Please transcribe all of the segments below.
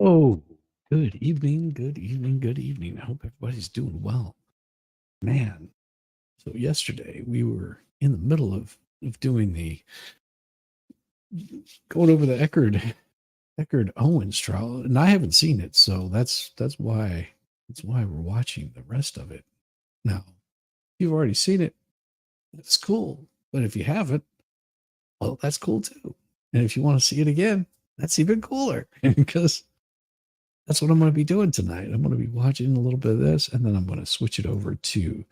Oh, good evening, good evening, good evening. I hope everybody's doing well. Man, so yesterday we were in the middle of doing the going over the Echard Owens trial, and I haven't seen it, so that's why we're watching the rest of it. Now, if you've already seen it, that's cool. But if you haven't, well, that's cool too. And if you want to see it again, that's even cooler because that's what I'm going to be doing tonight. I'm going to be watching a little bit of this, and then I'm going to switch it over to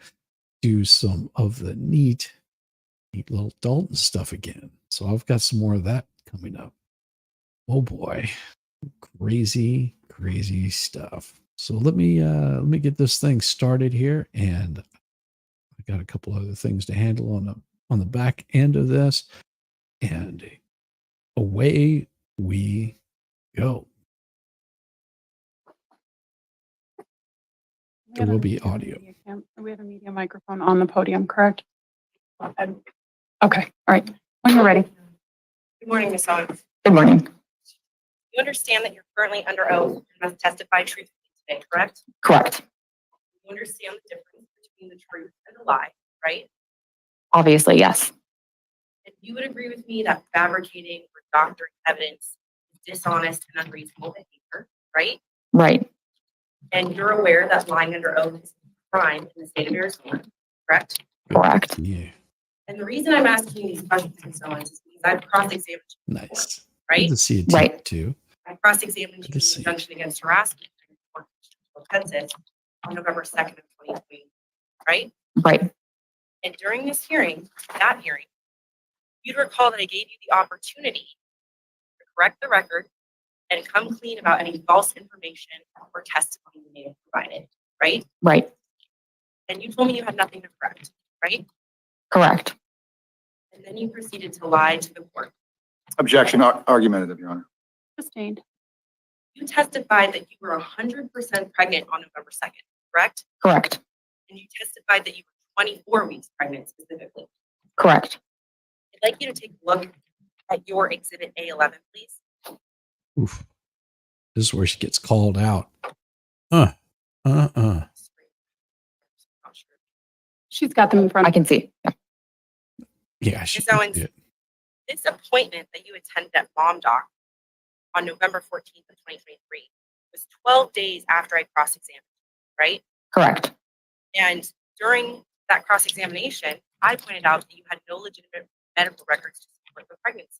do some of the neat little Dolton stuff again. So I've got some more of that coming up. Oh boy, crazy, crazy stuff. So let me get this thing started here, and I got a couple other things to handle on the back end of this, and away we go. There will be audio. We have a media microphone on the podium, correct? Okay, all right. When you're ready. Good morning, Ms. Owens. Good morning. You understand that you're currently under oath and must testify truthfully today, correct? Correct. You understand the difference between the truth and the lie, right? Obviously, yes. And you would agree with me that fabricating or doctoring evidence is dishonest and unreasonable behavior, right? Right. And you're aware that lying under oath is a crime in the state of Arizona, correct? Correct. Yeah. And the reason I'm asking these questions, Ms. Owens, is because I've cross-examined you before, Nice. right? Good to see you Right. too. I cross-examined Good you to in see you. conjunction against harassment during the offenses on November 2nd of 2020, right? Right. And during this hearing, that hearing, you'd recall that I gave you the opportunity to correct the record and come clean about any false information or testimony you may have provided, right? Right. And you told me you had nothing to correct, right? Correct. And then you proceeded to lie to the court. Objection, argumentative, Your Honor. Sustained. You testified that you were 100% pregnant on November 2nd, correct? Correct. And you testified that you were 24 weeks pregnant specifically. Correct. I'd like you to take a look at your exhibit A11, please. Oof. This is where she gets called out. She's got them in front. I can see. Yeah, she Ms. Owens, did. this appointment that you attended at Mom Doc on November 14th of 2023 was 12 days after I cross-examined, right? Correct. And during that cross-examination, I pointed out that you had no legitimate medical records to support the pregnancy,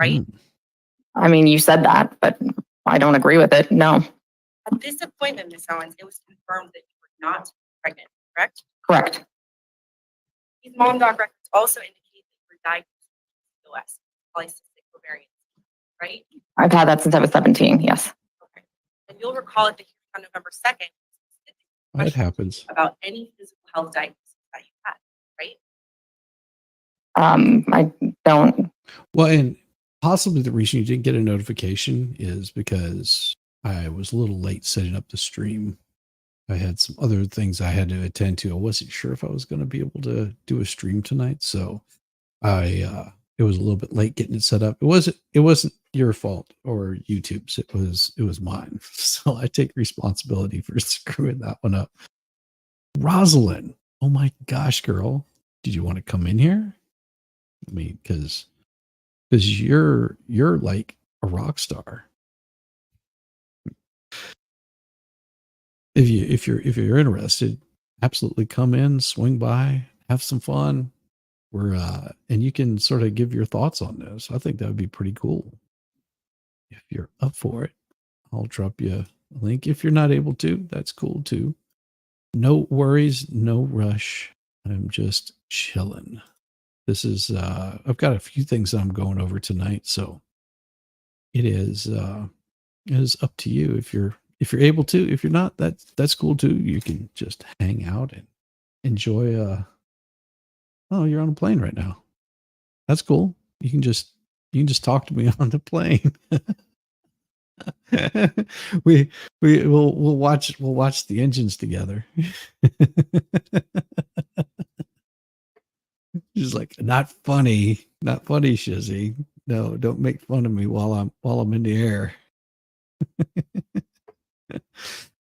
right? I mean, you said that, but I don't agree with it. No. At this appointment, Ms. Owens, it was confirmed that you were not pregnant, correct? Correct. These Mom Doc records also indicate that you were diagnosed with PCOS, polycystic ovarian, right? I've had that since I was 17. Yes. Okay. And you'll recall at the hearing on November 2nd, It happens. about any physical health diagnosis that you had, right? I don't. Well, and possibly the reason you didn't get a notification is because I was a little late setting up the stream. I had some other things I had to attend to. I wasn't sure if I was going to be able to do a stream tonight, so it was a little bit late getting it set up. It wasn't your fault or YouTube's. It was mine. So I take responsibility for screwing that one up. Rosalind, oh my gosh, girl, did you want to come in here? I mean, because you're like a rock star. If you're interested, absolutely come in, swing by, have some fun. And you can sort of give your thoughts on this. I think that would be pretty cool. If you're up for it, I'll drop you a link. If you're not able to, that's cool too. No worries, no rush. I'm just chilling. This is I've got a few things that I'm going over tonight, so it is up to you if you're able to. If you're not, that's cool too. You can just hang out and enjoy oh, you're on a plane right now. That's cool. You can just talk to me on the plane. we'll watch the engines together. She's like, not funny, Shizzy. No, don't make fun of me while I'm in the air.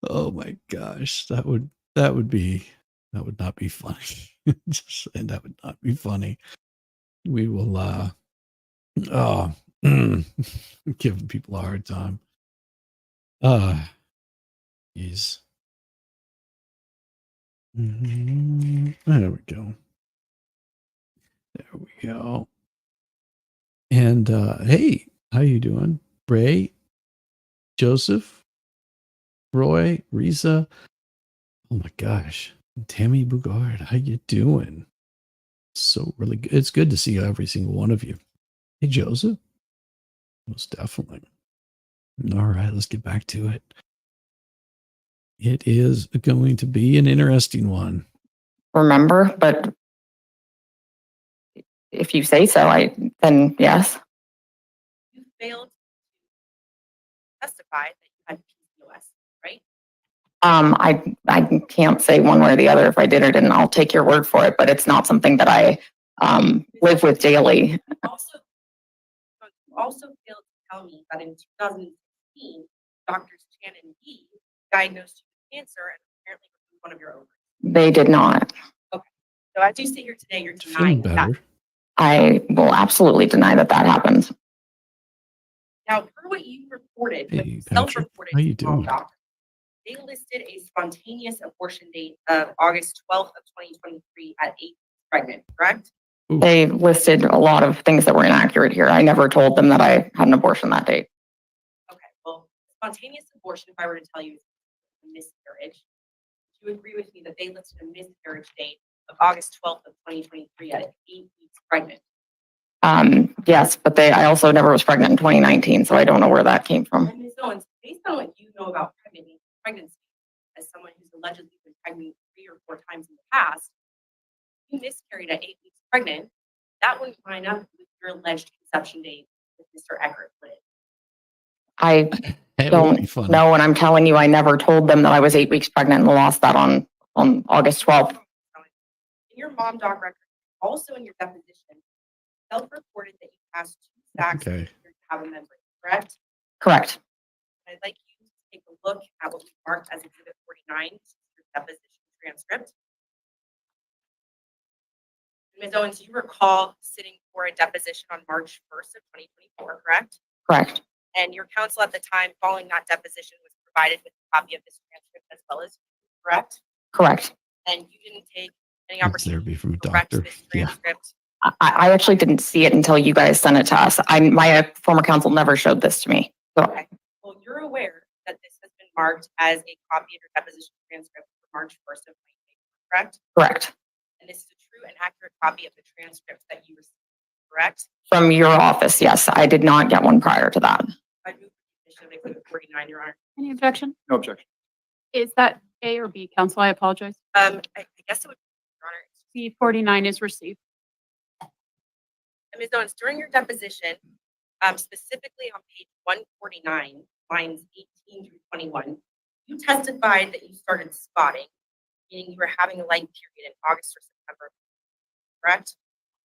Oh my gosh, that would not be funny. Just saying, that would not be funny. We will oh giving people a hard time. Jeez. There we go. There we go. And hey, how you doing? Ray, Joseph, Roy, Risa. Oh my gosh. Tammy Bugard, how you doing? So really good. It's good to see every single one of you. Hey, Joseph. Most definitely. All right, let's get back to it. It is going to be an interesting one. Remember, but if you say so, then yes. You failed to testify that you had PCOS, right? I can't say one way or the other if I did or didn't. I'll take your word for it, but it's not something that I live with daily. You also failed to tell me that in 2016, Doctors Chan and Yee diagnosed you with cancer and apparently removed one of your ovaries. They did not. So as you sit here today, you're Feeling denying that. better. I will absolutely deny that that happened. Now, per what you reported, Hey, what you Patrick, self-reported how you to Mom doing? Doc, they listed a spontaneous abortion date of August 12th of 2023 at 8 weeks pregnant, correct? They listed a lot of things that were inaccurate here. I never told them that I had an abortion that date. Okay, well, spontaneous abortion, if I were to tell you, is a miscarriage. Do you agree with me that they listed a miscarriage date of August 12th of 2023 at 8 weeks pregnant? Yes, but I also never was pregnant in 2019, so I don't know where that came from. And Ms. Owens, based on what you know about pregnancy, as someone who's allegedly been pregnant 3 or 4 times in the past, you miscarried at 8 weeks pregnant, that wouldn't line up with your alleged conception date with Mr. Echard, would it? I It would be don't funny. know, and I'm telling you, I never told them that I was 8 weeks pregnant and lost that on August 12th. In your mom doc record, also in your deposition, self-reported that you passed 2 sacks Okay. to have a membrane, correct? Correct. I'd like you to take a look at what we marked as Exhibit 49, your deposition transcript. Ms. Owens, you recall sitting for a deposition on March 1st of 2024, correct? Correct. And your counsel at the time following that deposition was provided with a copy of this transcript as well as you, correct? Correct. And you didn't take any That's opportunity therapy from a to correct doctor. this Yeah. transcript. I actually didn't see it until you guys sent it to us. My former counsel never showed this to me. So Okay. Well, you're aware that this has been marked as a copy of your deposition transcript for March 1st of 2024, correct? correct. And this is a true and accurate copy of the transcript that you received, correct? From your office, yes. I did not get one prior to that. I move the petition of Exhibit 49, Your Honor. Any objection? No objection. Is that A or B, counsel? I apologize. I guess it would, Your Honor. B49 is received. And Ms. Owens, during your deposition, specifically on page 149, lines 18 through 21, you testified that you started spotting, meaning you were having a light period in August or September, correct?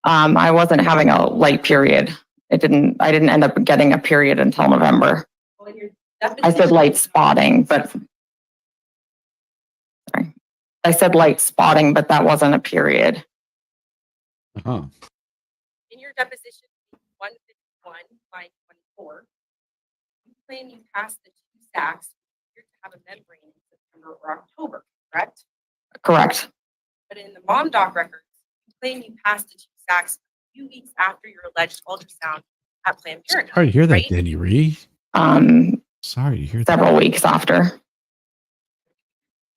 I wasn't having a light period. I didn't end up getting a period until November. Well, in your I said light spotting, but sorry. I said light spotting, but that wasn't a period. Uh-huh. In your deposition, 151, line 24, you claim you passed the 2 sacks appeared to have a membrane in September or October, correct? Correct. But in the mom doc records, you claim you passed the 2 sacks a few weeks after your alleged ultrasound at Planned Parenthood. Sorry to hear that, right? Danny Ree. Sorry to hear that. Several weeks after.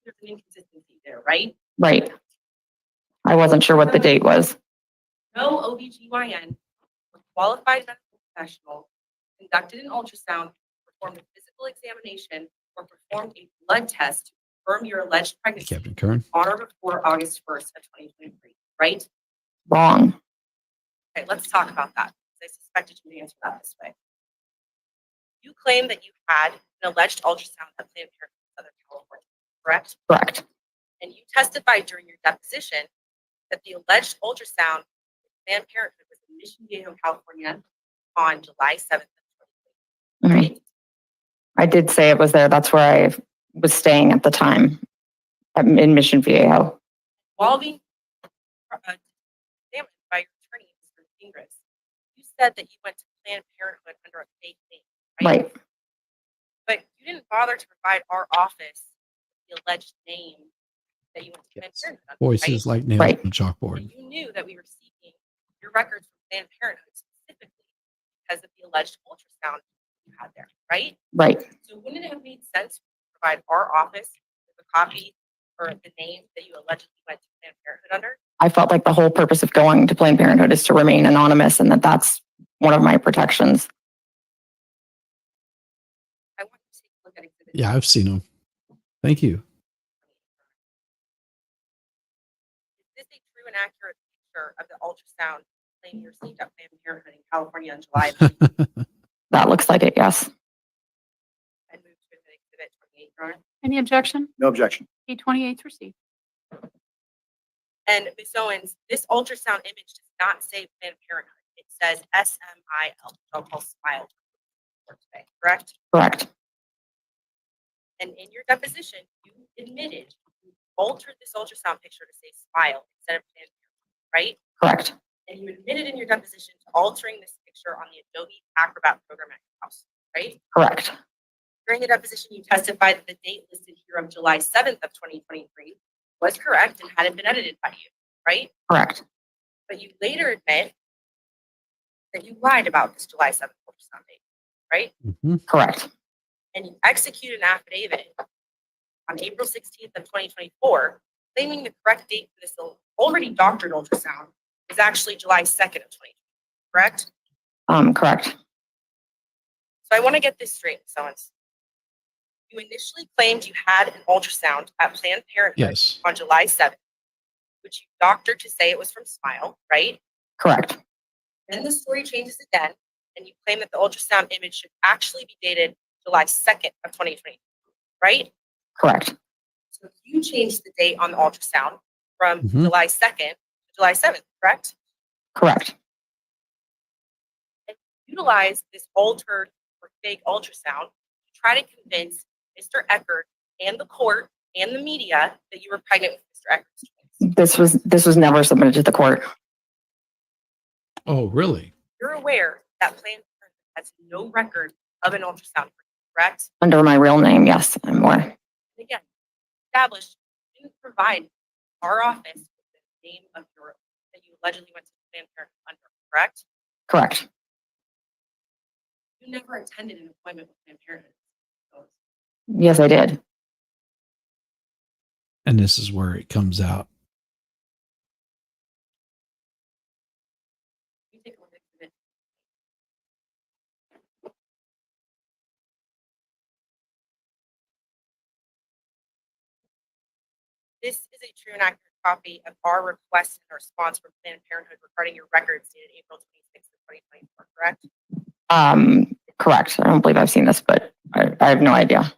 There's an inconsistency there, right? Right. I wasn't sure what the date was. No OBGYN or qualified medical professional conducted an ultrasound, performed a physical examination, or performed a blood test to confirm your alleged Hey, pregnancy Captain Kern. on or before August 1st of 2023, right? Wrong. Okay, let's talk about that. I suspected you would answer that this way. You claim that you had an alleged ultrasound at Planned Parenthood in Southern California, correct? Correct. And you testified during your deposition that the alleged ultrasound at Planned Parenthood was in Mission Viejo, California on July 7th of 2023, Mhm. right? I did say it was there. That's where was staying at the time in Mission Viejo. While being examined by your attorney, Mr. Ingris, you said that you went to Planned Parenthood under a fake name, right? Right, But you didn't bother to provide our office the alleged name that you went to Planned Yes. Parenthood under, Voices right? like nails Right. on a chalkboard. And you knew that we were seeking your records from Planned Parenthood specifically because of the alleged ultrasound you had there, right? right. So wouldn't it have made sense to provide our office with a copy or the name that you allegedly went to Planned Parenthood under? I felt like the whole purpose of going to Planned Parenthood is to remain anonymous and that's one of my protections. I want you to take a look at exhibit. Yeah, I've seen them. Thank you. Is this a true and accurate picture of the ultrasound claim you received at Planned Parenthood in California in July of That looks like it, yes. and moved to exhibit 28, Your Honor? Any objection? No objection. P28 is received. And Ms. Owens, this ultrasound image does not say Planned Parenthood. It says SMIL, which I'll call SMILE for today, correct? Correct, And in your deposition, you admitted you altered this ultrasound picture to say SMILE instead of Planned Parenthood, right? correct, And you admitted in your deposition to altering this picture on the Adobe Acrobat program at your house, right? correct, During the deposition, you testified that the date listed here of July 7th of 2023 was correct and hadn't been edited by you, right? correct, But you later admit that you lied about this July 7th ultrasound date, right? Mhm. correct, And you execute an affidavit on April 16th of 2024, claiming the correct date for this already doctored ultrasound is actually July 2nd of 2020, correct? correct, So I want to get this straight, Ms. Owens. You initially claimed you had an ultrasound at Planned Parenthood Yes. on July 7th, which you doctored to say it was from SMILE, right? correct, Then the story changes again, and you claim that the ultrasound image should actually be dated July 2nd of 2020, right? correct, So you changed the date on the ultrasound from Mhm. July 2nd to July 7th, correct? correct, And utilize this altered or fake ultrasound to try to convince Mr. Echard and the court and the media that you were pregnant with Mr. Echard's twins. this was never submitted to the court. Oh, really? You're aware that Planned Parenthood has no record of an ultrasound, correct? Under my real name, yes, I'm aware. And again, established, you didn't provide our office with the name of your that you allegedly went to Planned Parenthood under, correct? Correct, You never attended an appointment with Planned Parenthood. So yes, I did. And this is where it comes out. you take a look at exhibit. This is a true and accurate copy of our request and response from Planned Parenthood regarding your records dated April 26th of 2024, correct? Correct. I don't believe I've seen this, but I have no idea.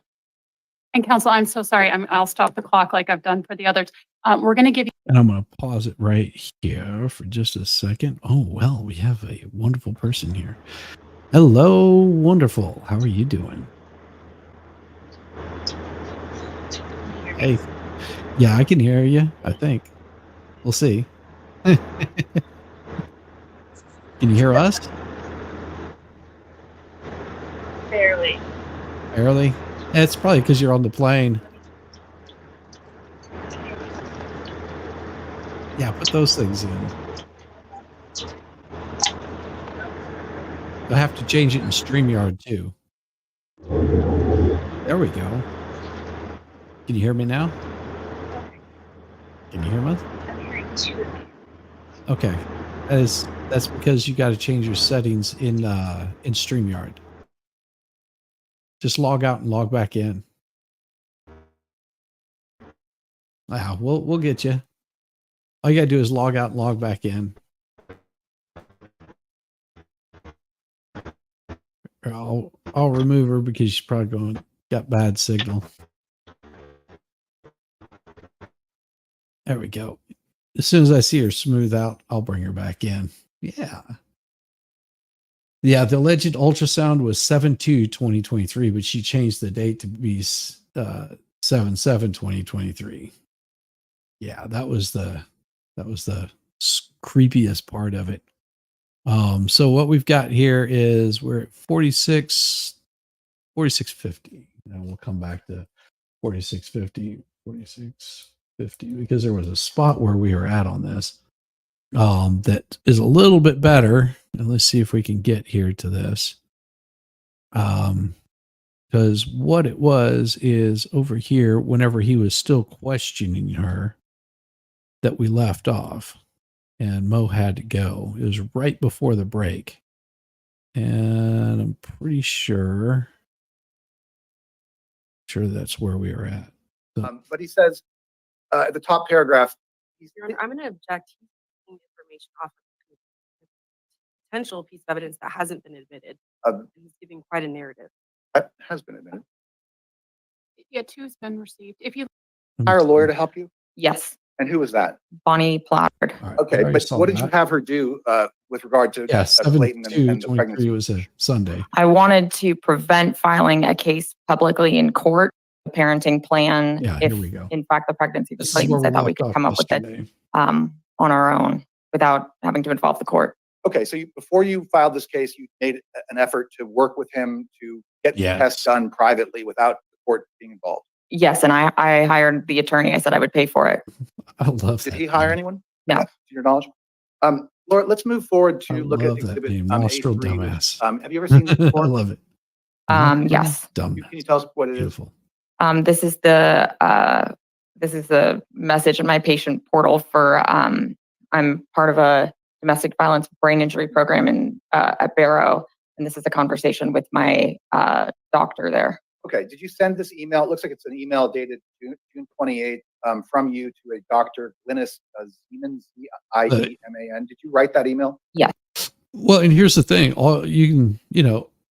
And counsel, I'm so sorry. I'll stop the clock like I've done for the others. We're going to give you And I'm going to pause it right here for just a second. Oh, well, we have a wonderful person here. Hello, wonderful. How are you doing? Hey. Yeah, I can hear you, I think. We'll see. Can you hear us? Barely. Barely? It's probably because you're on the plane. Yeah, put those things in. You'll have to change it in StreamYard too. There we go. Can you hear me now? Can you hear me? I'm hearing two of you. Okay. That's because you got to change your settings in StreamYard. Just log out and log back in. Wow, we'll get you. All you gotta do is log out and log back in. Or I'll remove her because she's probably got bad signal. There we go. As soon as I see her smooth out, I'll bring her back in. Yeah. Yeah, the alleged ultrasound was 7/2/2023, but she changed the date to be 7/7/2023. Yeah, that was the creepiest part of it. So what we've got here is we're at 4650. And we'll come back to 4650 because there was a spot where we were at on this that is a little bit better. And let's see if we can get here to this. Because what it was is over here, whenever he was still questioning her, that we left off and Mo had to go. It was right before the break. And I'm pretty sure that's where we were at. But he says, at the top paragraph, Your Honor, I'm going to object. He's taking information off of a potential piece of evidence that hasn't been admitted. He's giving quite a narrative. that has been admitted. Yeah, two's been received. If you Hire a lawyer to help you? Yes, And who was that? Bonnie Plattard. All right, Okay, I already but saw what did you that. have her do with regard to Yeah, Clayton and the 7/2/23 pregnancy? was a Sunday. I wanted to prevent filing a case publicly in court, a parenting plan. Yeah, If here we go. in fact the pregnancy was This is where Clayton's, I thought we left could off come up with it yesterday. on our own without having to involve the court. Okay, so before you filed this case, you made an effort to work with him to get the Yes. test done privately without the court being involved. Yes, and I hired the attorney. I said I would pay for it. I love Did that he hire name. anyone? No. To your knowledge? Laura, let's move forward I to look at love that exhibit name, Nostril A3. Dumbass. Have you ever seen this I before? love it. Yes. Dumb. Can you tell us what it is? Beautiful. This is the message in my patient portal for I'm part of a domestic violence brain injury program in at Barrow, and this is a conversation with my doctor there. Okay, did you send this email? It looks like it's an email dated June 28th from you to a Dr. Glynis Zeman, Zieman. Did you write that email? Well, and here's the thing. All you can,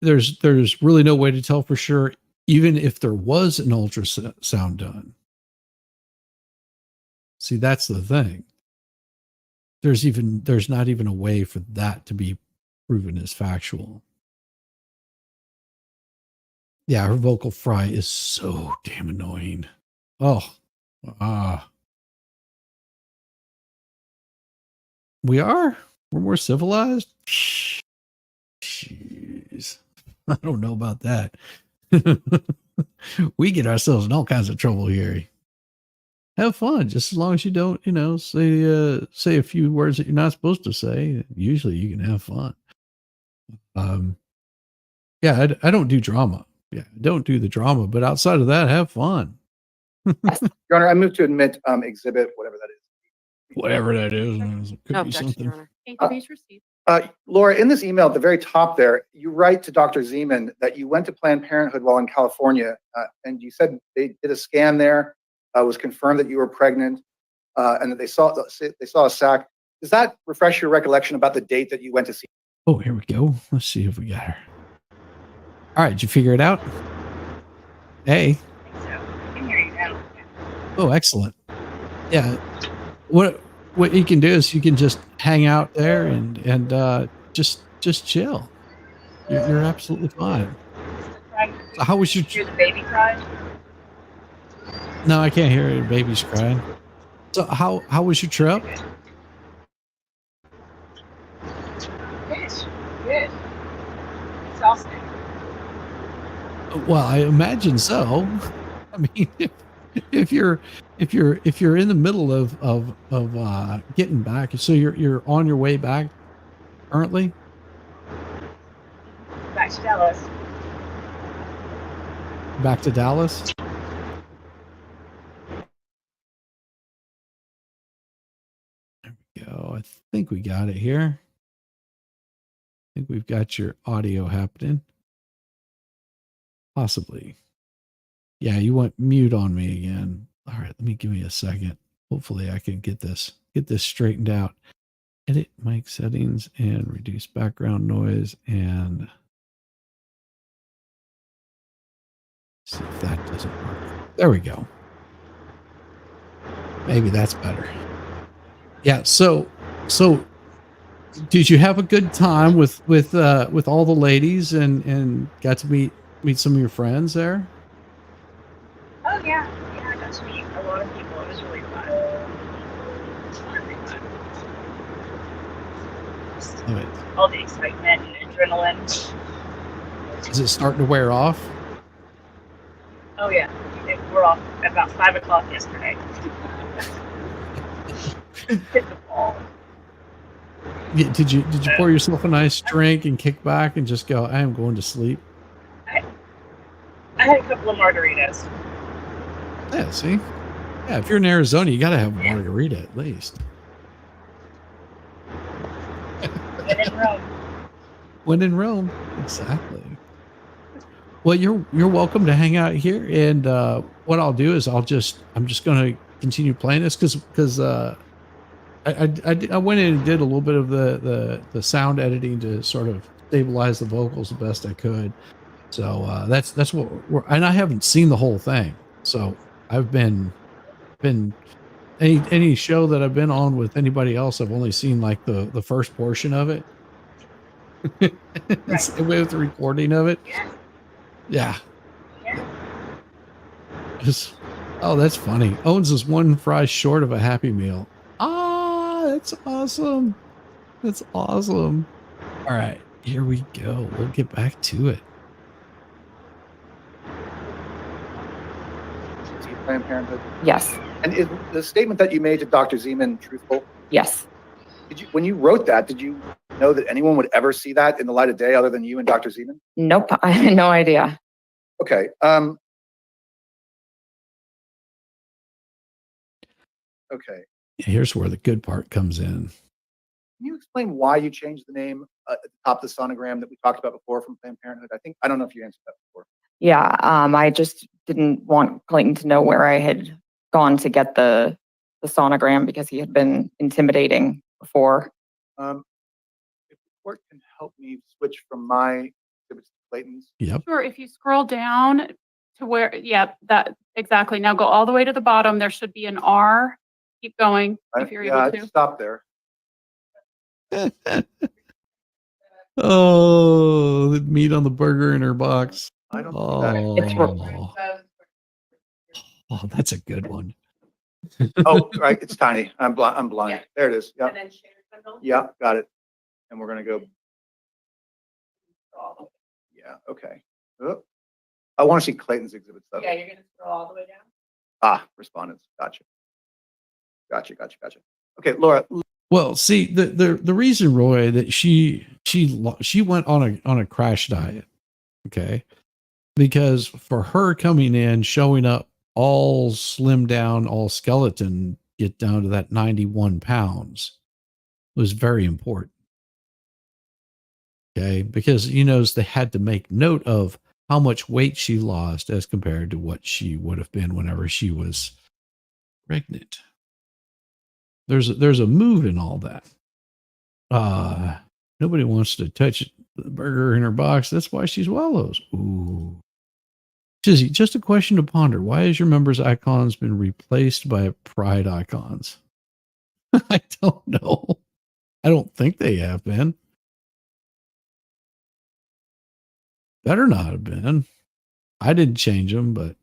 there's really no way to tell for sure, even if there was an ultrasound done. See, that's the thing. There's not even a way for that to be proven as factual. Yeah, her vocal fry is so damn annoying. Oh, we're more civilized. Jeez, I don't know about that. We get ourselves in all kinds of trouble here. Have fun, just as long as you don't, say a few words that you're not supposed to say. Usually, you can have fun. Yeah, I don't do drama. Yeah, I don't do the drama, but outside of that, have fun. Your Honor, I move to admit exhibit, whatever that is. Whatever that is, it could No be objection, something. Your Honor. Case received. Laura, in this email at the very top there, you write to Dr. Zeman that you went to Planned Parenthood while in California, and you said they did a scan there, was confirmed that you were pregnant, and that they saw a sac. Does that refresh your recollection about the date that you went to see? Oh, here we go. Let's see if we got her. All right, did you figure it out? Hey. Oh, excellent. Yeah. What you can do is you can just hang out there and just chill. You're absolutely fine. So how was your? Hear the baby cry? No, I can't hear your baby's crying. So how was your trip? Good. Exhausting. Well, I imagine so. I mean, if you're in the middle of getting back, so you're on your way back currently. Back to Dallas. Back to Dallas. There we go. I think we got it here. I think we've got your audio happening. Possibly. Yeah, you went mute on me again. All right, give me a second. Hopefully I can get this straightened out. Edit mic settings and reduce background noise and see if that doesn't work. There we go. Maybe that's better. Yeah, so Did you have a good time with all the ladies and got to meet some of your friends there? Oh yeah, yeah, I got to meet a lot of people. It was really fun. It was really fun. Just Love it. all the excitement and adrenaline. Is it starting to wear off? Oh yeah, we're off at about 5 o'clock yesterday. Hit the ball. Yeah, did you pour yourself a nice drink and kick back and just go, I am going to sleep? I had a couple of margaritas. Yeah, see? Yeah, if you're in Arizona, you got to have a margarita at least. When in Rome. When in Rome, exactly. Well, you're welcome to hang out here, and what I'll do is I'm just going to continue playing this because I went in and did a little bit of the sound editing to sort of stabilize the vocals the best I could. So that's what and I haven't seen the whole thing, so I've been any show that I've been on with anybody else, I've only seen like the first portion of it. With the recording of it. Yeah. Yeah. Yeah. Oh, that's funny. Owens is one fry short of a Happy Meal. Ah, that's awesome. That's awesome. All right, here we go. We'll get back to it. See Planned Parenthood. Yes. And is the statement that you made to Dr. Zeman truthful? Yes. When you wrote that, did you know that anyone would ever see that in the light of day other than you and Dr. Zeman? Nope. I had no idea. Okay. Okay. Here's where the good part comes in. Can you explain why you changed the name at the top of the sonogram that we talked about before from Planned Parenthood? I don't know if you answered that before. Yeah. I just didn't want Clayton to know where I had gone to get the sonogram because he had been intimidating before. If the court can help me switch from my exhibits to Clayton's. Yep. Sure, if you scroll down to where, yeah, that exactly. Now go all the way to the bottom. There should be an R. Keep going if you're able to. Stop there. Oh, the meat on the burger in her box. I don't see that. Oh, oh, that's a good one. Oh, right. It's tiny. I'm blind. Yeah. There it is. Yeah. And then share symbol. Yeah. Got it. And we're going to go. Yeah. Okay. Oh. I want to see Clayton's exhibits though. Yeah, you're gonna scroll all the way down. Ah, respondents. Gotcha. Okay, Laura. Well, see, the reason, Roy, that she went on a crash diet, okay, because for her coming in, showing up all slimmed down, all skeleton, get down to that 91 pounds was very important. Okay, because they had to make note of how much weight she lost as compared to what she would have been whenever she was pregnant. There's a move in all that. Nobody wants to touch the burger in her box. That's why she swallows. Ooh. Chizzy, just a question to ponder. Why has your members' icons been replaced by pride icons? I don't know. I don't think they have been. Better not have been. I didn't change them, but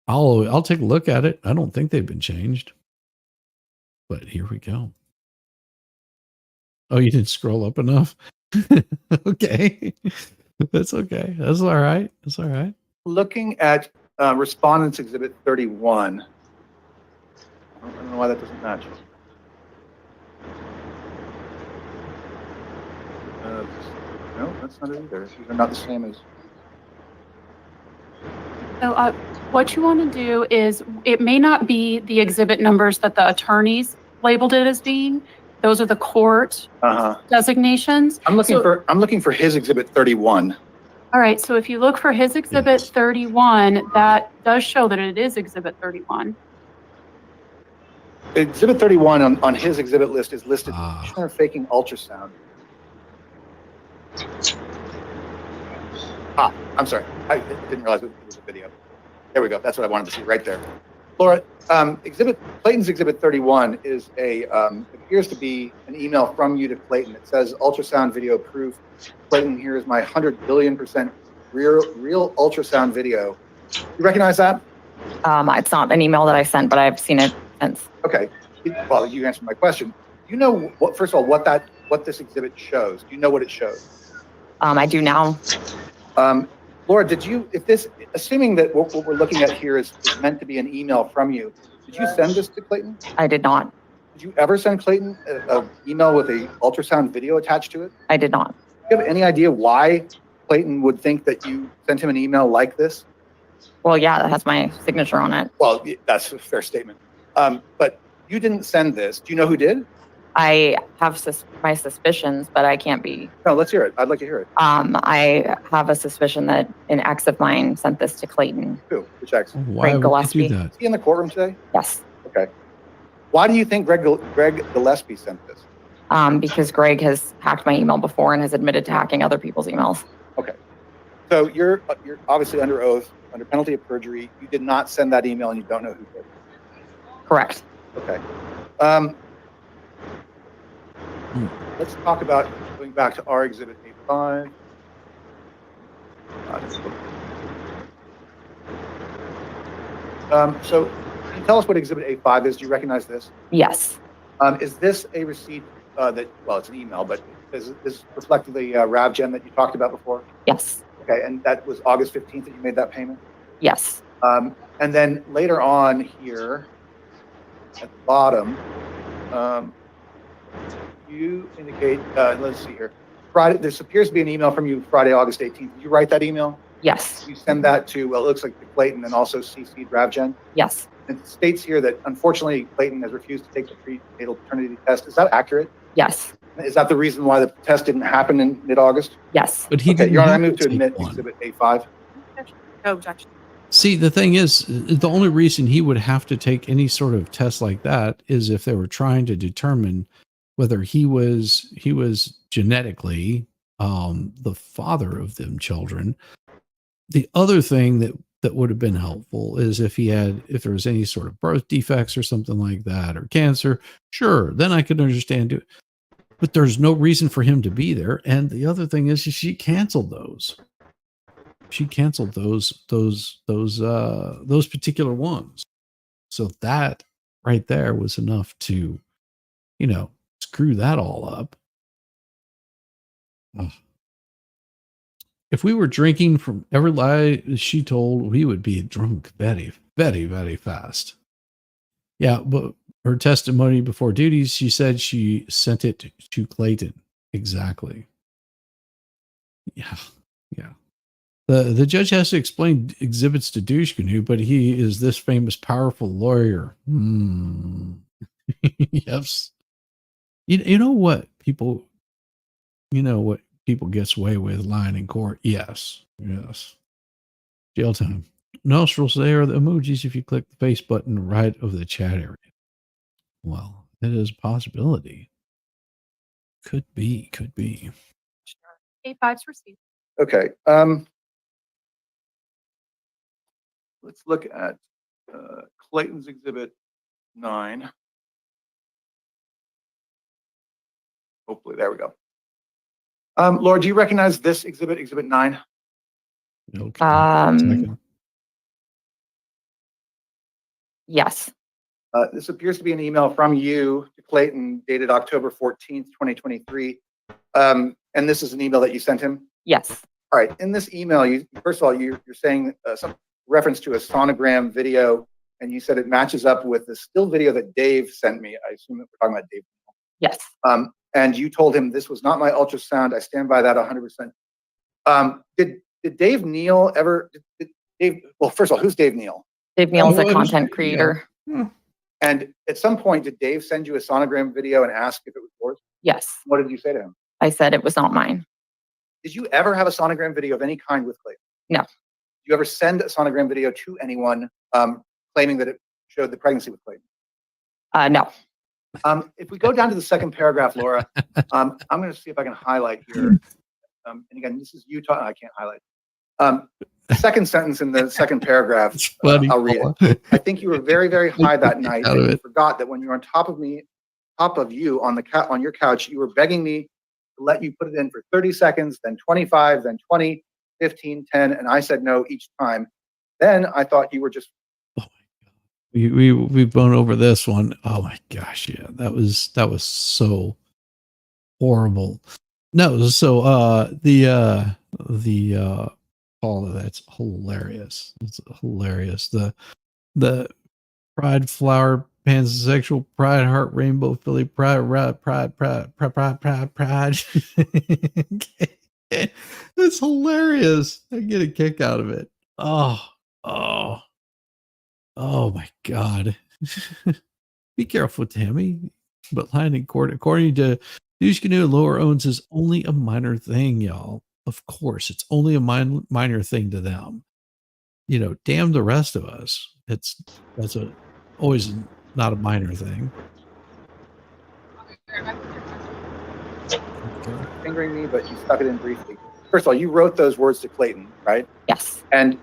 I'll take a look at it. I don't think they've been changed. But here we go. Oh, you didn't scroll up enough? Okay. That's okay. That's all right. That's all right. Looking at respondents exhibit 31. I don't know why that doesn't match. No, that's not it either. These are not the same as. So what you want to do is, it may not be the exhibit numbers that the attorneys labeled it as being. Those are the court designations. I'm looking for his exhibit 31. All right. So if you look for his exhibit 31, that does show that it is exhibit 31. Exhibit 31 on his exhibit list is listed petitioner faking ultrasound. I'm sorry. I didn't realize it was a video. There we go. That's what I wanted to see right there. Laura, Clayton's Exhibit 31 is appears to be an email from you to Clayton. It says ultrasound video proof. Clayton, here is my 100 billion% real ultrasound video. You recognize that? It's not an email that I sent, but I've seen it since. Okay. Well, you answered my question. You know what? First of all, what this exhibit shows. Do you know what it shows? I do now. Laura, assuming that what we're looking at here is meant to be an email from you, did you send this to Clayton? I did not. Did you ever send Clayton an email with a ultrasound video attached to it? I did not. Do you have any idea why Clayton would think that you sent him an email like this? Well, yeah, that has my signature on it. Well, that's a fair statement. But you didn't send this. Do you know who did? I have my suspicions, but I can't be. No, let's hear it. I'd like to hear it. I have a suspicion that an ex of mine sent this to Clayton. Who? Which ex? Why Greg would Gillespie. you do that? Is he in the courtroom today? Yes. Okay. Why do you think Greg Gillespie sent this? Because Greg has hacked my email before and has admitted to hacking other people's emails. Okay. So you're obviously under oath, under penalty of perjury. You did not send that email and you don't know who did. Correct. Okay. Let's talk about going back to our Exhibit A5. So can you tell us what Exhibit A5 is? Do you recognize this? Yes. Is this a receipt it's an email, but is this reflecting the RavGen that you talked about before? Yes. Okay, and that was August 15th that you made that payment? Yes. And then later on here at the bottom, you indicate, let's see here, Friday, this appears to be an email from you Friday, August 18th. Did you write that email? Yes. You send that to, well, it looks like to Clayton and also CC'd RavGen. Yes. It states here that unfortunately Clayton has refused to take the prenatal paternity test. Is that accurate? Yes. Is that the reason why the test didn't happen in mid-August? Yes. But he Okay, didn't Your Honor, I have move to take admit one. Exhibit A5. No objection. See, the thing is, the only reason he would have to take any sort of test like that is if they were trying to determine whether he was genetically the father of them children. The other thing that would have been helpful is if there was any sort of birth defects or something like that, or cancer. Sure, then I could understand it. But there's no reason for him to be there. And the other thing is she canceled those. She canceled those particular ones. So that right there was enough to, screw that all up. Ugh. If we were drinking from every lie she told, we would be drunk very, very, very fast. Yeah, but her testimony before duties, she said she sent it to Clayton. Exactly. Yeah. The judge has to explain exhibits to Douche Canoe, but he is this famous, powerful lawyer. Yes. You know what people gets away with lying in court? Yes. Jail time. Nostrils there are the emojis if you click the face button right of the chat area. Well, it is a possibility. Could be. A5's received. Okay. Let's look at Clayton's Exhibit 9. Hopefully, there we go. Laura, do you recognize this exhibit, Exhibit 9? Okay. Yes. This appears to be an email from you to Clayton dated October 14th, 2023. And this is an email that you sent him? Yes. All right. In this email, first of all, you're saying some reference to a sonogram video, and you said it matches up with the still video that Dave sent me. I assume that we're talking about Dave. Yes. And you told him this was not my ultrasound. I stand by that 100%. Did Dave Neal ever? Well, first of all, who's Dave Neal? Dave Neal's a content creator. Yeah. And at some point, did Dave send you a sonogram video and ask if it was yours? Yes. What did you say to him? I said it was not mine. Did you ever have a sonogram video of any kind with Clayton? No. Did you ever send a sonogram video to anyone claiming that it showed the pregnancy with Clayton? No. If we go down to the second paragraph, Laura, I'm going to see if I can highlight here. And again, this is Utah. I can't highlight. second sentence in the second paragraph. It's funny. I'll read Paula. it. I think you were very, very high that night, Out and of you it. forgot that when you were on top of you on on your couch, you were begging me to let you put it in for 30 seconds, then 25, then 20, 15, 10, and I said no each time. Then I thought you were just Oh my God. We've gone over this one. Oh my gosh, yeah. That was so horrible. No, so Paula, that's hilarious. It's hilarious. The pride flower pansexual pride heart rainbow Philly pride. It's hilarious. I get a kick out of it. Oh my God. Be careful, Tammy. But lying in court, according to News Canoe, Lower Owens is only a minor thing, y'all. Of course, it's only a minor thing to them. You know, damn the rest of us. That's always not a minor thing. Okay. fingering me, but you stuck it in briefly. First of all, you wrote those words to Clayton, right? Yes. And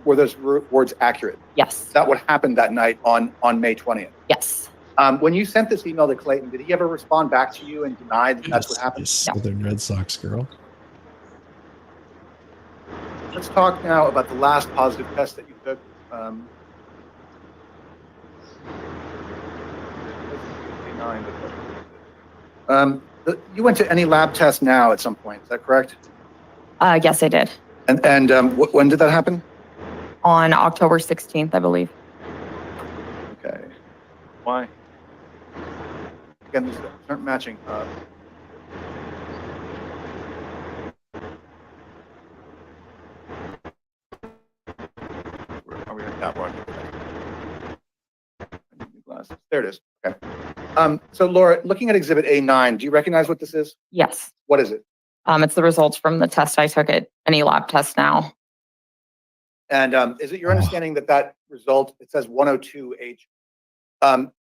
were those words accurate? Yes. Is that what happened that night on May 20th? Yes. When you sent this email to Clayton, did he ever respond back to you and deny that that's what happened? Yes, Southern Red Sox girl. Let's talk now about the last positive test that you took. You went to any lab test now at some point, is that correct? Yes, I did. And when did that happen? On October 16th, I believe. Okay. Why? Again, these aren't matching up. Where are we at that one? I need new glasses. There it is. Okay. So Laura, looking at Exhibit A9, do you recognize what this is? Yes. What is it? It's the results from the test I took at any lab test now. And is it your understanding that that result, it says 102H,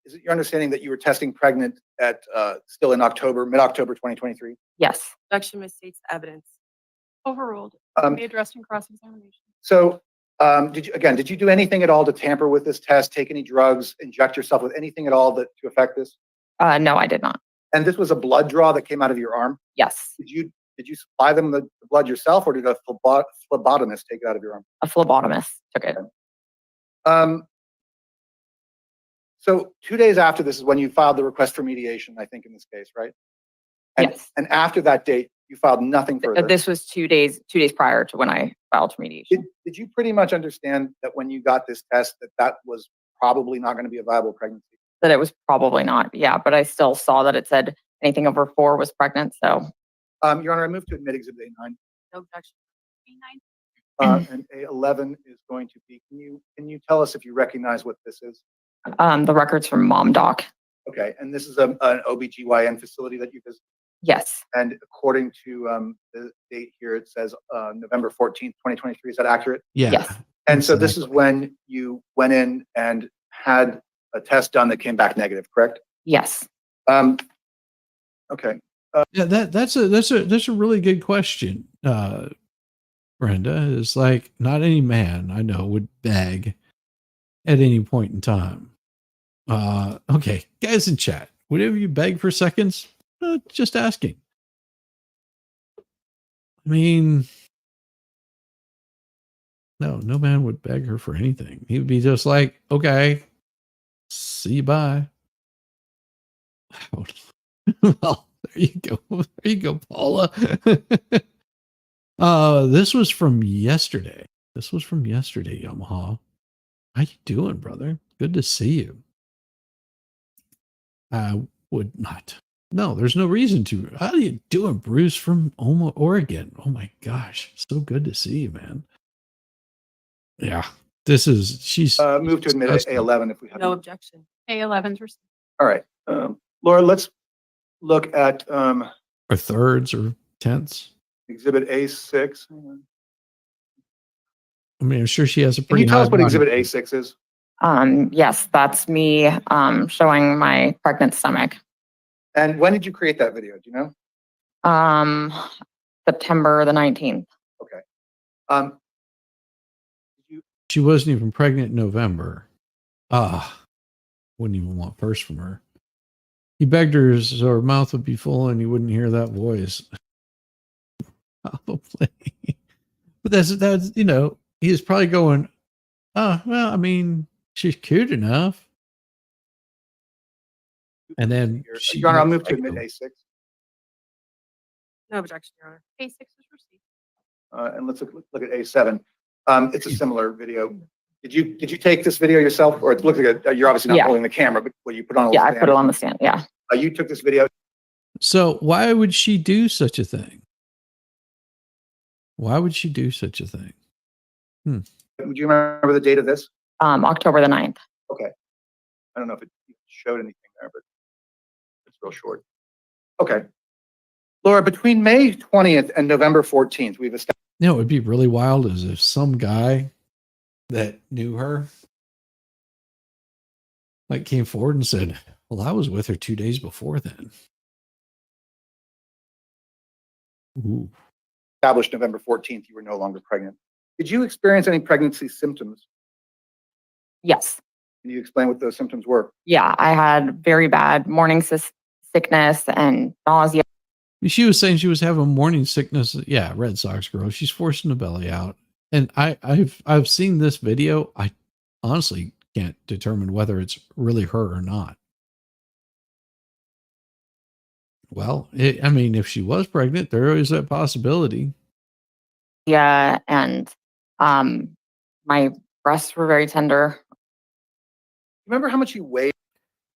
is it your understanding that you were testing pregnant at still in mid-October 2023? Yes. Objection misstates the evidence. Overruled. Be addressed in cross-examination. So did you do anything at all to tamper with this test, take any drugs, inject yourself with anything at all to affect this? No, I did not. And this was a blood draw that came out of your arm? Yes. Did you supply them the blood yourself, or did a phlebotomist take it out of your arm? A phlebotomist took it. So 2 days after this is when you filed the request for mediation, I think, in this case, right? Yes. And after that date, you filed nothing further. This was 2 days prior to when I filed for mediation. Did you pretty much understand that when you got this test that was probably not going to be a viable pregnancy? That it was probably not. Yeah, but I still saw that it said anything over 4 was pregnant. So, Your Honor, I move to admit Exhibit A9. No objection. And A11 is going to be. Can you tell us if you recognize what this is? the records from Mom Doc. Okay, and this is an OBGYN facility that you visit. Yes. And according to the date here, it says November 14th, 2023. Is that accurate? Yeah. Yes. And so this is when you went in and had a test done that came back negative, correct? Yes. Okay. Yeah, that's a really good question, Brenda. Is like not any man I know would beg at any point in time. Okay, guys in chat, would ever you beg for seconds? Just asking. I mean, no man would beg her for anything. He would be just like, okay, see you, bye. Well, there you go. There you go, Paula. This was from yesterday. Yamaha. How you doing, brother? Good to see you. I would not. No, there's no reason to. How are you doing, Bruce from Oregon? Oh my gosh. So good to see you, man. Yeah. She's Move to admit A11 if we have. No objection. A11's received. All right. Laura, let's look at or thirds or tenths. Exhibit A6. I mean, I'm sure she has a Can pretty you tell high us what body Exhibit weight. A6 is? Yes, that's me showing my pregnant stomach. And when did you create that video? Do you know? September the 19th. Okay. She wasn't even pregnant in November. Wouldn't even want first from her. He begged her so her mouth would be full and he wouldn't hear that voice. Probably. But that's he was probably going, oh, well, I mean, she's cute enough. And then Your Honor, I'll move to admit A6. No objection, Your Honor. A6 is received. And let's look at A7. It's a similar video. Did you take this video yourself, or it looks like you're obviously not Yeah. holding the camera, but what you put on? Yeah, I put it on the stand. Yeah. You took this video. So why would she do such a thing? Why would she do such a thing? Would you remember the date of this? October the 9th. Okay. I don't know if it showed anything there, but it's real short. Okay. Laura, between May 20th and November 14th, we've established. You know, it would be really wild as if some guy that knew her like came forward and said, well, I was with her 2 days before then. Ooh. Established November 14th, you were no longer pregnant. Did you experience any pregnancy symptoms? Yes. Can you explain what those symptoms were? Yeah, I had very bad morning sickness and nausea. She was saying she was having morning sickness. Yeah, Red Sox girl. She's forcing the belly out. And I've seen this video. I honestly can't determine whether it's really her or not. Well, I mean, if she was pregnant, there is that possibility. Yeah, and my breasts were very tender. Remember how much you weighed?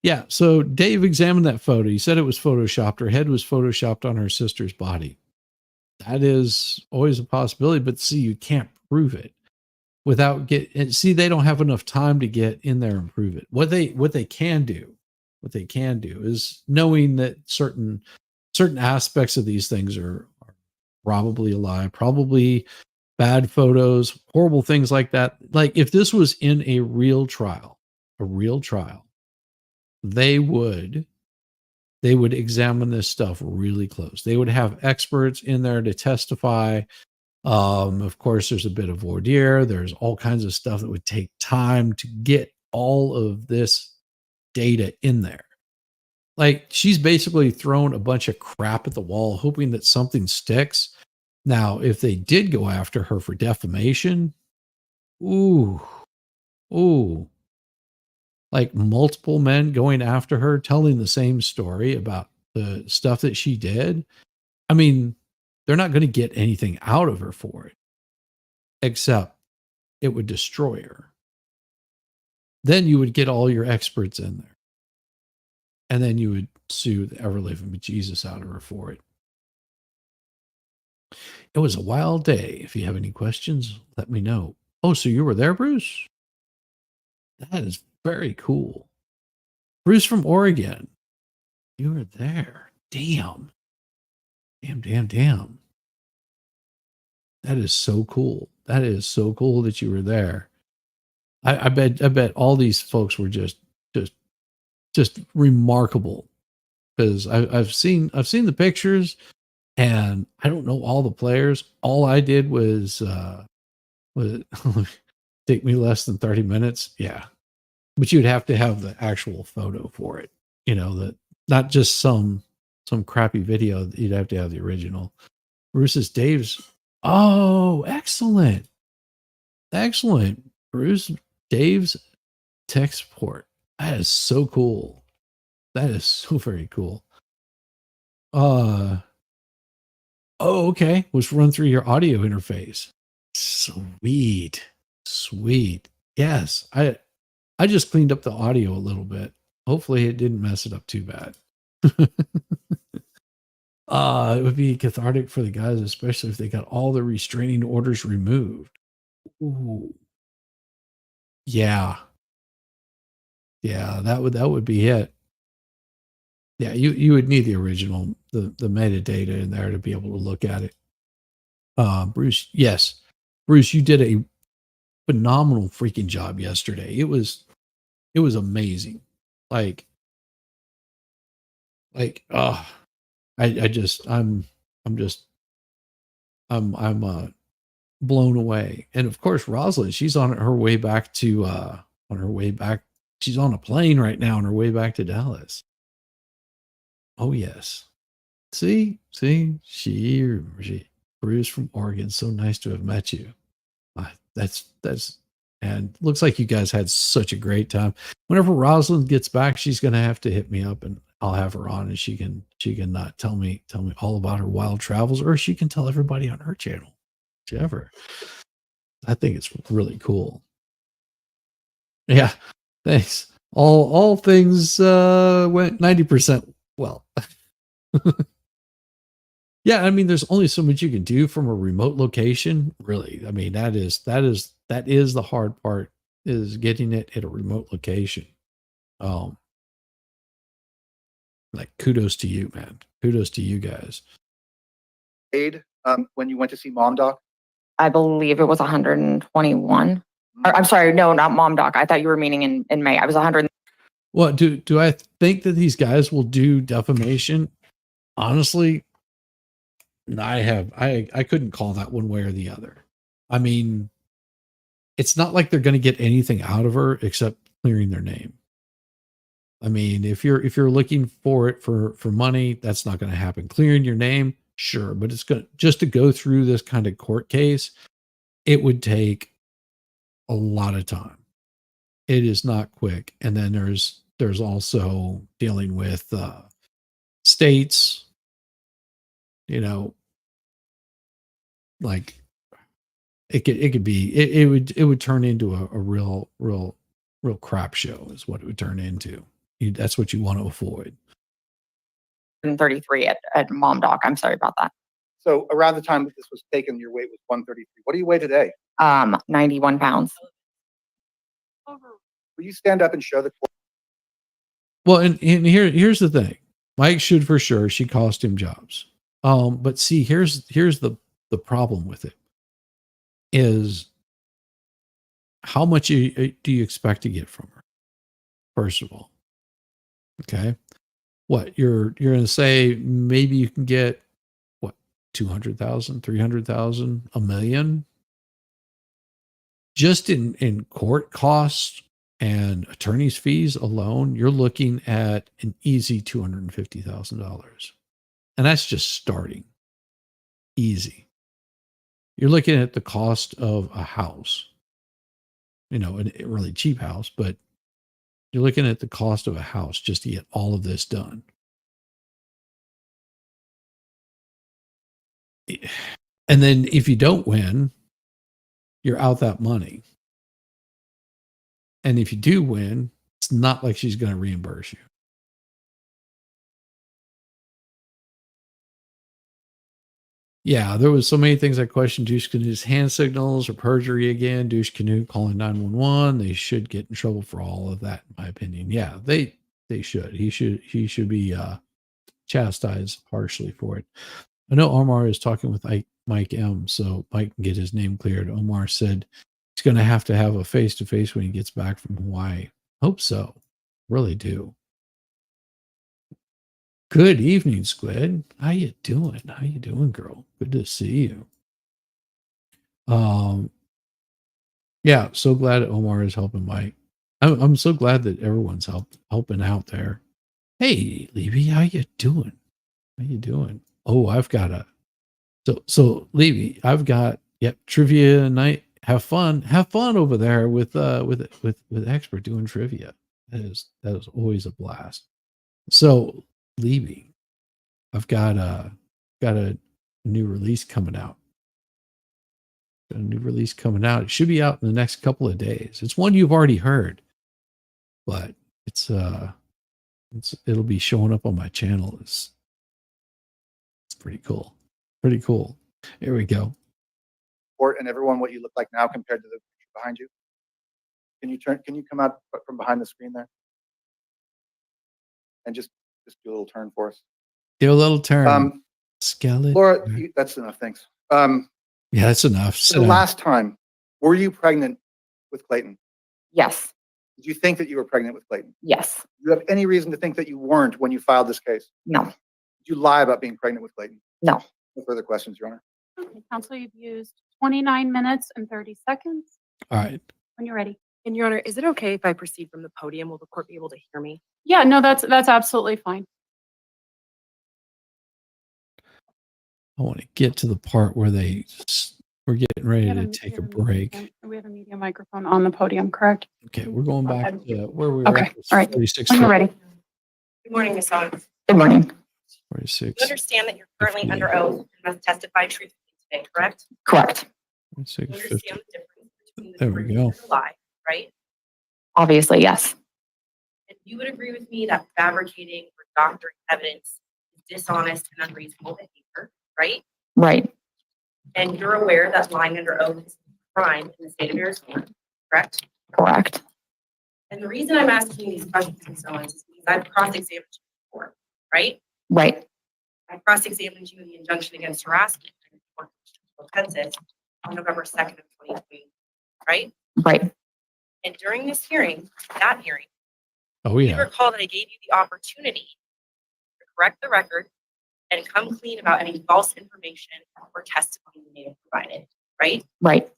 Yeah. So Dave examined that photo. He said it was photoshopped. Her head was photoshopped on her sister's body. That is always a possibility, but see, you can't prove it without they don't have enough time to get in there and prove it. What they can do is knowing that certain aspects of these things are probably a lie, probably bad photos, horrible things like that. Like if this was in a real trial, they would examine this stuff really close. They would have experts in there to testify. Of course, there's a bit of voir dire. There's all kinds of stuff that would take time to get all of this data in there. Like she's basically thrown a bunch of crap at the wall, hoping that something sticks. Now, if they did go after her for defamation, ooh, like multiple men going after her, telling the same story about the stuff that she did. I mean, they're not going to get anything out of her for it, except it would destroy her. Then you would get all your experts in there. And then you would sue the ever-living bejesus out of her for it. It was a wild day. If you have any questions, let me know. Oh, so you were there, Bruce? That is very cool. Bruce from Oregon. You were there. Damn. Damn. That is so cool. That is so cool that you were there. I bet all these folks were just remarkable, because I've seen the pictures, and I don't know all the players. All I did was take me less than 30 minutes. Yeah. But you'd have to have the actual photo for it. You know, that not just some crappy video. You'd have to have the original. Bruce's Dave's. Oh, excellent. Bruce, Dave's tech support. That is so cool. That is so very cool. Oh, okay. Let's run through your audio interface. Sweet. Yes. I just cleaned up the audio a little bit. Hopefully it didn't mess it up too bad. It would be cathartic for the guys, especially if they got all the restraining orders removed. Ooh. Yeah, that would be it. Yeah, you would need the original, the metadata in there to be able to look at it. Bruce, yes. Bruce, you did a phenomenal freaking job yesterday. It was amazing. I'm blown away. And of course, Rosalind, she's on her way back to she's on a plane right now on her way back to Dallas. Oh yes. See, she Bruce from Oregon. So nice to have met you. That's and looks like you guys had such a great time. Whenever Rosalind gets back, she's gonna have to hit me up and I'll have her on and she can not tell me all about her wild travels, or she can tell everybody on her channel. Whichever. I think it's really cool. Yeah, thanks. All things went 90% well. Yeah, I mean, there's only so much you can do from a remote location. Really, I mean, that is the hard part, is getting it at a remote location. Like kudos to you, man. Kudos to you guys. Aid when you went to see Mom Doc? I believe it was 121. Or, I'm sorry, no, not Mom Doc. I thought you were meaning in May. I was 100. Well, do I think that these guys will do defamation? Honestly, I couldn't call that one way or the other. I mean, it's not like they're going to get anything out of her except clearing their name. I mean, if you're looking for it for money, that's not going to happen. Clearing your name, sure, but it's going just to go through this kind of court case, it would take a lot of time. It is not quick. And then there's also dealing with states, you know, like it would turn into a real crap show is what it would turn into. That's what you want to avoid. 133 at Mom Doc. I'm sorry about that. So around the time that this was taken, your weight was 133. What do you weigh today? 91 pounds. Will you stand up and show the court? Well, and here's the thing. Mike should for sure. She cost him jobs. But see, here's the problem with it is how much do you expect to get from her? First of all, okay, what you're going to say? Maybe you can get what 200,000, 300,000, $1 million, just in court costs and attorney's fees alone. You're looking at an easy $250,000, and that's just starting. Easy. You're looking at the cost of a house, you know, a really cheap house, but you're looking at the cost of a house just to get all of this done. And then if you don't win, you're out that money. And if you do win, it's not like she's going to reimburse you. Yeah, there was so many things I questioned. Douche Canoe's hand signals or perjury again. Douche Canoe calling 911. They should get in trouble for all of that, in my opinion. Yeah, they should. He should be chastised harshly for it. I know Omar is talking with Mike M, so Mike can get his name cleared. Omar said he's going to have a face-to-face when he gets back from Hawaii. Hope so. Really do. Good evening, Squid. How you doing? How you doing, girl? Good to see you. Yeah, so glad Omar is helping Mike. I'm so glad that everyone's helping out there. Hey, Levy, how you doing? How you doing? Oh, I've got so Levy, I've got trivia night. Have fun over there with Expert doing trivia. That is always a blast. So Levy, I've got a new release coming out. Got a new release coming out. It should be out in the next couple of days. It's one you've already heard, but it'll be showing up on my channel. It's pretty cool. Pretty cool. Here we go. And everyone, what you look like now compared to the picture behind you. Can you come out from behind the screen there? And just do a little turn for us. Do a little turn. Skeleton. Laura, that's enough. Thanks. Yeah, that's enough. The last time, were you pregnant with Clayton? Yes. Did you think that you were pregnant with Clayton? Yes. Do you have any reason to think that you weren't when you filed this case? No. Did you lie about being pregnant with Clayton? No. No further questions, Your Honor. Okay, counsel, you've used 29 minutes and 30 seconds All right. when you're ready. And Your Honor, is it okay if I proceed from the podium? Will the court be able to hear me? Yeah, no, that's absolutely fine. I want to get to the part where we're getting ready to We take have a break. We have a media microphone on the podium, correct? Okay, we're going back to where we were Okay, at. all right. 46, When you're ready. Good morning, Ms. Owens. Good morning. 46, You understand that you're currently Tiffany. under oath and must testify truthfully today, correct? Correct. 46, You 50. understand the difference between the There we truth go. and the lie, right? Obviously, yes. And you would agree with me that fabricating or doctoring evidence is dishonest and unreasonable behavior, right? Right. And you're aware that lying under oath is a crime in the state of Arizona, correct? Correct. And the reason I'm asking these questions, Ms. Owens, is because I've cross-examined you before, right? Right. I cross-examined you in the injunction against harassment and offenses on November 2nd of 2020, right? Right. And during this hearing, that hearing, Oh, you yeah. recall that I gave you the opportunity to correct the record and come clean about any false information or testimony you may have provided, right? Right.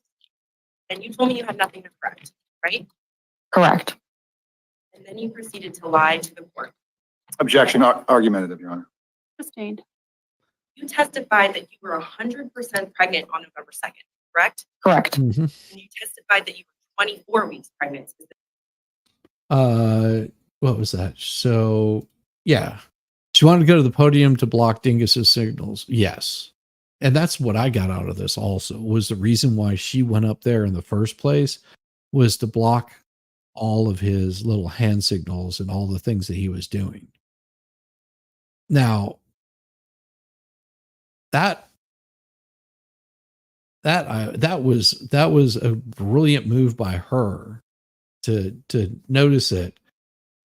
And you told me you had nothing to correct, right? Correct. And then you proceeded to lie to the court. Objection, argumentative, Your Honor. Sustained. You testified that you were 100% pregnant on November 2nd, correct? Correct. Mhm. And you testified that you were 24 weeks pregnant. What was that? So, yeah. She wanted to go to the podium to block Dingus's signals. Yes. And that's what I got out of this also, was the reason why she went up there in the first place was to block all of his little hand signals and all the things that he was doing. Now, that was a brilliant move by her to notice it,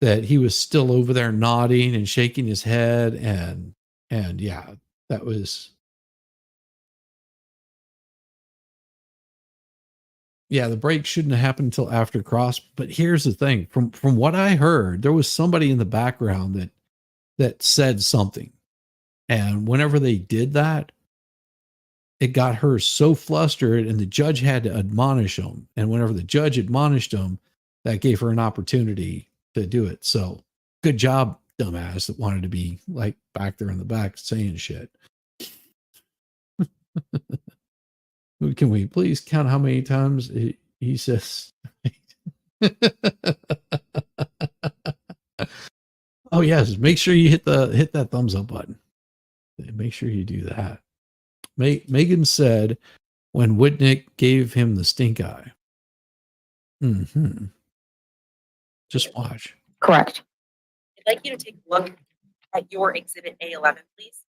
that he was still over there nodding and shaking his head, and yeah, that was, yeah, the break shouldn't have happened until after cross. But here's the thing, from what I heard, there was somebody in the background that said something, and whenever they did that, it got her so flustered, and the judge had to admonish them. And whenever the judge admonished them, that gave her an opportunity to do it. So good job, dumbass that wanted to be like back there in the back saying shit. Can we please count how many times he says? Oh yes, make sure you hit that thumbs up button. Make sure you do that. Megan said when Whitnick gave him the stink eye. Mm-hmm. Just watch. Correct. I'd like you to take a look at your exhibit A11, please.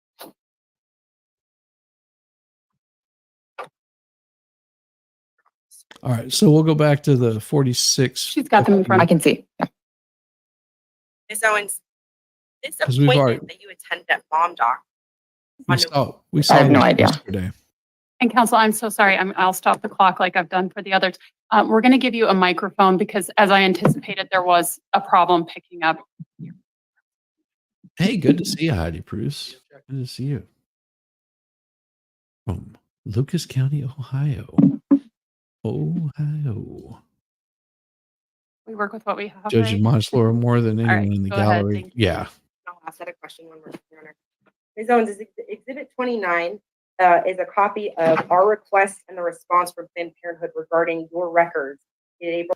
All right, so we'll go back to the 46. She's got them in front. I can see. Yeah. Ms. Owens, this 'Cause we've appointment already- that you attended at Mom Doc, We saw I have no this idea. yesterday. And counsel, I'm so sorry. I'll stop the clock like I've done for the others. We're going to give you a microphone because as I anticipated, there was a problem picking up. Hey, good to see you, Heidi Bruce. Good to see you. From Lucas County, Ohio. Ohio. We work with what we have. Judge right? Monslora more than All right, anyone in the go ahead, gallery. thank you. Yeah. I'll ask that a question when we're Your Honor. Ms. Owens, is exhibit 29 is a copy of our request and the response from Planned Parenthood regarding your records in April.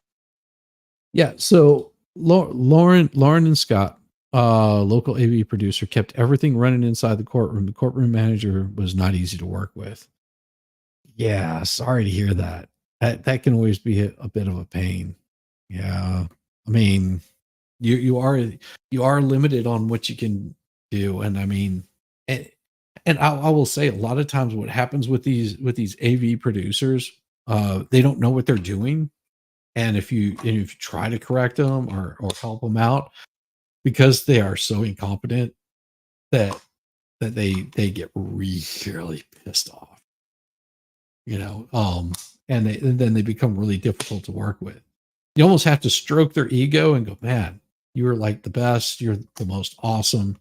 Yeah. So Lauren and Scott, local AV producer, kept everything running inside the courtroom. The courtroom manager was not easy to work with. Yeah. Sorry to hear that. That can always be a bit of a pain. Yeah. I mean, you are limited on what you can do. And I mean, and I will say a lot of times what happens with these AV producers, they don't know what they're doing. And if you try to correct them or help them out, because they are so incompetent that they get really pissed off, and then they become really difficult to work with. You almost have to stroke their ego and go, man, you're like the best. You're the most awesome.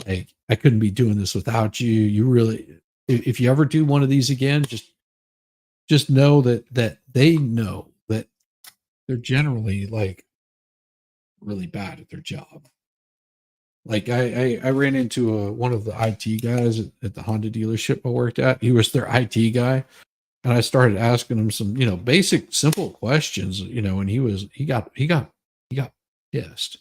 Like, I couldn't be doing this without you. You really, if you ever do one of these again, just just know that they know that they're generally like really bad at their job. Like I ran into one of the IT guys at the Honda dealership I worked at. He was their IT guy, and I started asking him some, basic, simple questions, and he got pissed.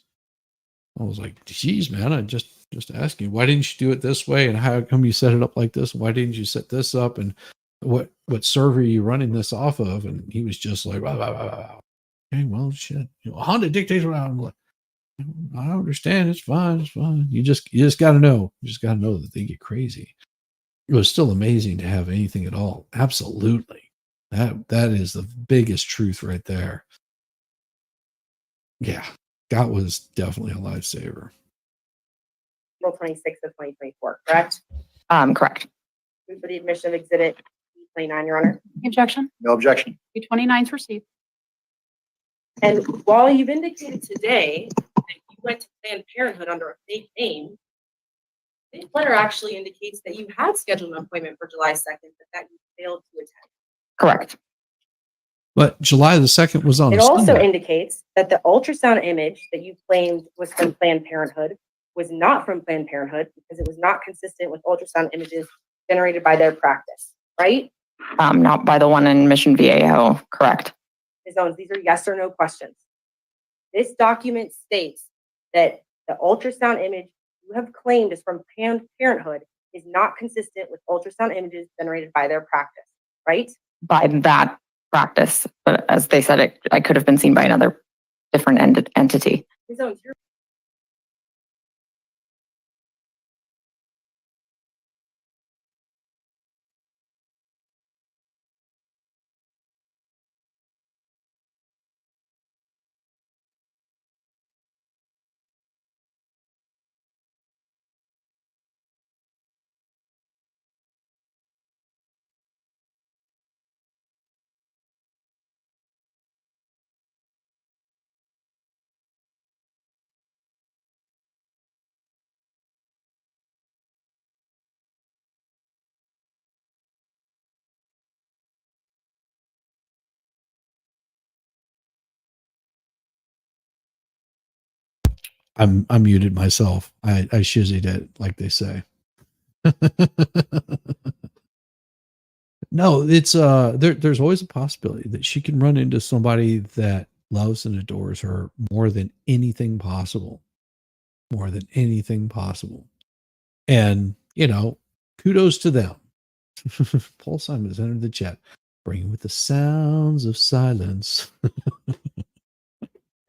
I was like, geez, man, I just asking, why didn't you do it this way? And how come you set it up like this? Why didn't you set this up? And what server are you running this off of? And he was just like, blah, blah, blah, blah. Okay, well, shit. Honda dictates what I'm like. I understand. It's fine. It's fine. You just got to know. You just got to know that they get crazy. It was still amazing to have anything at all. Absolutely. That is the biggest truth right there. Yeah. That was definitely a lifesaver. April 26th of 2024, correct? Correct. Move for the admission of exhibit 29, Your Honor. Objection. No objection. 29 is received. And while you've indicated today that you went to Planned Parenthood under a fake name, the letter actually indicates that you had scheduled an appointment for July 2nd, but that you failed to attend. Correct. But July the 2nd was on It a also Sunday. indicates that the ultrasound image that you claimed was from Planned Parenthood was not from Planned Parenthood because it was not consistent with ultrasound images generated by their practice, right? Not by the one in Mission Viejo. Correct. Ms. Owens, these are yes or no questions. This document states that the ultrasound image you have claimed is from Planned Parenthood is not consistent with ultrasound images generated by their practice, right? By that practice, but as they said, I could have been seen by another different entity. Ms. Owens, you're I muted myself. I shizzied it, like they say. No, it's there's always a possibility that she can run into somebody that loves and adores her more than anything possible. More than anything possible. And, kudos to them. Paul Simon has entered the chat. Bringing with the sounds of silence.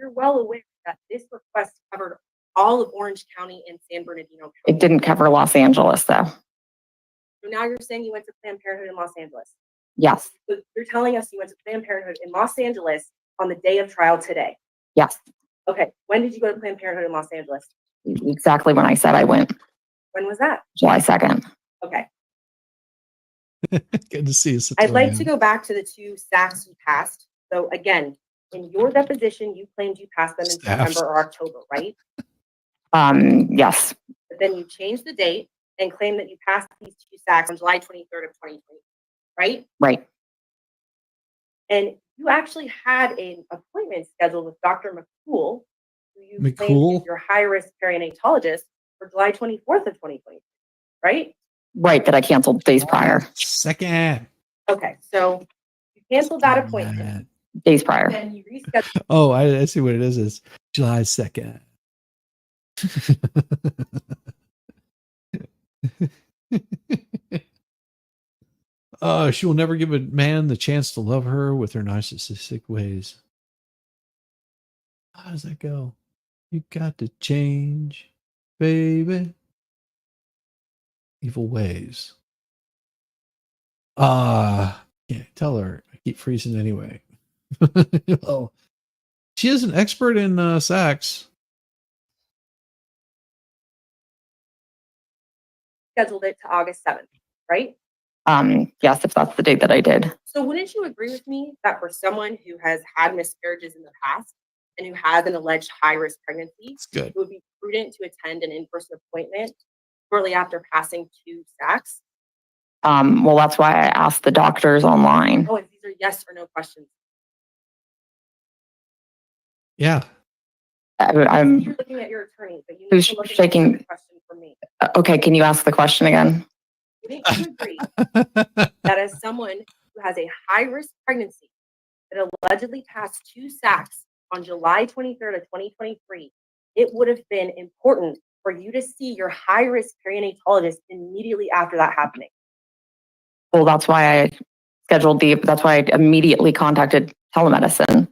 you're well aware that this request covered all of Orange County and San Bernardino County. It didn't cover Los Angeles, though. So now you're saying you went to Planned Parenthood in Los Angeles. Yes. So you're telling us you went to Planned Parenthood in Los Angeles on the day of trial today. Yes. Okay. When did you go to Planned Parenthood in Los Angeles? Exactly when I said I went. When was that? July 2nd. Okay. Good to see you. I'd like to go back to the two SACs you passed. So again, in your deposition, you claimed you passed them in Staffs. September or October, right? Yes. But then you changed the date and claimed that you passed these two SACs on July 23rd of 2020, right? Right. And you actually had an appointment scheduled with Dr. McCool, who you claimed McCool? is your high-risk perinatologist, for July 24th of 2020, right? Right. That I canceled days prior. Second. Okay, so you canceled that appointment. Days prior. Then you rescheduled. Oh, I see what it is. It's July 2nd. She will never give a man the chance to love her with her narcissistic ways. How does that go? You got to change, baby. Evil ways. Yeah, tell her. I keep freezing anyway. Well, she is an expert in sax. Scheduled it to August 7th, right? Yes, if that's the date that I did. So wouldn't you agree with me that for someone who has had miscarriages in the past and who has an alleged high-risk pregnancy, It's good. it would be prudent to attend an in-person appointment shortly after passing two SACs? Well, that's why I asked the doctors online. Oh, and these are yes or no questions. Yeah. I'm You're looking at your attorney, but you need Who's to look at shaking? the question from me. Okay. Can you ask the question again? Wouldn't you agree that as someone who has a high-risk pregnancy that allegedly passed 2 sacks on July 23rd of 2023, it would have been important for you to see your high-risk perinatologist immediately after that happening? Well, that's why I that's why I immediately contacted telemedicine.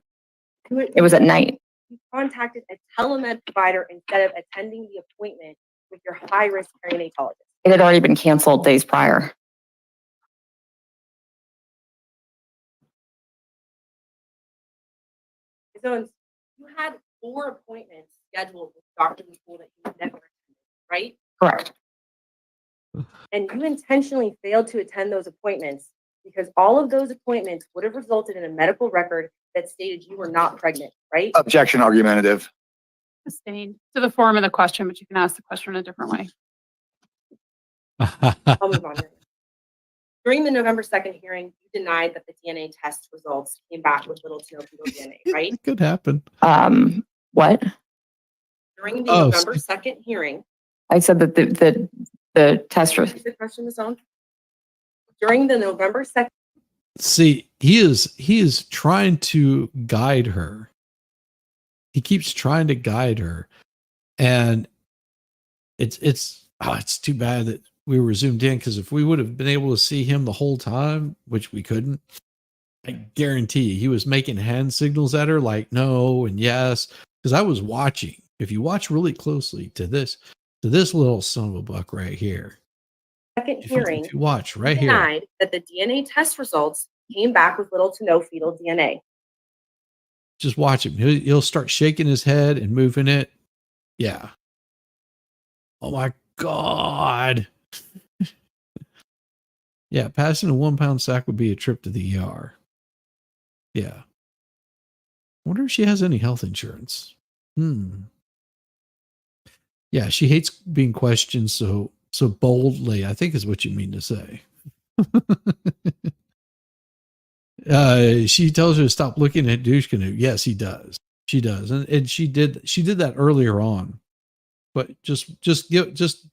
It was at night. You contacted a telemed provider instead of attending the appointment with your high-risk perinatologist. It had already been canceled days prior. So you had 4 appointments scheduled with Dr. McCool that you never attended, right? Correct. And you intentionally failed to attend those appointments because all of those appointments would have resulted in a medical record that stated you were not pregnant, right? Objection argumentative. Sustained to the form of the question, but you can ask the question in a different way. I'll move on. During the November 2nd hearing, you denied that the DNA test results came back with little to no fetal DNA, right? It could happen. What? During the Oh, November 2nd hearing, I said that the test was. is the question is on? During the November 2nd, See, he is trying to guide her. He keeps trying to guide her. And it's too bad that we were zoomed in, because if we would have been able to see him the whole time, which we couldn't, I guarantee he was making hand signals at her like no and yes. Because I was watching. If you watch really closely to this little son of a buck right here. hearing, If you watch you right here. denied that the DNA test results came back with little to no fetal DNA. Just watch him. He'll start shaking his head and moving it. Yeah. Oh my God. Yeah, passing a 1 pound sack would be a trip to the ER. Yeah. Wonder if she has any health insurance. Yeah, she hates being questioned so boldly, I think is what you mean to say. She tells her to stop looking at douche canoe. Yes, he does. She does. And she did that earlier on. But just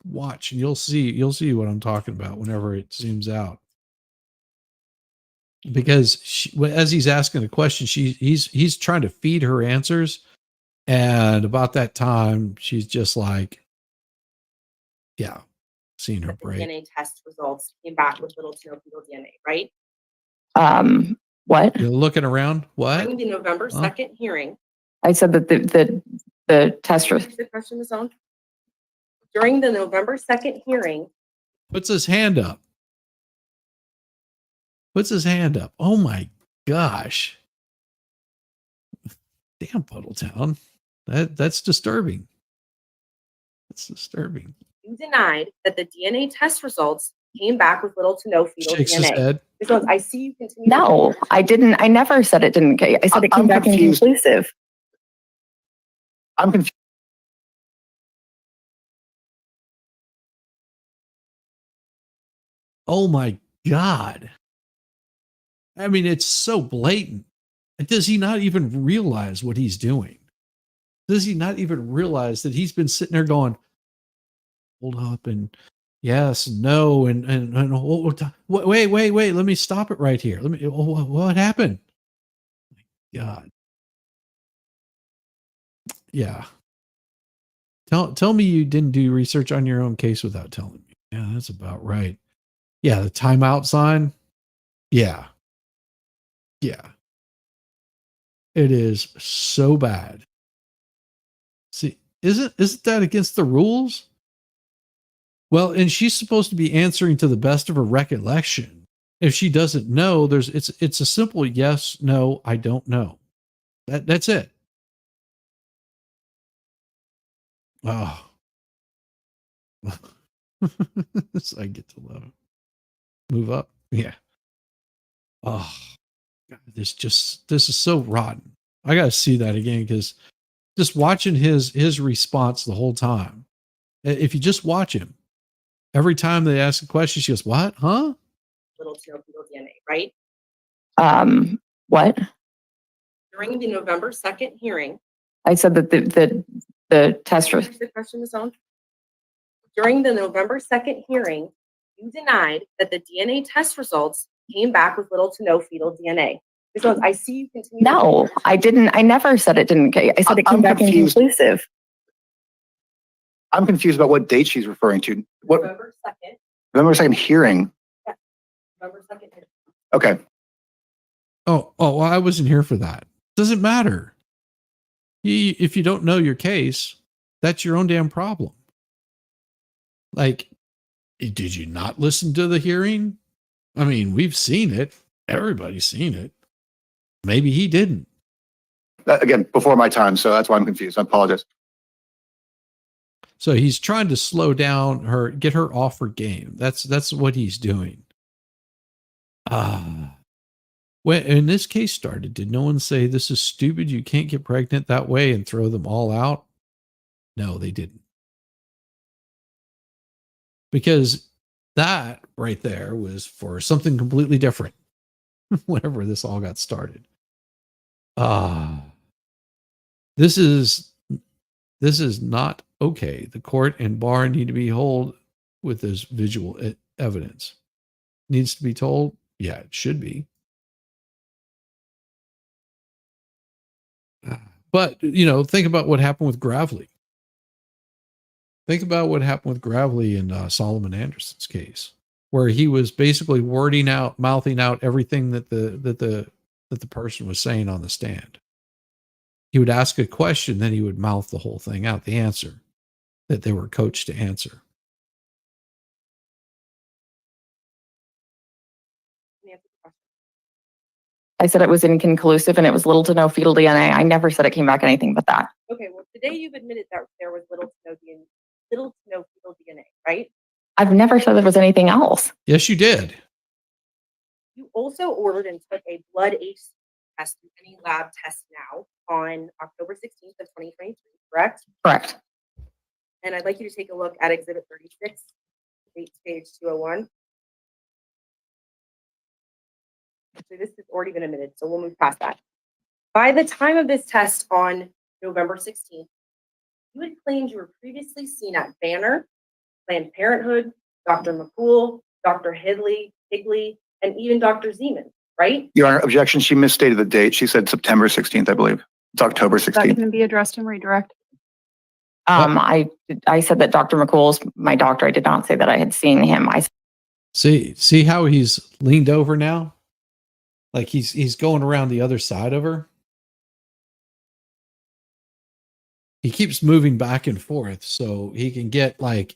watch and you'll see what I'm talking about whenever it zooms out. Because as he's asking the question, he's trying to feed her answers, and about that time she's just like, yeah, seeing her break. DNA test results came back with little to no fetal DNA, right? What? You're looking around. What? During the November 2nd hearing, I said that the test was. the question is on. During the November 2nd hearing, Puts his hand up. Oh my gosh. Damn, Puddletown. That's disturbing. That's disturbing. you denied that the DNA test results came back with little to no fetal Shakes his DNA. head. This one's, I see you continue. No, I didn't. I never said it didn't. I said it came I'm back confused. inconclusive. I'm confused. Oh my God. I mean, it's so blatant. Does he not even realize what he's doing? Does he not even realize that he's been sitting there going, hold up and yes, no, and wait, let me stop it right here. What happened? God. Yeah. Tell me you didn't do research on your own case without telling me. Yeah, that's about right. Yeah, the timeout sign. Yeah. Yeah. It is so bad. See, isn't that against the rules? Well, and she's supposed to be answering to the best of her recollection. If she doesn't know, it's a simple yes, no, I don't know. That's it. Oh. So I get to love it. Move up. Yeah. Oh, God, this is so rotten. I got to see that again, because just watching his response the whole time. If you just watch him, every time they ask a question, she goes, what? Huh? little to no fetal DNA, right? What? During the November 2nd hearing, I said that the test Can I ask the question, Ms. Owens? During the November 2nd hearing, you denied that the DNA test results came back with little to no fetal DNA. Ms. Owens, I see you continue. No, I didn't. I never said it didn't. I said it came I'm back confused. inconclusive. I'm confused about what date she's referring to. What November 2nd, November 2nd hearing? November 2nd hearing. Okay. Oh, well, I wasn't here for that. Doesn't matter. If you don't know your case, that's your own damn problem. Like, did you not listen to the hearing? I mean, we've seen it. Everybody's seen it. Maybe he didn't. Again, before my time, so that's why I'm confused. I apologize. So he's trying to slow down her, get her off her game. That's what he's doing. When this case started, did no one say this is stupid? You can't get pregnant that way and throw them all out? No, they didn't. Because that right there was for something completely different. Whenever this all got started. This is not okay. The court and bar need to be held with this visual evidence. Needs to be told? Yeah, it should be. But, think about what happened with Gravely. Think about what happened with Gravely in Solomon Anderson's case, where he was basically mouthing out everything that the person was saying on the stand. He would ask a question, then he would mouth the whole thing out, the answer that they were coached to answer. I said it was inconclusive and it was little to no fetal DNA. I never said it came back anything but that. Okay, well, today you've admitted that there was little to no fetal DNA, right? I've never said there was anything else. Yes, you did. You also ordered and took a blood HC test through any lab test now on October 16th of 2023, correct? Correct. And I'd like you to take a look at Exhibit 36, page 201. So this has already been admitted, so we'll move past that. By the time of this test on November 16th, you had claimed you were previously seen at Banner, Planned Parenthood, Dr. McCool, Dr. Higley, and even Dr. Zeman, right? Your Honor, objection. She misstated the date. She said September 16th, I believe. It's October Is that 16th. going to be addressed in redirect? I said that Dr. McCool's my doctor. I did not say that I had seen him. See how he's leaned over now? Like he's going around the other side of her. He keeps moving back and forth so he can get like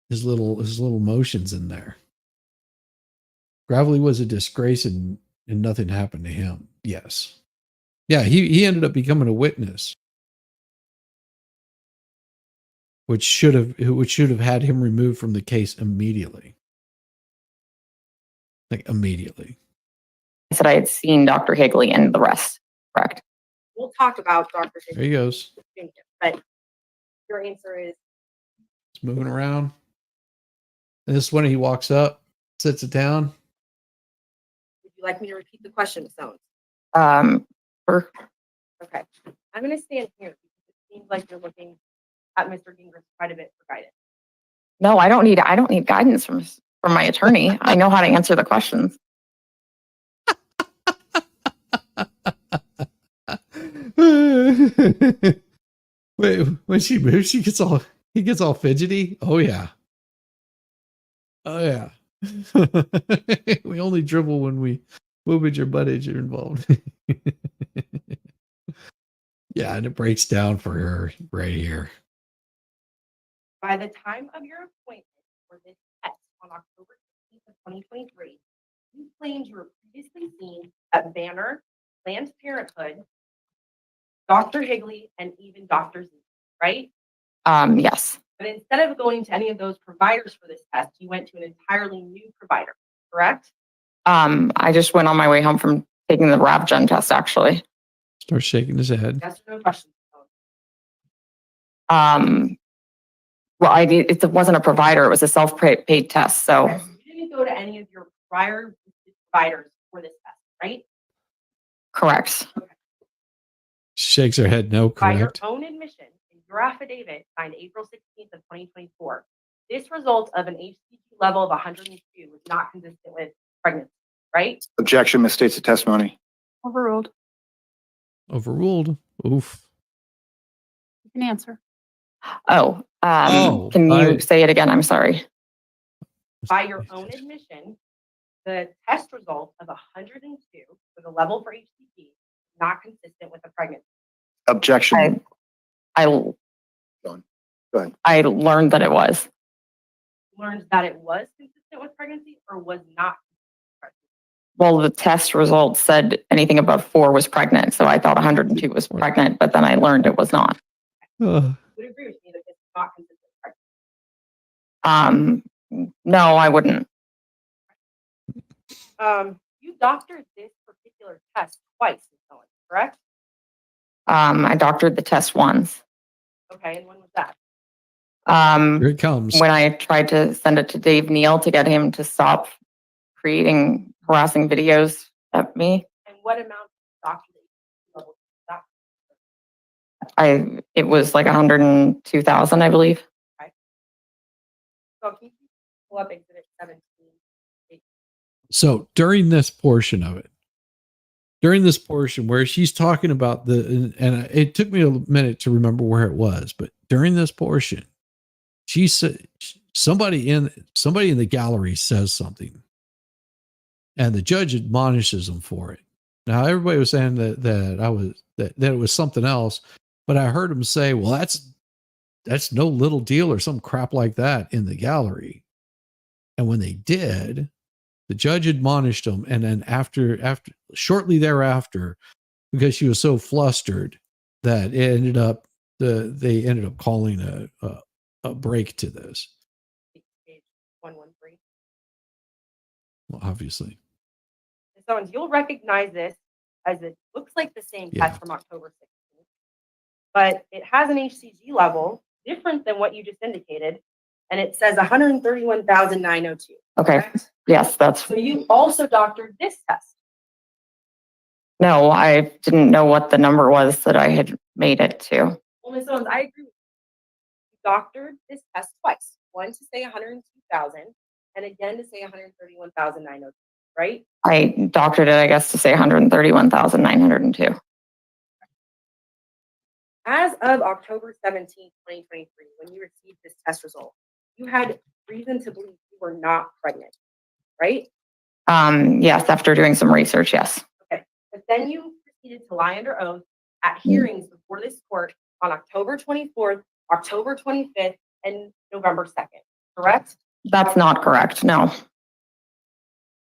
his little motions in there. Gravely was a disgrace and nothing happened to him. Yes. Yeah, he ended up becoming a witness. Which should have had him removed from the case immediately. Like immediately. I said I had seen Dr. Higley and the rest. Correct. We'll talk about Dr. There he goes. But your answer is It's moving around. And this is when he walks up, sits it down. would you like me to repeat the question, Ms. Owens? Okay. I'm going to stand here because it seems like you're looking at Mr. Gingrich quite a bit for guidance. No, I don't need guidance from my attorney. I know how to answer the questions. Wait, when she moves, he gets all fidgety. Oh yeah. We only dribble when we move with your butt edge are involved. Yeah, and it breaks down for her right here. By the time of your appointment for this test on October 16th of 2023, you claimed you were previously seen at Banner, Planned Parenthood, Dr. Higley, and even Dr. Z, right? Yes. But instead of going to any of those providers for this test, you went to an entirely new provider, correct? I just went on my way home from taking the RavGen test, actually. Starts shaking his head. Yes or no questions? Well, it wasn't a provider. It was a self-paid test. So Okay, so you didn't go to any of your prior providers for this test, right? Correct. Shakes her head no, By your correct? own admission in your affidavit signed April 16th of 2024, this result of an HCG level of 102 was not consistent with pregnancy, right? Objection misstates the testimony. Overruled. Overruled. Oof. You can answer. Oh, Oh, can you say it again? I'm sorry. By your own admission, the test result of 102 for the level for HCG is not consistent with the pregnancy. Objection. I Go ahead. I learned that it was. Learned that it was consistent with pregnancy or was not. Well, the test results said anything above 4 was pregnant, so I thought 102 was pregnant, but then I learned it was not. Would agree with me that it's not consistent with pregnancy. No, I wouldn't. You doctored this particular test twice, Ms. Owens, correct? I doctored the test once. Okay, and when was that? Here it comes. When I tried to send it to Dave Neal to get him to stop creating harassing videos at me, And what amount doctored level that? it was like 102,000, I believe. So can you pull up exhibit 17? So during this portion of it, where she's talking about and it took me a minute to remember where it was, but during this portion, she said somebody in the gallery says something, and the judge admonishes them for it. Now everybody was saying that it was something else, but I heard him say, "Well, that's no little deal," or some crap like that in the gallery. And when they did, the judge admonished them, and then shortly thereafter, because she was so flustered, that it ended up they ended up calling a break to this. Page 113. Well, obviously, Ms. Owens, you'll recognize this as it looks like the same Yeah. test from October 16th, but it has an HCG level different than what you just indicated, and it says 131,902. Okay. Correct? Yes, that's So you also doctored this test. no, I didn't know what the number was that I had made it to. Well, Ms. Owens, I agree with you. You doctored this test twice. One to say 102,000 and again to say 131,902, right? I doctored it, I guess, to say 131,902. As of October 17th, 2023, when you received this test result, you had reason to believe you were not pregnant, right? Yes, after doing some research, yes. But then you proceeded to lie under oath at hearings before this court on October 24th, October 25th, and November 2nd, correct? That's not correct. No.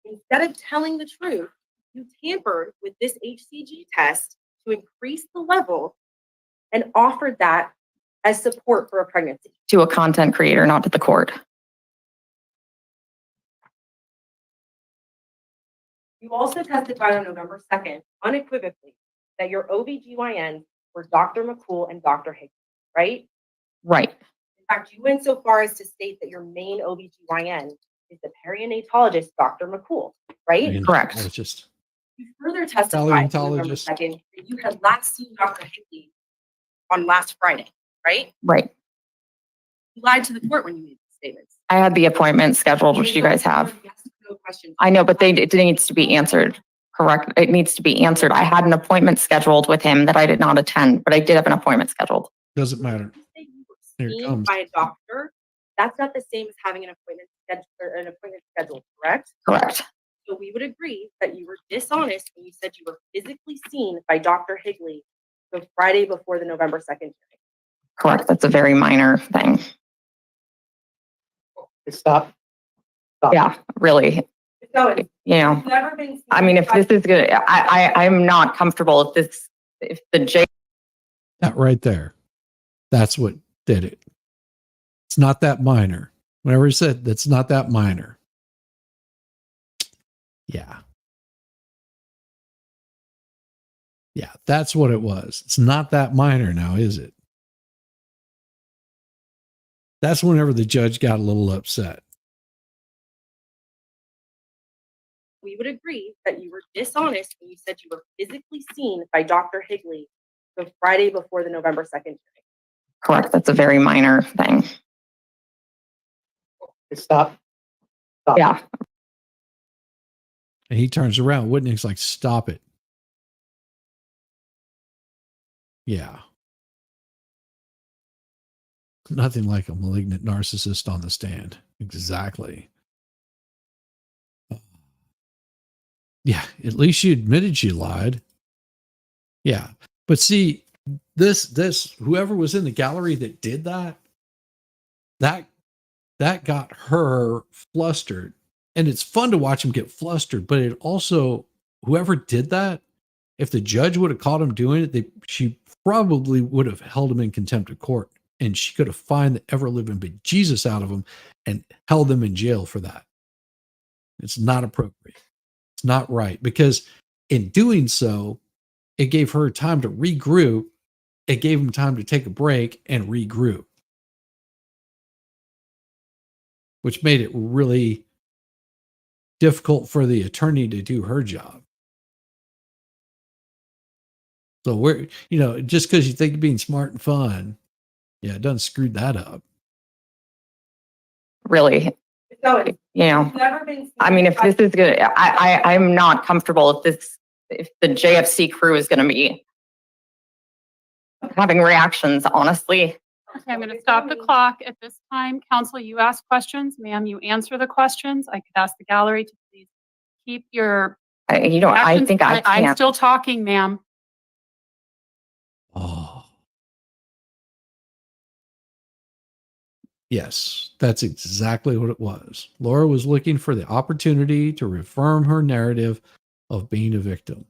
Instead of telling the truth, you tampered with this HCG test to increase the level and offered that as support for a pregnancy. To a content creator, not to the court. You also testified on November 2nd, unequivocally, that your OBGYNs were Dr. McCool and Dr. Higgins, right? Right. In fact, you went so far as to state that your main OBGYN is the perinatalogist, Dr. McCool, right? Correct. It's just You further testified on November Paleontologist. 2nd that you had last seen Dr. Higley on last Friday, right? Right. You lied to the court when you made these statements. I had the appointment scheduled, which you guys have. Yes, no questions. I know, but it needs to be answered. Correct. It needs to be answered. I had an appointment scheduled with him that I did not attend, but I did have an appointment scheduled. doesn't matter. You say you were Here it seen comes. by a doctor. That's not the same as having an appointment scheduled, correct? Correct. So we would agree that you were dishonest when you said you were physically seen by Dr. Higley the Friday before the November 2nd hearing. Correct. That's a very minor thing. Stop. Yeah, really. So it's You know, never been seen. I mean, if by- this is good, I'm not comfortable if the J. That right there. That's what did it. It's not that minor. Whenever he said that's not that minor. Yeah. Yeah, that's what it was. It's not that minor now, is it? That's whenever the judge got a little upset. we would agree that you were dishonest when you said you were physically seen by Dr. Higley the Friday before the November 2nd hearing. Correct. That's a very minor thing. Stop. Yeah. And he turns around. Whitney's like, stop it. Yeah. Nothing like a malignant narcissist on the stand. Exactly. Yeah. At least she admitted she lied. Yeah. But see, this, whoever was in the gallery that did that got her flustered. And it's fun to watch him get flustered, but it also, whoever did that, if the judge would have caught him doing it, she probably would have held him in contempt of court, and she could have fined the ever-living bejesus out of him and held them in jail for that. It's not appropriate. It's not right, because in doing so, it gave her time to regroup. It gave him time to take a break and regroup, which made it really difficult for the attorney to do her job. So we're, just because you think being smart and fun, yeah, it doesn't screw that up. Really. So never been seen I mean, if this is good, I'm not comfortable if the JFC crew is going to be having reactions, honestly. Okay, I'm going to stop the clock at this time. Counsel, you ask questions. Ma'am, you answer the questions. I could ask the gallery to please keep your I actions. think I I'm can't. still talking, ma'am. Oh. Yes, that's exactly what it was. Laura was looking for the opportunity to reaffirm her narrative of being a victim.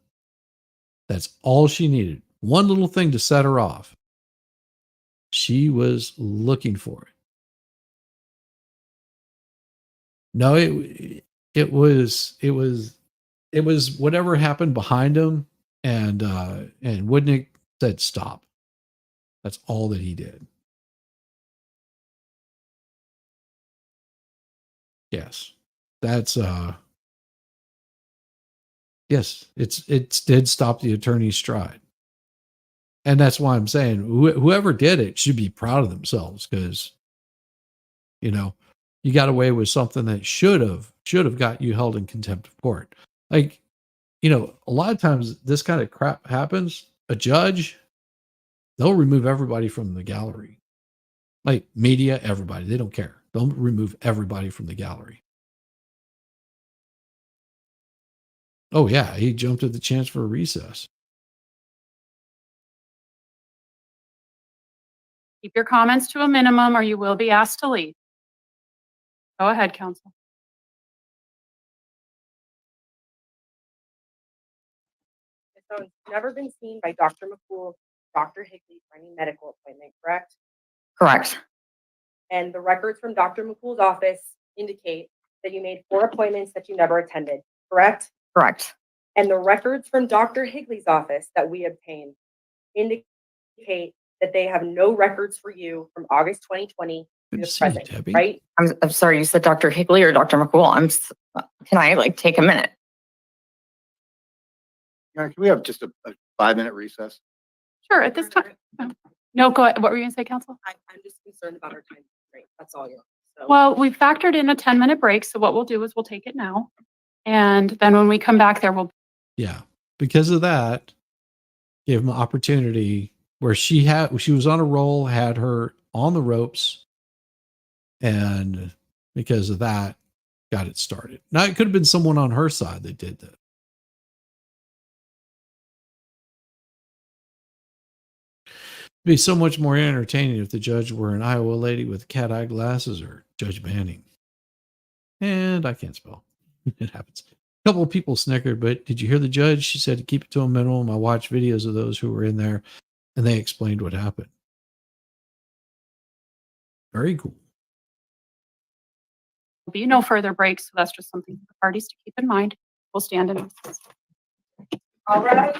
That's all she needed. One little thing to set her off. She was looking for it. No, it was whatever happened behind him, and Woodnick said stop. That's all that he did. Yes. That's yes, it did stop the attorney's stride. And that's why I'm saying whoever did it should be proud of themselves, because you got away with something that should have got you held in contempt of court. Like, a lot of times this kind of crap happens. A judge, they'll remove everybody from the gallery. Like media, everybody, they don't care. They'll remove everybody from the gallery. Oh yeah, he jumped at the chance for a recess. Keep your comments to a minimum or you will be asked to leave. Go ahead, counsel. So it's never been seen by Dr. McCool, Dr. Higley for any medical appointment, correct? Correct. And the records from Dr. McCool's office indicate that you made 4 appointments that you never attended, correct? Correct. And the records from Dr. Higley's office that we obtained indicate that they have no records for you from August 2020 to Good the to see you, present, Debbie. right? I'm sorry, you said Dr. Higley or Dr. McCool? Can I take a minute? Can we have just a 5-minute recess? Sure, at this time. No, go ahead. What were you going to say, counsel? I'm just concerned about our time constraint. That's all you're. So. Well, we factored in a 10-minute break. So what we'll do is we'll take it now. And then when we come back there, we'll. Yeah. Because of that, gave him an opportunity where she was on a roll, had her on the ropes. And because of that, got it started. Now, it could have been someone on her side that did that. It'd be so much more entertaining if the judge were an Iowa lady with cat-eye glasses or Judge Manning. And I can't spell. It happens. A couple of people snickered, but did you hear the judge? She said to keep it to a minimum. I watched videos of those who were in there, and they explained what happened. Very cool. There'll be no further breaks. So that's just something for the parties to keep in mind. We'll stand in recess. All right.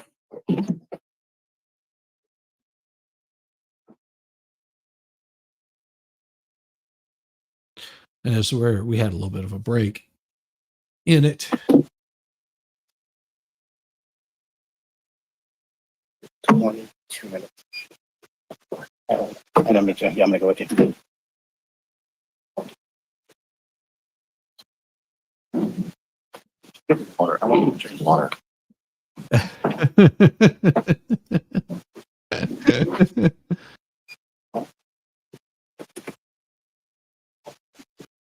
And that's where we had a little bit of a break in it. 22 minutes. And I'm gonna go with you. Water. I want to drink water.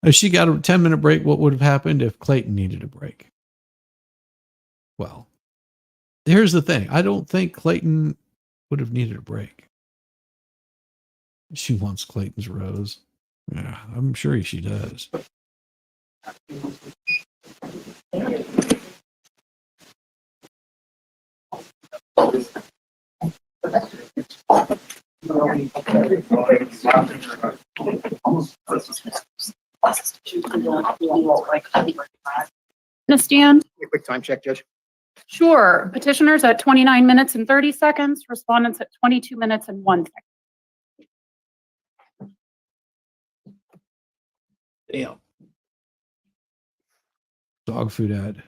If she got a 10-minute break, what would have happened if Clayton needed a break? Well, here's the thing. I don't think Clayton would have needed a break. She wants Clayton's rose. Yeah, I'm sure she does. Stand? A quick time check, Judge. Sure. Petitioners at 29 minutes and 30 seconds, respondents at 22 minutes and 1 second. Damn. Dog food ad.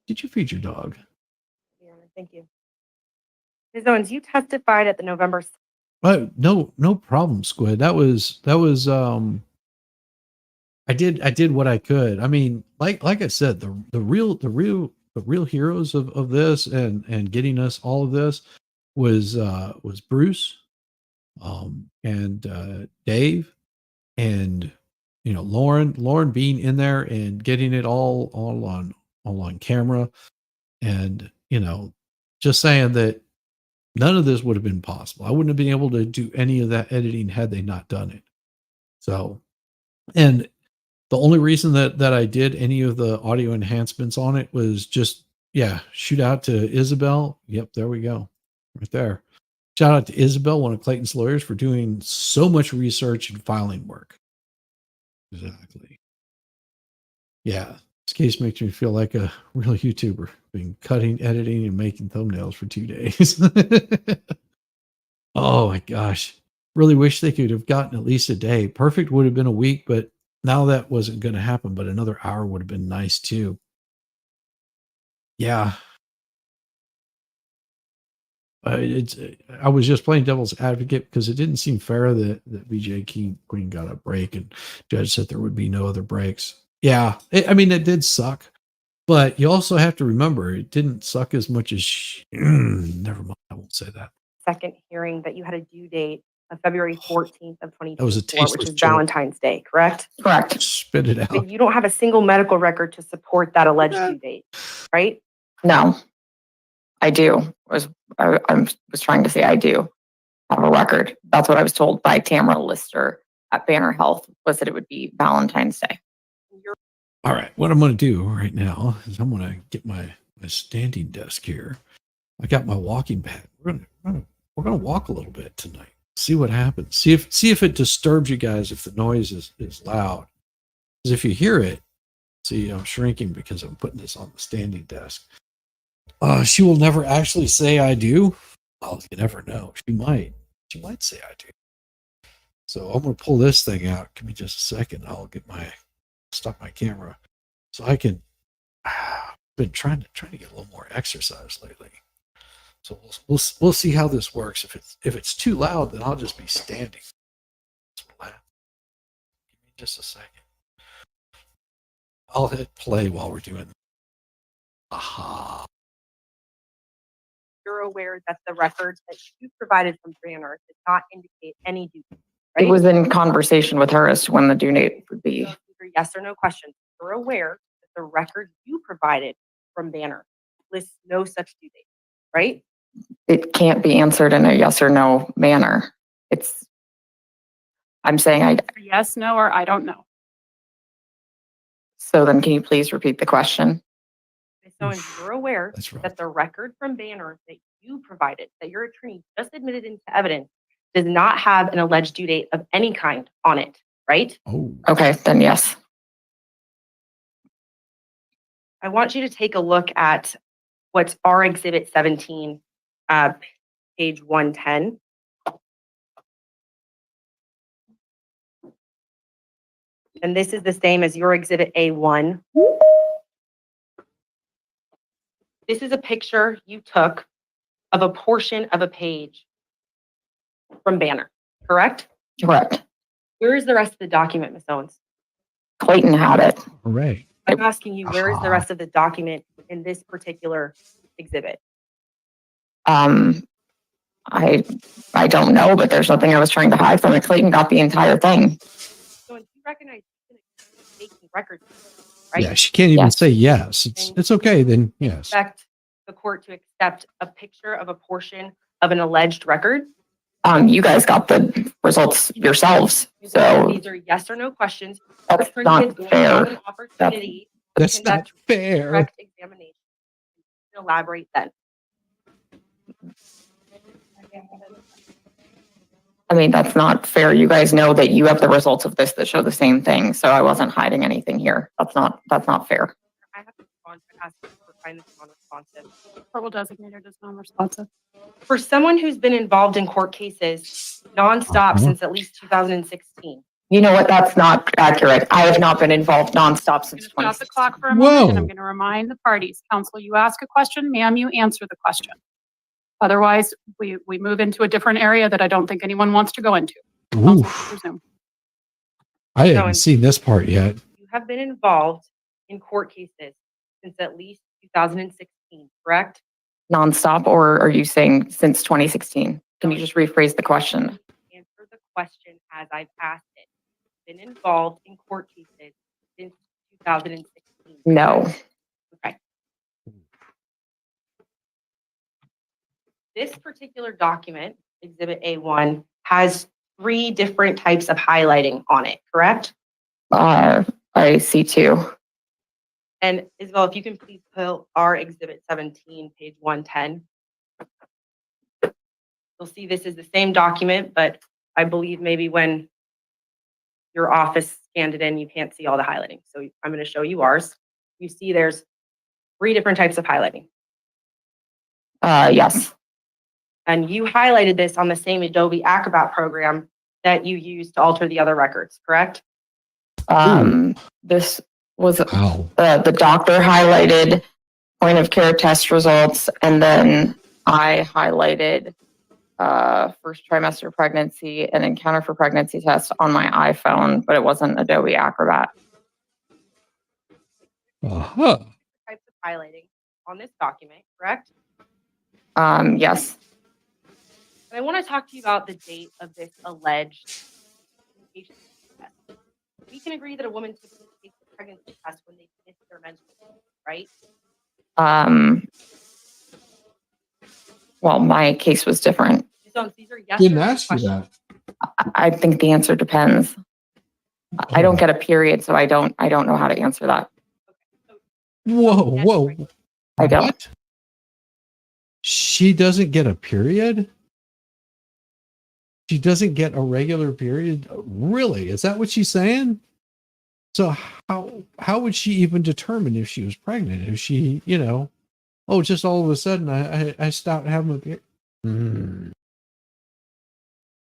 Did you feed your dog? Yeah, thank you. Ms. Owens, you testified at the November. No problem, Squid. That was I did what I could. I mean, like I said, the real heroes of this and getting us all of this was Bruce, and Dave, and Lauren being in there and getting it all on camera, and just saying that none of this would have been possible. I wouldn't have been able to do any of that editing had they not done it. So, and the only reason that I did any of the audio enhancements on it was just, shoot out to Isabel. Yep, there we go. Right there. Shout out to Isabel, one of Clayton's lawyers, for doing so much research and filing work. Exactly. Yeah, this case makes me feel like a real YouTuber, been cutting, editing, and making thumbnails for 2 days. Oh my gosh. Really wish they could have gotten at least a day. Perfect would have been a week, but now that wasn't going to happen, but another hour would have been nice too. Yeah. I was just playing devil's advocate because it didn't seem fair that VJ Queen got a break and judge said there would be no other breaks. Yeah. It did suck, but you also have to remember it didn't suck as much as never mind. I won't say that. Second hearing that you had a due date of February 14th of That was a 2024, which tasteless is joke. Valentine's Day, correct? Correct. Spit it out. But you don't have a single medical record to support that alleged due date, right? No, I do. I was trying to say I do have a record. That's what I was told by Tamara Lister at Banner Health, was that it would be Valentine's Day. All right. What I'm going to do right now is I'm going to get my standing desk here. I got my walking pad. We're going to walk a little bit tonight. See what happens. See if it disturbs you guys, if the noise is loud. Because if you hear it, see, I'm shrinking because I'm putting this on the standing desk. She will never actually say I do. Well, you never know. She might say I do. So I'm going to pull this thing out. Give me just a second. I'll stop my camera so I can. Been trying to get a little more exercise lately. So we'll see how this works. If it's too loud, then I'll just be standing. Give me just a second. I'll hit play while we're doing. Aha. You're aware that the records that you provided from Banner did not indicate any due date, right? It was in conversation with her as to when the due date would be. Yes or no questions. You're aware that the record you provided from Banner lists no such due date, right? It can't be answered in a yes or no manner. I'm saying Yes, no, or I don't know. so then can you please repeat the question? So you're aware That's right. that the record from Banner that you provided, that your attorney just admitted into evidence, does not have an alleged due date of any kind on it, right? Oh. Okay, then yes. I want you to take a look at what's our Exhibit 17, page 110. And this is the same as your Exhibit A1. This is a picture you took of a portion of a page from Banner, correct? Correct. Where is the rest of the document, Ms. Owens? Clayton had it. Hooray. I'm asking you, where is the rest of the document in this particular exhibit? I don't know, but there's nothing I was trying to hide from it. Clayton got the entire thing. So you recognize you can taking records, right? Yeah, she can't even Yes. say yes. It's okay then. Yes. Expect the court to accept a picture of a portion of an alleged record. You guys got the results yourselves, so These are yes or no questions. that's Attorney not is going to have fair. an opportunity to That's not conduct fair. direct examination. Elaborate then. I mean, that's not fair. You guys know that you have the results of this that show the same thing, so I wasn't hiding anything here. That's not fair. I have to respond to ask for find this non-responsive. Purple designated as non-responsive. For someone who's been involved in court cases nonstop since at least 2016. You know what? That's not accurate. I have not been involved nonstop I'm since going to stop the 2016. clock for a moment, and I'm Whoa. going to remind the parties. Counsel, you ask a question, ma'am, you answer the question. Otherwise, we move into a different area that I don't think anyone wants to go into. Counsel, Oof. resume. I haven't seen this part yet. You have been involved in court cases since at least 2016, correct? Nonstop, or are you saying since 2016? Can you just rephrase the question? Answer the question as I've asked it. Been involved in court cases since 2016. No. Okay. This particular document, Exhibit A1, has 3 different types of highlighting on it, correct? I see two. And Isabel, if you can please pull our Exhibit 17, page 110. You'll see this is the same document, but I believe maybe when your office scanned it in, you can't see all the highlighting. So I'm going to show you ours. You see there's 3 different types of highlighting. Yes. And you highlighted this on the same Adobe Acrobat program that you used to alter the other records, correct? This was Wow. the doctor highlighted point of care test results, and then I highlighted first trimester pregnancy and encounter for pregnancy test on my iPhone, but it wasn't Adobe Acrobat. Uh-huh. Types of highlighting on this document, correct? Yes. And I want to talk to you about the date of this alleged communication test. We can agree that a woman typically takes a pregnancy test when they miss their menstrual, right? Well, my case was different. So these are yes Didn't or no ask you questions. that. I think the answer depends. I don't get a period, so I don't know how to answer that. Whoa, Yes, whoa. right. I don't. What? She doesn't get a period? She doesn't get a regular period? Really? Is that what she's saying? So how would she even determine if she was pregnant? If she, oh, just all of a sudden I stopped having a period.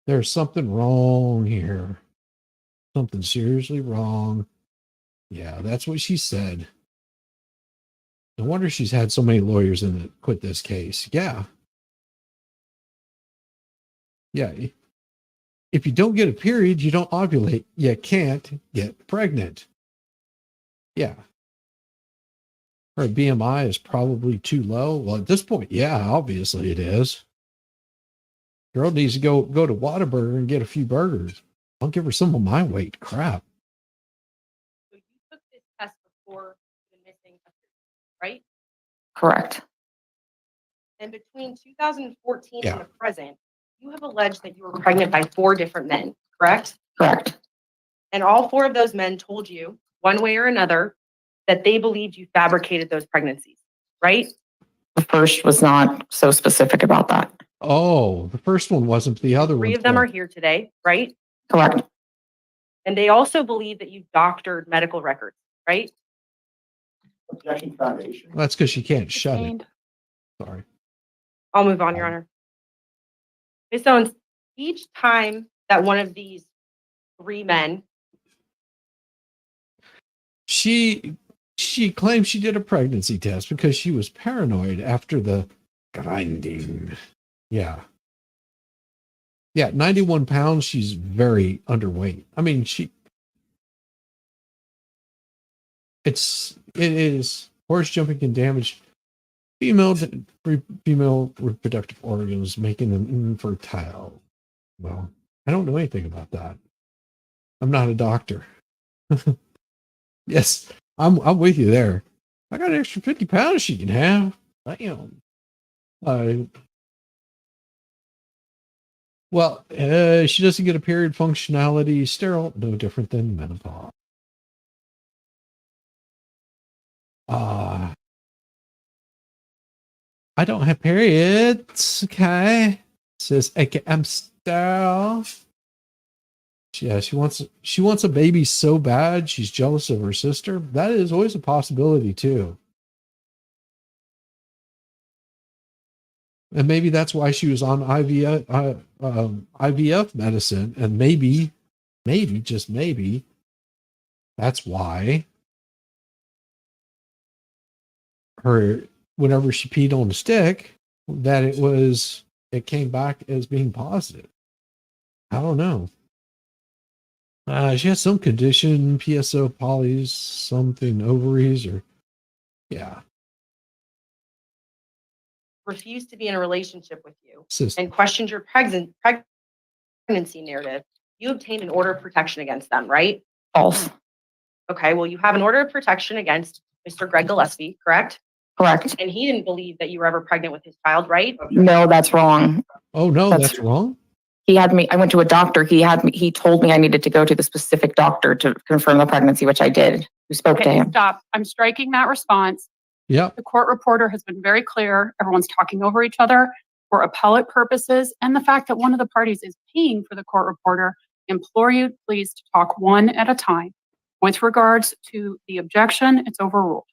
There's something wrong here. Something seriously wrong. Yeah, that's what she said. No wonder she's had so many lawyers in that quit this case. Yeah. Yeah. If you don't get a period, you don't ovulate. You can't get pregnant. Yeah. Her BMI is probably too low. Well, at this point, yeah, obviously it is. Girl needs to go to Whataburger and get a few burgers. I'll give her some of my weight. Crap. So you took this test before the missing, right? Correct. And between 2014 Yeah. and the present, you have alleged that you were pregnant by 4 different men, correct? Correct. And all 4 of those men told you, one way or another, that they believed you fabricated those pregnancies, right? The first was not so specific about that. Oh, the first one wasn't. The other 3 one. of them are here today, right? Correct. And they also believe that you doctored medical records, right? Objection foundation. That's because she can't shut it. Sustained. Sorry. I'll move on, Your Honor. Ms. Owens, each time that one of these 3 men, She claims she did a pregnancy test because she was paranoid after the grinding. Yeah. Yeah, 91 pounds. She's very underweight. I mean, it is horse jumping can damage female reproductive organs, making them infertile. Well, I don't know anything about that. I'm not a doctor. Yes, I'm with you there. I got an extra 50 pounds she can have. Damn. Well, she doesn't get a period functionality, sterile, no different than menopause. I don't have periods. Okay. Says, okay, I'm sterile. Yeah, she wants a baby so bad she's jealous of her sister. That is always a possibility too. And maybe that's why she was on IVF medicine, and maybe, just maybe, that's why whenever she peed on a stick, that it came back as being positive. I don't know. She has some condition, PSO, polys, something, ovaries, or yeah. Refused to be in a relationship with you Sister. and questioned your pregnancy narrative. You obtained an order of protection against them, right? False. Okay, well, you have an order of protection against Mr. Greg Gillespie, correct? Correct. And he didn't believe that you were ever pregnant with his child, right? No, that's wrong. Oh no, that's wrong. He had me, I went to a doctor. He told me I needed to go to the specific doctor to confirm the pregnancy, which I did. Who spoke to him. Stop. I'm striking that response. Yep. The court reporter has been very clear. Everyone's talking over each other for appellate purposes. And the fact that one of the parties is paying for the court reporter, implore you please to talk one at a time. With regards to the objection, it's overruled.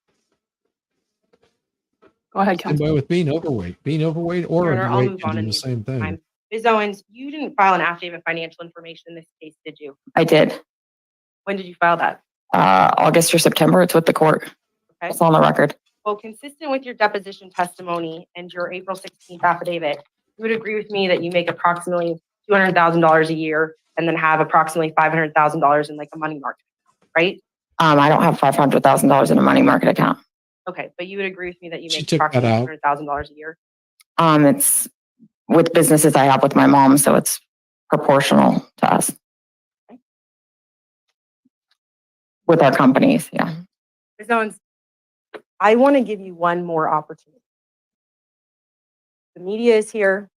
Go ahead, Counsel. With being overweight or Your Honor, I'll overweight move can on do in the the same thing. time. Ms. Owens, you didn't file an affidavit of financial information in this case, did you? I did. When did you file that? August or September. It's with the court. Okay. It's on the record. Well, consistent with your deposition testimony and your April 16th affidavit, you would agree with me that you make approximately $200,000 a year and then have approximately $500,000 in like a money market, right? I don't have $500,000 in a money market account. Okay, but you would agree with me that you She make took that approximately out. $200,000 a year? It's with businesses I have with my mom, so it's proportional to us. Okay. With our companies, yeah. Ms. Owens, I want to give you one more opportunity. The media is here.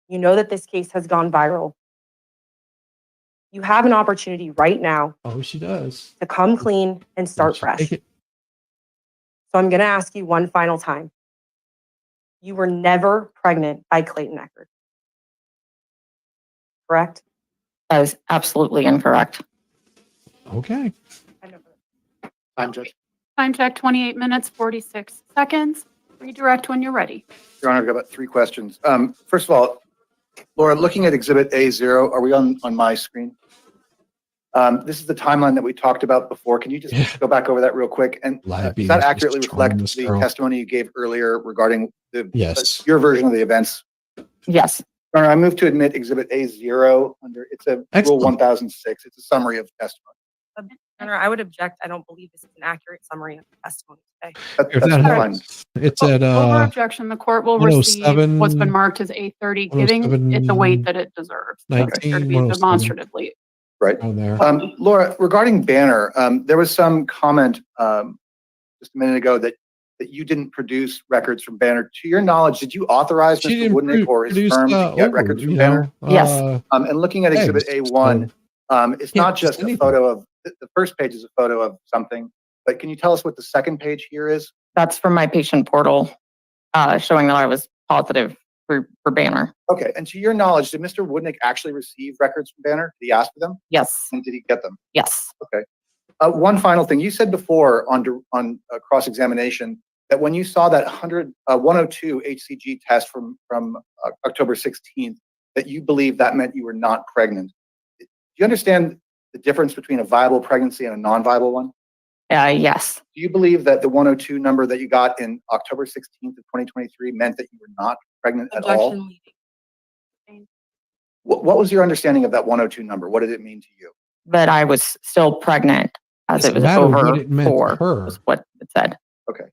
You know that this case has gone viral. You have an opportunity right now Oh, she does. to come clean and start She fresh. take it. So I'm going to ask you one final time. You were never pregnant by Clayton Echard, correct? That is absolutely incorrect. Okay. I'm Judge. Time check, 28 minutes, 46 seconds. Redirect when you're ready. Your Honor, I've got about 3 questions. First of all, Laura, looking at Exhibit A0, are we on my screen? This is the timeline that we talked about before. Can you just go back over that real quick? And does that accurately reflect the testimony you gave earlier regarding your version of the events? Yes. Your Honor, I move to admit Exhibit A0 under, it's a Rule 1006. It's a summary of testimony. Your Honor, I would object. I don't believe this is an accurate summary of the testimony today. That's fine. It's at Over objection, the court will receive 107, what's been marked as A30, giving it the weight that it deserves. There to 19, be 107. demonstratively. Right. On there. Laura, regarding Banner, there was some comment just a minute ago that you didn't produce records from Banner. To your knowledge, did you authorize Mr. Woodnick or his firm to get records from Banner? Yes. And looking at Exhibit A1, it's not just a photo of, the first page is a photo of something, but can you tell us what the second page here is? That's from my patient portal showing that I was positive for Banner. Okay, and to your knowledge, did Mr. Woodnick actually receive records from Banner? Did he ask for them? Yes. And did he get them? Yes. Okay. One final thing. You said before on cross-examination that when you saw that 102 HCG test from October 16th, that you believe that meant you were not pregnant. Do you understand the difference between a viable pregnancy and a non-viable one? Yes. Do you believe that the 102 number that you got in October 16th of 2023 meant that you were not pregnant at all? Objection leading. What was your understanding of that 102 number? What did it mean to you? That I was still pregnant as it Doesn't was matter over what it meant to 4 her. was what it said. Okay.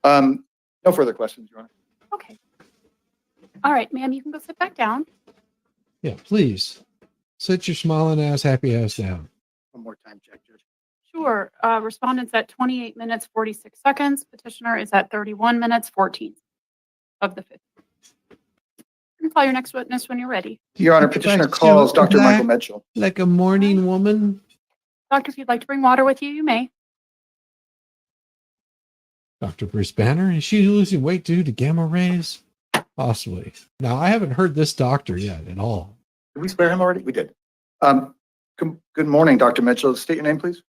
No further questions, Your Honor. Okay. All right, ma'am, you can go sit back down. Yeah, please. Sit your smiling ass, happy ass down. One more time, check, Judge. Sure. Respondent's at 28 minutes, 46 seconds. Petitioner is at 31 minutes, 14 of the 50. You can call your next witness when you're ready. Your Honor, Back petitioner to calls Dr. black. Michael Mitchell. Like a morning woman. Doctor, if you'd like to bring water with you, you may. Dr. Bruce Banner, is she losing weight due to gamma rays? Possibly. Now, I haven't heard this doctor yet at all. Did we spare him already? We did. Good morning, Dr. Mitchell. State your name, please.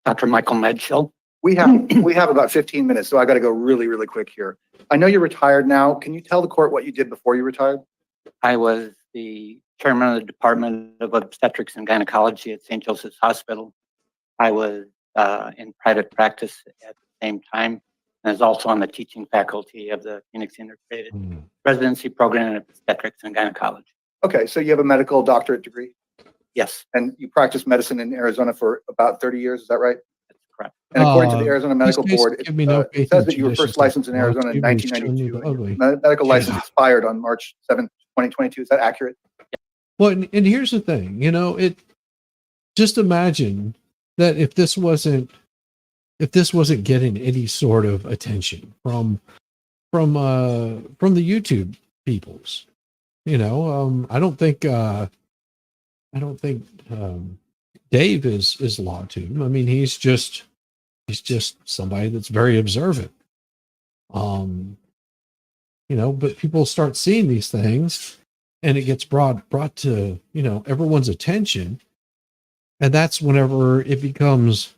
Dr. Michael Mitchell. We have about 15 minutes, so I got to go really, really quick here. I know you're retired now. Can you tell the court what you did before you retired? I was the chairman of the Department of Obstetrics and Gynecology at St. Joseph's Hospital. I was in private practice at the same time, and was also on the teaching faculty of the Phoenix Integrated Residency Program in Obstetrics and Gynecology. Okay, so you have a medical doctorate degree, Yes, and you practiced medicine in Arizona for about 30 years. Is that right? that's correct. And according to the Arizona Medical these Board, days give me no it faith says in that you were first tradition. licensed in Arizona in Well, TV was showing me 1992. the ugly. and your medical license Yeah. expired on March 7th, 2022. Is that accurate? Well, and here's the thing, just imagine that if this wasn't getting any sort of attention from the YouTube peoples, I don't think Dave is law to him. I mean, he's just somebody that's very observant. But people start seeing these things and it gets brought to, everyone's attention. And that's whenever it becomes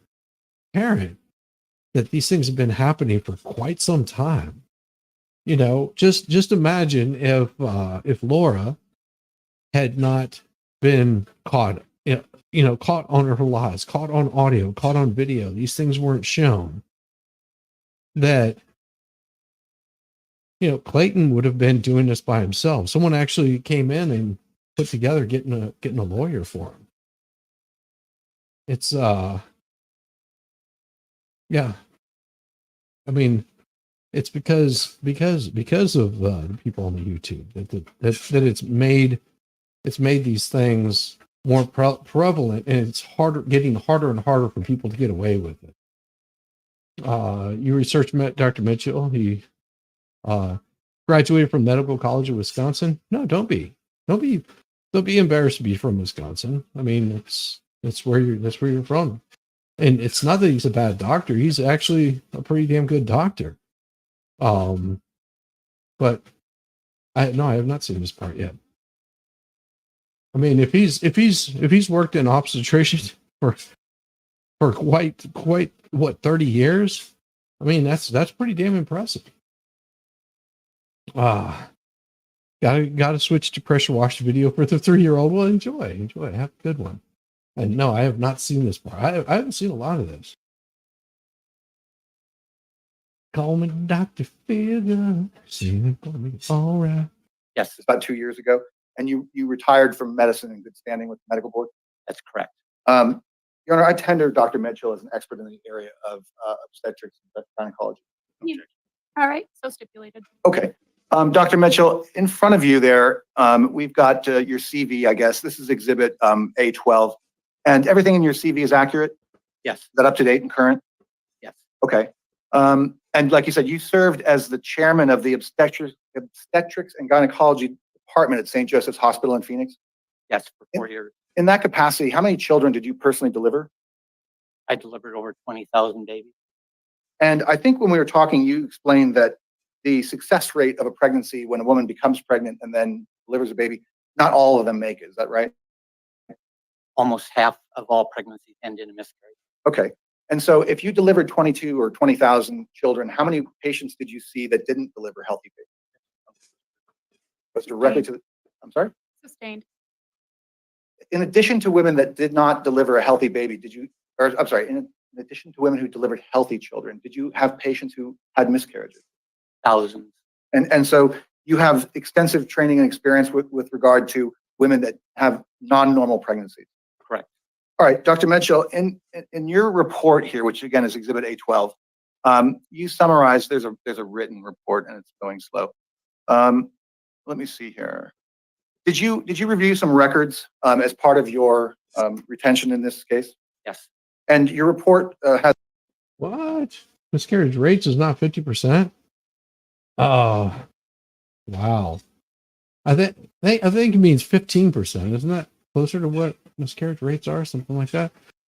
apparent that these things have been happening for quite some time. Just imagine if Laura had not been caught on her lies, caught on audio, caught on video, these things weren't shown, that Clayton would have been doing this by himself. Someone actually came in and put together getting a lawyer for him. It's yeah. I mean, it's because of the people on the YouTube that it's made these things more prevalent, and it's getting harder and harder for people to get away with it. You researched Dr. Mitchell. He graduated from Medical College of Wisconsin. No, don't be embarrassed to be from Wisconsin. I mean, that's where you're from. And it's not that he's a bad doctor. He's actually a pretty damn good doctor. But I have not seen this part yet. I mean, if he's worked in obstetrician for quite what 30 years, I mean that's pretty damn impressive. Gotta switch to pressure wash video for the 3-year-old. Well, enjoy, have a good one. And no, I have not seen this part. I haven't seen a lot of this. Call me Dr. Figure. Sing it for me. All right. Yes, It's about 2 years ago, and you retired from medicine in good standing with the medical board. that's correct. Your Honor, I tender Dr. Mitchell as an expert in the area of obstetrics and gynecology. Yeah. All right, so stipulated. Okay. Dr. Mitchell, in front of you there, we've got your CV, I guess. This is exhibit A12. And everything in your CV is accurate? Yes, Is that up to date and current? yes, Okay. And like you said, you served as the chairman of the obstetrics and gynecology department at St. Joseph's Hospital in Phoenix. yes, for 4 years. In that capacity, how many children did you personally deliver? I delivered over 20,000 babies. And I think when we were talking, you explained that the success rate of a pregnancy when a woman becomes pregnant and then delivers a baby, not all of them make it. Is that right? Almost half of all pregnancies end in a miscarriage. Okay. And so if you delivered 22 or 20,000 children, how many patients did you see that didn't deliver healthy babies? Was directly to the, I'm sorry? Sustained. In addition to women that did not deliver a healthy baby, in in addition to women who delivered healthy children, did you have patients who had miscarriages? Thousands. And so you have extensive training and experience with regard to women that have non-normal pregnancies. Correct. All right, Dr. Mitchell, in your report here, which again is Exhibit A12, you summarize, there's a written report and it's going slow. Let me see here. Did you review some records as part of your retention in this case? Yes. And your report has What? Miscarriage rates is not 50%? Oh, wow. I think it means 15%. Isn't that closer to what miscarriage rates are? Something like that.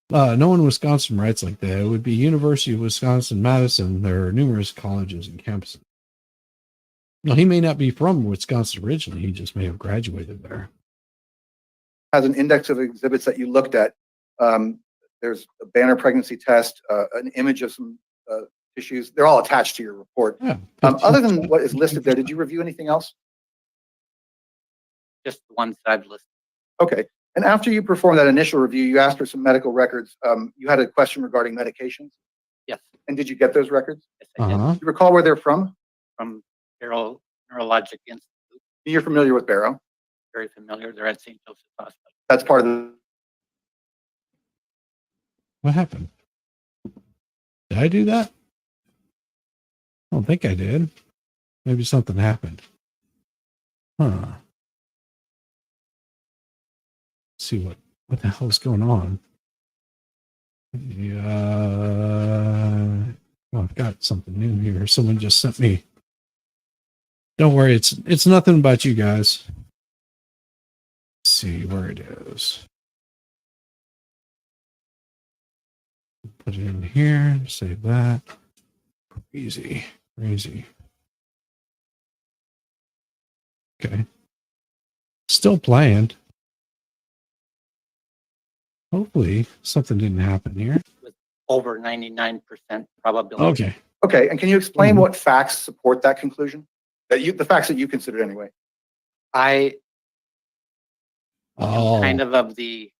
No one in Wisconsin writes like that. It would be University of Wisconsin-Madison. There are numerous colleges and campuses. Now, he may not be from Wisconsin originally. He just may have graduated there. has an index of exhibits that you looked at. There's a banner pregnancy test, an image of some tissues. They're all attached to your report. Yeah. Other than what is listed there, did you review anything else? Just the ones that I've listed. Okay. And after you performed that initial review, you asked for some medical records. You had a question regarding medications. Yes. And did you get those records? Yes, I did. Uh-huh. Do you recall where they're from? From Neurologic Institute. You're familiar with Barrow. Very familiar. They're at St. Joseph's Hospital. That's part of the. What happened? Did I do that? I don't think I did. Maybe something happened. Huh. Let's see what the hell is going on. Oh, I've got something new here. Someone just sent me. Don't worry, it's nothing about you guys. Let's see where it is. Put it in here, save that. Crazy. Okay. Still playing. Hopefully something didn't happen here. With over 99% probability. Okay. Okay. And can you explain Mhm. what facts support that conclusion? The facts that you considered anyway. I Oh, kind of the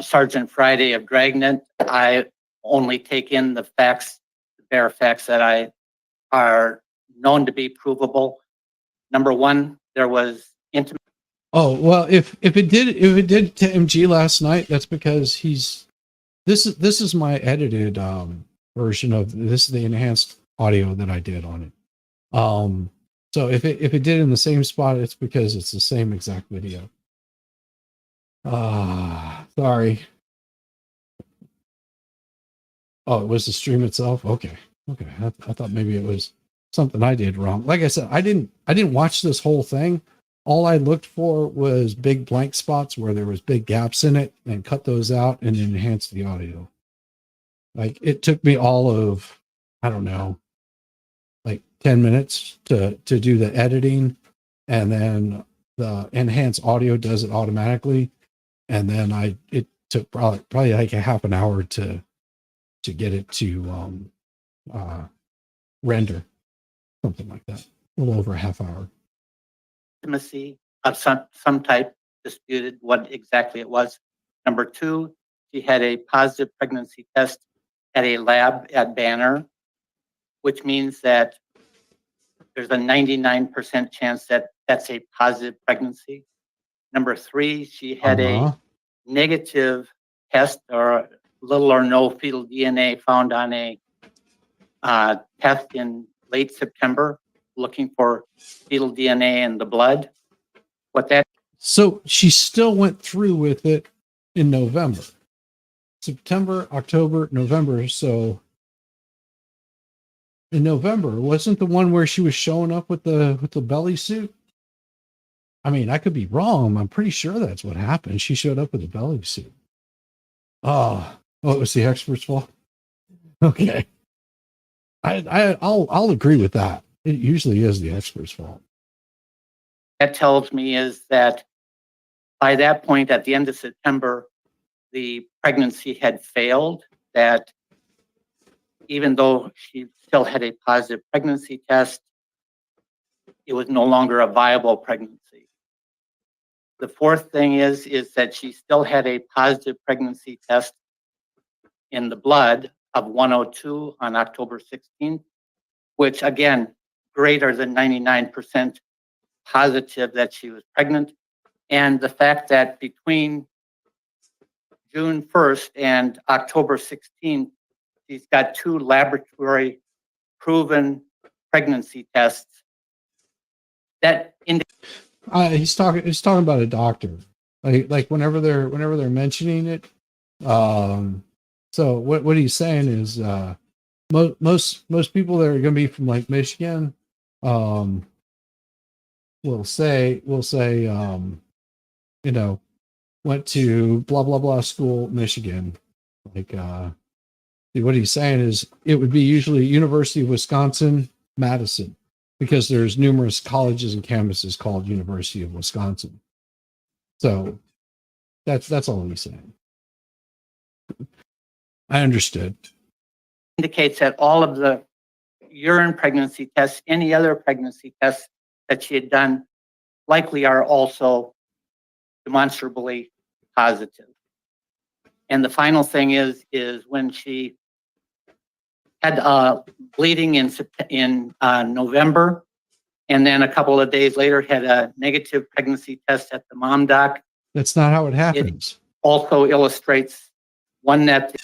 Sergeant Friday of Dragnet. I only take in the facts, the bare facts that are known to be provable. Number one, there was intimate. Oh, well, if it did to MG last night, that's because this is my edited version of this is the enhanced audio that I did on it. So if it did in the same spot, it's because it's the same exact video. Sorry. Oh, it was the stream itself? Okay. I thought maybe it was something I did wrong. Like I said, I didn't watch this whole thing. All I looked for was big blank spots where there was big gaps in it and cut those out and enhance the audio. Like it took me all of, I don't know, like 10 minutes to do the editing, and then the enhanced audio does it automatically. And then it took probably like a half an hour to get it to render, something like that. A little over a half hour. Intimacy of some type, disputed what exactly it was. Number two, she had a positive pregnancy test at a lab at Banner, which means that there's a 99% chance that that's a positive pregnancy. Number three, she had a negative test or little or no fetal DNA found on a test in late September, looking for fetal DNA in the blood. So she still went through with it in November, September, October, November. So in November, wasn't the one where she was showing up with the belly suit? I mean, I could be wrong. I'm pretty sure that's what happened. She showed up with a belly suit. Oh, it was the expert's fault. Okay. I'll agree with that. It usually is the expert's fault. That tells me is that by that point, at the end of September, the pregnancy had failed, that even though she still had a positive pregnancy test, it was no longer a viable pregnancy. The fourth thing is that she still had a positive pregnancy test in the blood of 102 on October 16th, which again, greater than 99% positive that she was pregnant. And the fact that between June 1st and October 16th, she's got 2 laboratory proven pregnancy tests that He's talking about a doctor. Like whenever they're mentioning it. So what he's saying is most people that are going to be from like Michigan will say you know, went to blah blah blah school, Michigan. Like what he's saying is it would be usually University of Wisconsin, Madison, because there's numerous colleges and campuses called University of Wisconsin. So that's all he's saying. I understood. indicates that all of the urine pregnancy tests, any other pregnancy tests that she had done, likely are also demonstrably positive. And the final thing is when she had bleeding in November, and then a couple of days later had a negative pregnancy test at the mom doc. That's not how it happens. Also illustrates one that.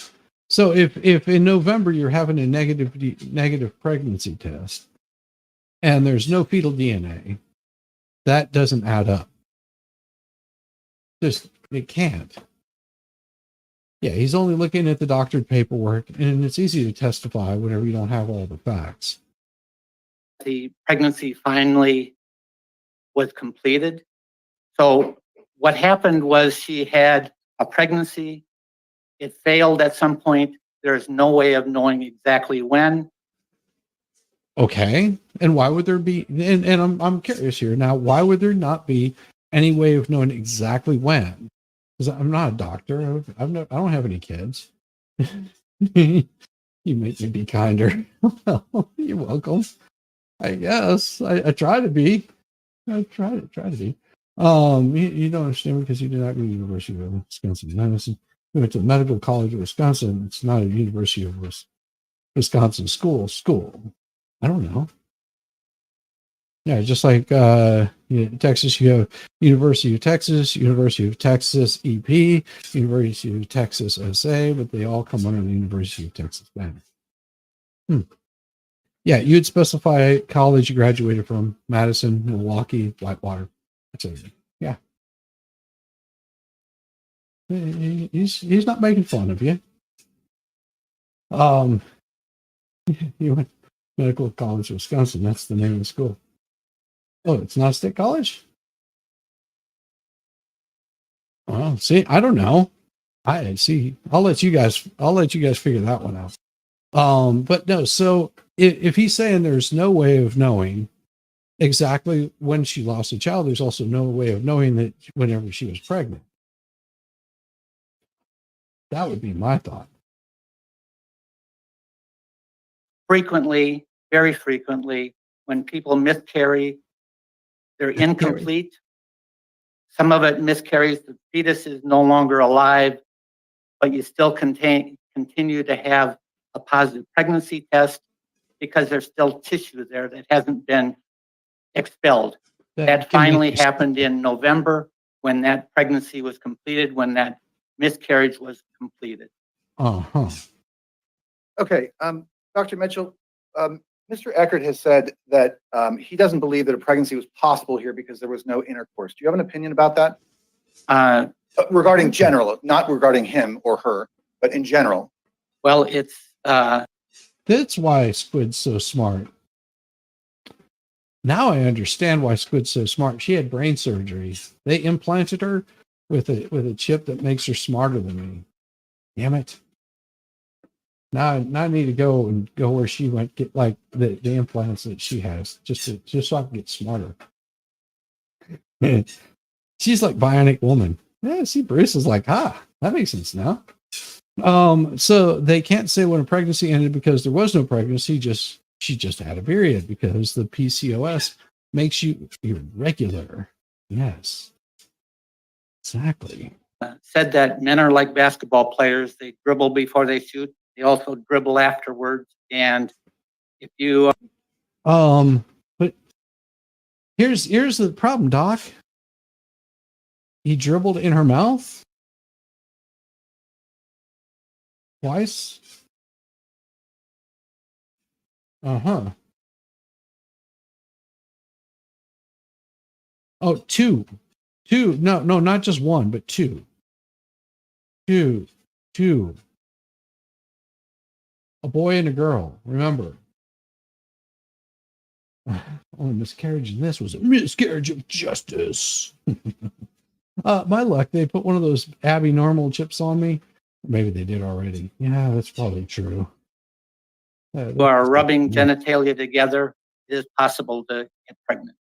So if in November you're having a negative pregnancy test and there's no fetal DNA, that doesn't add up. It can't. Yeah, he's only looking at the doctored paperwork, and it's easy to testify whenever you don't have all the facts. The pregnancy finally was completed. So what happened was she had a pregnancy. It failed at some point. There's no way of knowing exactly when. Okay, and why would there be? And I'm curious here now. Why would there not be any way of knowing exactly when? Because I'm not a doctor. I don't have any kids. You make me be kinder. Well, you're welcome. I guess I try to be. I try to be. You don't understand because you did not go to the University of Wisconsin Madison. You went to the Medical College of Wisconsin. It's not a University of Wisconsin school. I don't know. Yeah, just like Texas, you have University of Texas EP, University of Texas SA, but they all come under the University of Texas banner. Yeah, you'd specify college you graduated from: Madison, Milwaukee, Whitewater. That's it. Yeah. He's not making fun of you. You went Medical College of Wisconsin. That's the name of the school. Oh, it's not a state college? Well, see, I don't know. I see. I'll let you guys figure that one out. But no, so if he's saying there's no way of knowing exactly when she lost a child, there's also no way of knowing that whenever she was pregnant. That would be my thought. Frequently, very frequently, when people miscarry, they're incomplete. Some of it miscarries, the fetus is no longer alive, but you still continue to have a positive pregnancy test because there's still tissue there that hasn't been expelled. That finally happened in November when that pregnancy was completed, when that miscarriage was completed. Uh-huh. Okay, Dr. Mitchell, Mr. Echard has said that he doesn't believe that a pregnancy was possible here because there was no intercourse. Do you have an opinion about that? Regarding general, not regarding him or her, but in general. Well, it's that's why Squid's so smart. Now I understand why Squid's so smart. She had brain surgery. They implanted her with a chip that makes her smarter than me. Damn it. Now I need to go where she went, get like the implants that she has, just so I can get smarter. She's like Bionic Woman. Yeah, see, Bruce is like, that makes sense now. So they can't say when a pregnancy ended because there was no pregnancy, she just had a period because the PCOS makes you irregular. Yes. Exactly. said that men are like basketball players. They dribble before they shoot. They also dribble afterwards. And if you, But here's the problem, Doc. He dribbled in her mouth twice. Uh-huh. Oh, two. No, not just one, but two. Two. A boy and a girl. Remember. Only miscarriage in this was a miscarriage of justice. My luck, they put one of those Abby normal chips on me. Maybe they did already. Yeah, that's probably true. who are rubbing genitalia together, it is possible to get pregnant.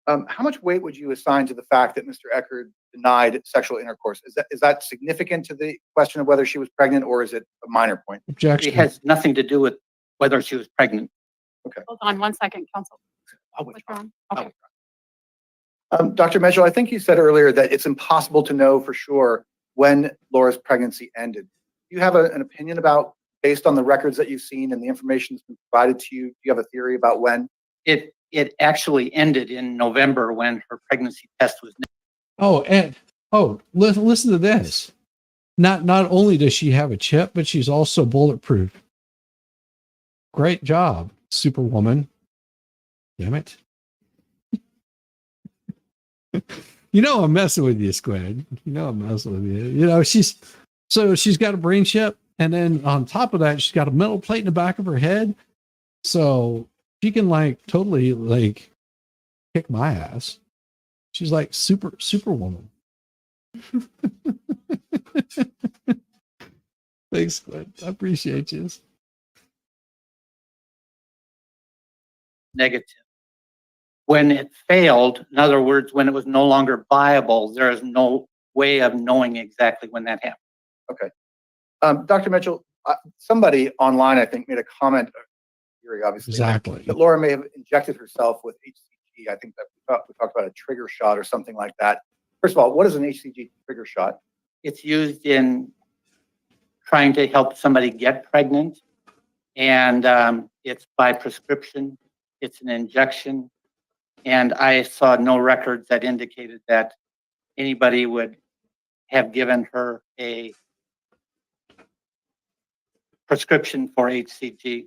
How much weight would you assign to the fact that Mr. Echard denied sexual intercourse? Is that significant to the question of whether she was pregnant, or is it a minor point? Objection. It has nothing to do with whether she was pregnant. Hold on 1 second, counsel. I'll withdraw. Withdrawn. Okay. Dr. Mitchell, I think you said earlier that it's impossible to know for sure when Laura's pregnancy ended. Do you have an opinion about, based on the records that you've seen and the information that's been provided to you, do you have a theory about when? It actually ended in November when her pregnancy test was negative. Listen to this. Not only does she have a chip, but she's also bulletproof. Great job, Superwoman. Damn it. You know I'm messing with you, Squid. You know I'm messing with you. You know, she's got a brain chip, and then on top of that, she's got a metal plate in the back of her head. So she can totally kick my ass. She's like Superwoman. Thanks, Squid. I appreciate you. Negative. When it failed, in other words, when it was no longer viable, there is no way of knowing exactly when that happened. Okay. Dr. Mitchell, somebody online, I think, made a comment, obviously, Exactly. that Laura may have injected herself with HCG. I think that we talked about a trigger shot or something like that. First of all, what is an HCG trigger shot? It's used in trying to help somebody get pregnant, and it's by prescription. It's an injection, and I saw no records that indicated that anybody would have given her a prescription for HCG.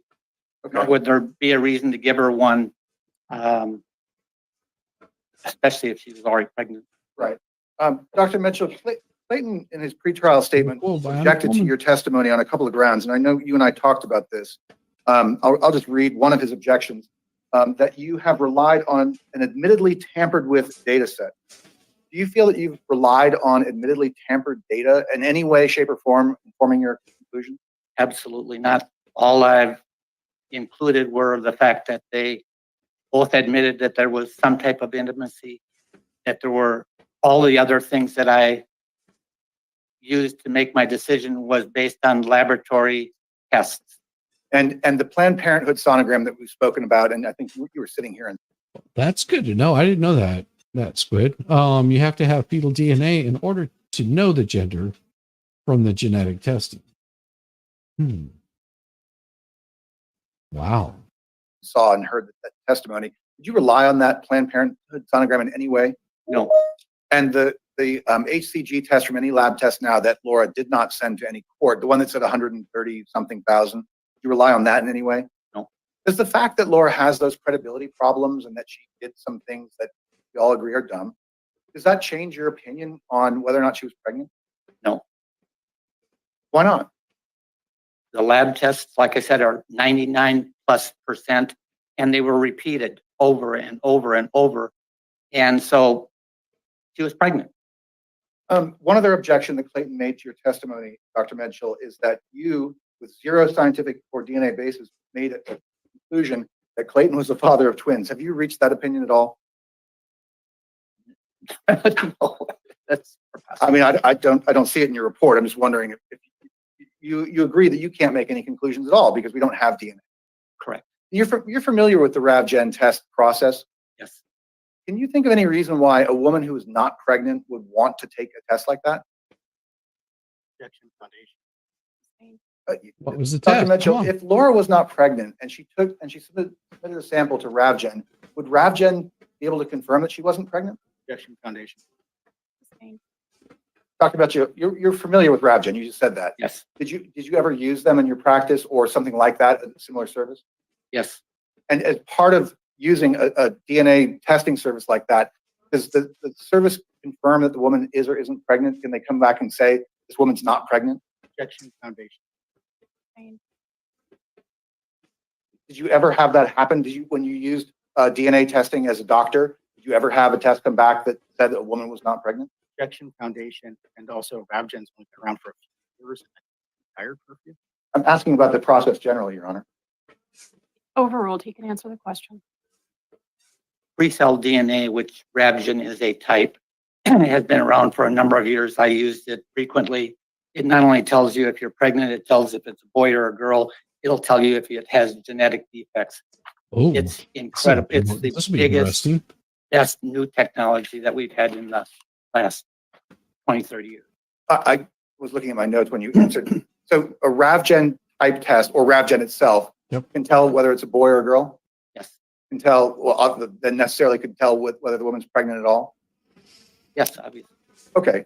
Okay. Nor would there be a reason to give her one, especially if she was already pregnant. Right. Dr. Mitchell, Clayton, in his pretrial statement, objected to your testimony on a couple of grounds, and I know you and I talked about this. I'll just read one of his objections, that you have relied on an admittedly tampered with data set. Do you feel that you've relied on admittedly tampered data in any way, shape, or form informing your conclusion? Absolutely not. All I've included were the fact that they both admitted that there was some type of intimacy, that there were all the other things that I used to make my decision was based on laboratory tests. And the Planned Parenthood sonogram that we've spoken about, and I think you were sitting here and That's good to know. I didn't know that, Squid. You have to have fetal DNA in order to know the gender from the genetic testing. Wow. saw and heard that testimony. Did you rely on that Planned Parenthood sonogram in any way? No. And the HCG test from any lab test now that Laura did not send to any court, the one that said 130 something thousand, did you rely on that in any way? No. Does the fact that Laura has those credibility problems and that she did some things that we all agree are dumb, does that change your opinion on whether or not she was pregnant? No. Why not? The lab tests, like I said, are 99+%, and they were repeated over and over and over. And so she was pregnant. One other objection that Clayton made to your testimony, Dr. Mitchell, is that you, with zero scientific or DNA basis, made a conclusion that Clayton was the father of twins. Have you reached that opinion at all? No, that's I mean, I don't see it in your report. I'm just wondering if you agree that you can't make any conclusions at all because we don't have DNA. correct. You're familiar with the RAVGen test process. Yes. Can you think of any reason why a woman who is not pregnant would want to take a test like that? Objection, Foundation. What was the Dr. test? Mitchell, Come on. if Laura was not pregnant and she submitted a sample to Ravgen, would Ravgen be able to confirm that she wasn't pregnant? Objection, Foundation. Dr. Mitchell, you're familiar with Ravgen. You just said that. Yes, Did you ever use them in your practice or something like that, a similar service? yes. And as part of using a DNA testing service like that, does the service confirm that the woman is or isn't pregnant? Can they come back and say this woman's not pregnant? Objection, Foundation. Did you ever have that happen? When you used DNA testing as a doctor, did you ever have a test come back that said that a woman was not pregnant? Objection, Foundation, and also Ravgen's only been around for a few years. Tired curfew. I'm asking about the process generally, Your Honor. Overruled. He can answer the question. Pre-cell DNA, which Ravgen is a type, has been around for a number of years. I used it frequently. It not only tells you if you're pregnant, it tells if it's a boy or a girl. It'll tell you if it has genetic defects. Oh, It's incredible. It's the this will be biggest, interesting. best new technology that we've had in the last 20, 30 years. I was looking at my notes when you answered. So a Ravgen type test or Ravgen itself can tell whether it's a boy or a girl? Yes. Can tell, well, then necessarily could tell whether the woman's pregnant at all? Yes, obviously. Okay.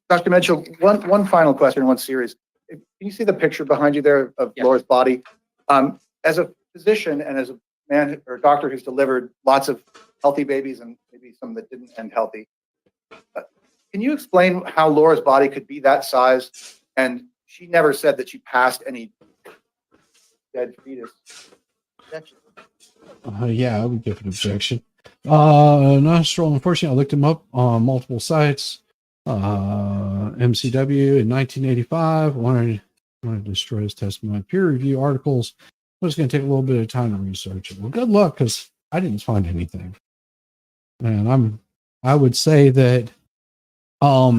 Dr. Mitchell, one final question, one series. Can you see the picture behind you there of Yes. Laura's body? As a physician and as a man or doctor who's delivered lots of healthy babies and maybe some that didn't end healthy, can you explain how Laura's body could be that size? And she never said that she passed any dead fetus. Yeah, I would give an objection. Nostril, unfortunately, I looked him up on multiple sites. MCW in 1985 wanted to destroy his testimony. Peer review articles. It was going to take a little bit of time to research it. Well, good luck, because I didn't find anything. And I would say that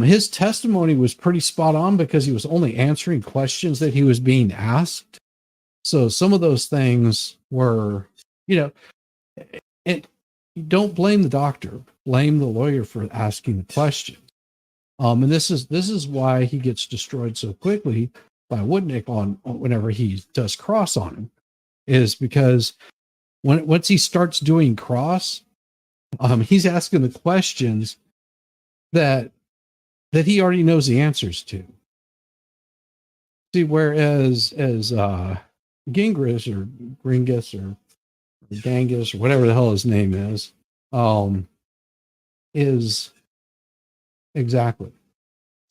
his testimony was pretty spot on because he was only answering questions that he was being asked. So some of those things were, don't blame the doctor, blame the lawyer for asking the question. And this is why he gets destroyed so quickly by Woodnick on whenever he does cross on him, is because once he starts doing cross, he's asking the questions that he already knows the answers to. See, whereas Gingras or Gringus or Gangus or whatever the hell his name is exactly.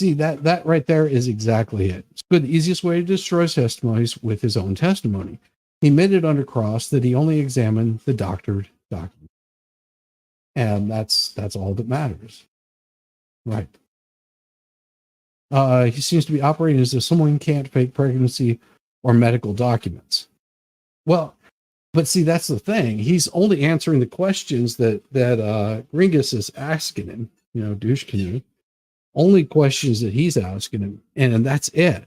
See, that right there is exactly it. It's good. The easiest way to destroy testimonies with his own testimony. He admitted under cross that he only examined the doctored document. And that's all that matters. Right. He seems to be operating as if someone can't fake pregnancy or medical documents. Well, but see, that's the thing. He's only answering the questions that Gringus is asking him, douche canoe. Only questions that he's asking him, and that's it.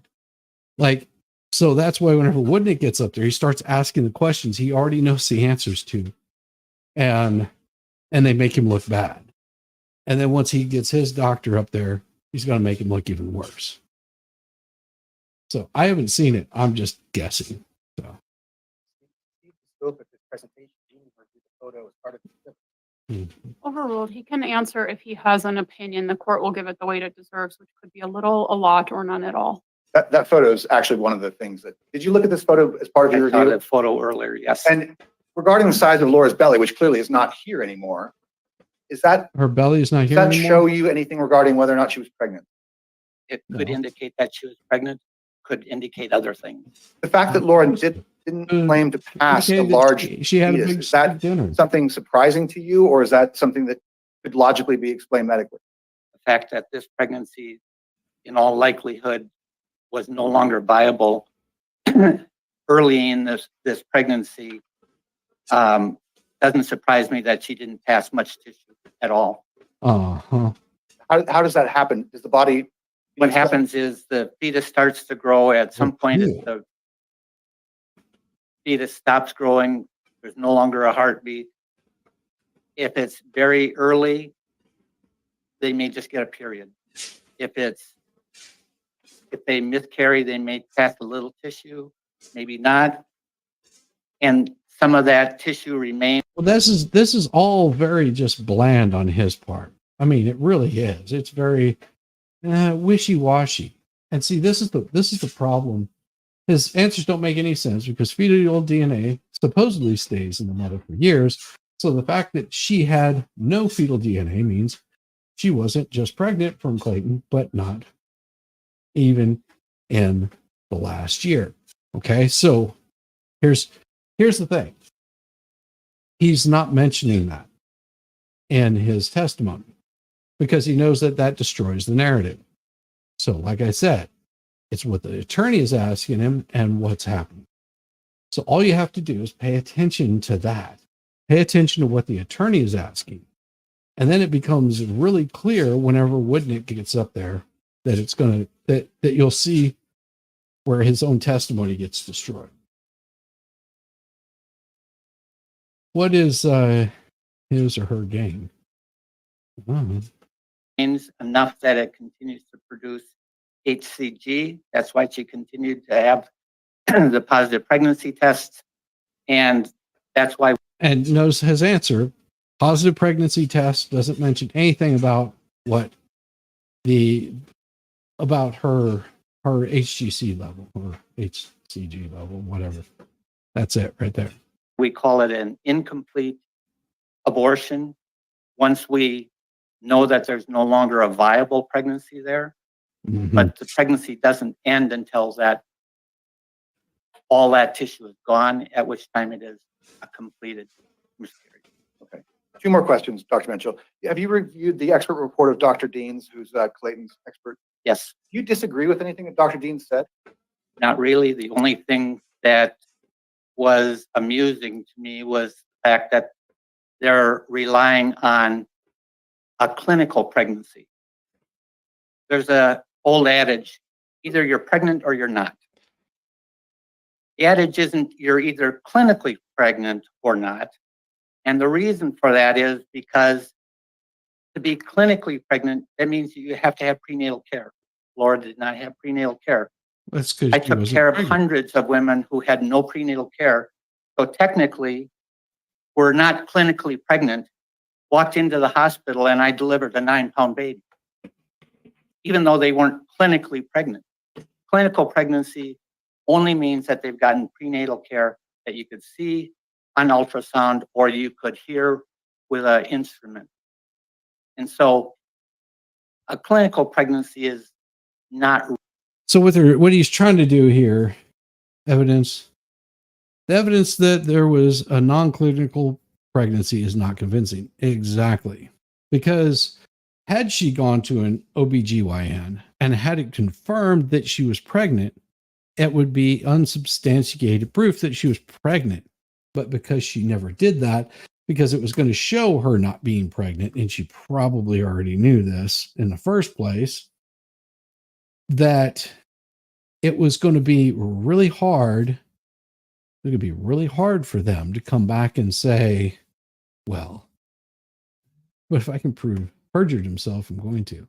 So that's why whenever Woodnick gets up there, he starts asking the questions he already knows the answers to, and they make him look bad. And then once he gets his doctor up there, he's going to make him look even worse. So I haven't seen it. I'm just guessing. So. Overruled. He can answer if he has an opinion. The court will give it the weight it deserves, which could be a little, a lot, or none at all. That photo is actually one of the things that. Did you look at this photo as part of your I saw review? that photo earlier, yes. And regarding the size of Laura's belly, which clearly is not here anymore, Her belly is not does here that anymore? show you anything regarding whether or not she was pregnant? It could No. indicate that she was pregnant, could indicate other things. The fact that Laura didn't claim to pass a Indicated that large she had a fetus, big is that dinner. something surprising to you, or is that something that could logically be explained medically? The fact that this pregnancy, in all likelihood, was no longer viable early in this pregnancy doesn't surprise me that she didn't pass much tissue at all. Uh-huh. How does that happen? Does the body? What happens is the fetus starts to grow. At some point, cool. the fetus stops growing. There's no longer a heartbeat. If it's very early, they may just get a period. If they miscarry, they may pass a little tissue, maybe not. And some of that tissue remains. Well, this is all very just bland on his part. I mean, it really is. It's very wishy-washy. And see, this is the problem. His answers don't make any sense because fetal DNA supposedly stays in the mother for years. So the fact that she had no fetal DNA means she wasn't just pregnant from Clayton, but not even in the last year. Okay, so here's the thing. He's not mentioning that in his testimony because he knows that that destroys the narrative. So, like I said, it's what the attorney is asking him and what's happening. So all you have to do is pay attention to that. Pay attention to what the attorney is asking. And then it becomes really clear whenever Woodnick gets up there that it's going to, that you'll see where his own testimony gets destroyed. What is his or her gain? Enough that it continues to produce HCG. That's why she continued to have the positive pregnancy tests. And that's why. And knows his answer. Positive pregnancy test doesn't mention anything about about her HGC level or HCG level, whatever. That's it right there. We call it an incomplete abortion. Once we know that there's no longer a viable pregnancy there, but the pregnancy doesn't end until that all that tissue is gone, at which time it is a completed miscarriage. Okay. 2 more questions, Dr. Mitchell. Have you reviewed the expert report of Dr. Deans, who's Clayton's expert? Yes. Do you disagree with anything that Dr. Deans said? Not really. The only thing that was amusing to me was the fact that they're relying on a clinical pregnancy. There's a old adage, either you're pregnant or you're not. The adage isn't you're either clinically pregnant or not. And the reason for that is because to be clinically pregnant, that means you have to have prenatal care. Laura did not have prenatal care. That's because I took care of hundreds of women who had no prenatal care. So technically, were not clinically pregnant, walked into the hospital and I delivered a 9-pound baby, even though they weren't clinically pregnant. Clinical pregnancy only means that they've gotten prenatal care that you could see on ultrasound or you could hear with an instrument. And so a clinical pregnancy is not. So what he's trying to do here, the evidence that there was a non-clinical pregnancy is not convincing. Exactly. Because had she gone to an OBGYN and had it confirmed that she was pregnant, it would be unsubstantiated proof that she was pregnant. But because she never did that, because it was going to show her not being pregnant, and she probably already knew this in the first place, that it was going to be really hard. It would be really hard for them to come back and say, well, but if I can prove perjured himself, I'm going to.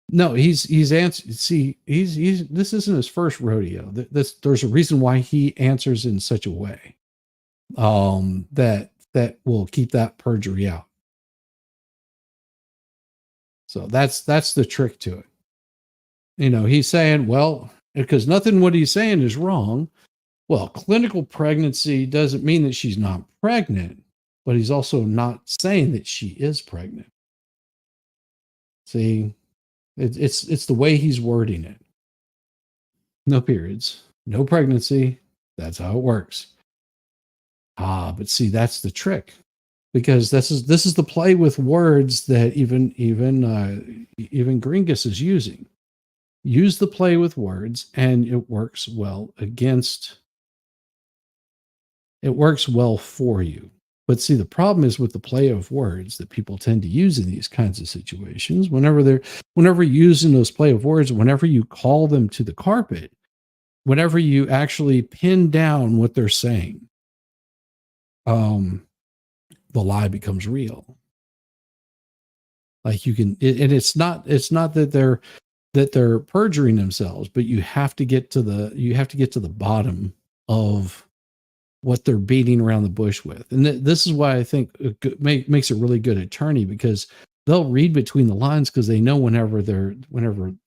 No, he's answered. See, he's this isn't his first rodeo. There's a reason why he answers in such a way that will keep that perjury out. So that's the trick to it. You know, he's saying, well, because nothing what he's saying is wrong. Well, clinical pregnancy doesn't mean that she's not pregnant, but he's also not saying that she is pregnant. See, it's the way he's wording it. No periods, no pregnancy. That's how it works. But see, that's the trick, because this is the play with words that even Gringus is using. Use the play with words, and it works well it works well for you. But see, the problem is with the play of words that people tend to use in these kinds of situations. Whenever using those play of words, whenever you call them to the carpet, whenever you actually pin down what they're saying, the lie becomes real. Like you can, and it's not that they're perjuring themselves, but you have to get to the bottom of what they're beating around the bush with. And this is why I think it makes a really good attorney, because they'll read between the lines, because they know whenever the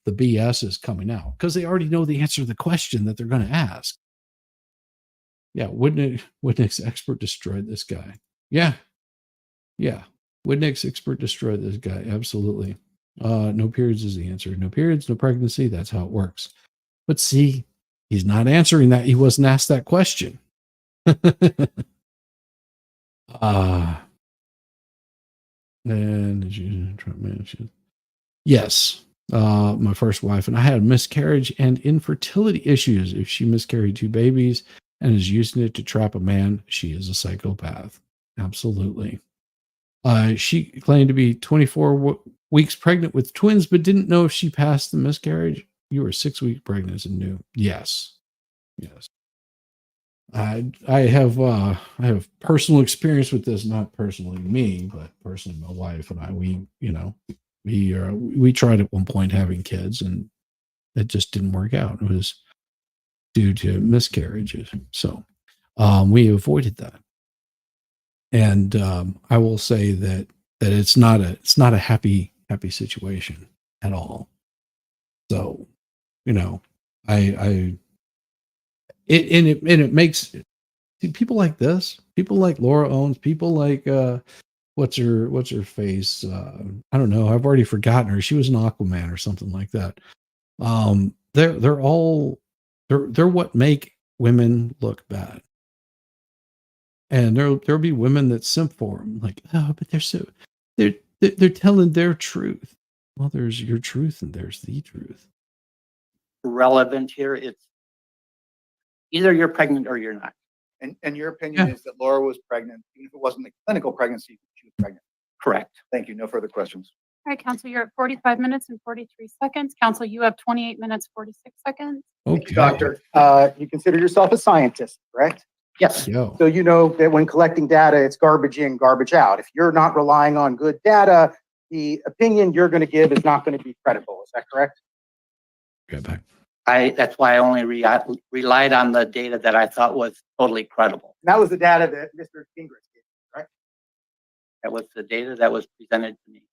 BS is coming out, because they already know the answer to the question that they're going to ask. Yeah, Whitnick's expert destroyed this guy. Yeah. Whitnick's expert destroyed this guy. Absolutely. No periods is the answer. No periods, no pregnancy. That's how it works. But see, he's not answering that. He wasn't asked that question. Yes. My first wife and I had miscarriage and infertility issues. If she miscarried 2 babies and is using it to trap a man, she is a psychopath. Absolutely. She claimed to be 24 weeks pregnant with twins, but didn't know if she passed the miscarriage. You were 6 weeks pregnant and knew. Yes. I have personal experience with this, not personally me, but personally my wife and I. We tried at one point having kids, and it just didn't work out. It was due to miscarriages. So we avoided that. And I will say that it's not a happy situation at all. So, it makes people like this, people like Laura Owens, people like what's her face? I don't know. I've already forgotten her. She was an Aquaman or something like that. They're what make women look bad. And there'll be women that simp for them, like, oh, but they're telling their truth. Well, there's your truth and there's the truth. Relevant here, it's either you're pregnant or you're not. And your opinion is that Laura was pregnant, even if it wasn't a clinical pregnancy, she was pregnant. Correct. Thank you. No further questions. All right, Council, you're at 45 minutes and 43 seconds. Council, you have 28 minutes, 46 seconds. Okay. Doctor, you consider yourself a scientist, correct? Yes. Yo. So you know that when collecting data, it's garbage in, garbage out. If you're not relying on good data, the opinion you're going to give is not going to be credible. Is that correct? Get back. That's why I only relied on the data that I thought was totally credible. And that was the data that Mr. Gingras gave, right? That was the data that was presented to me.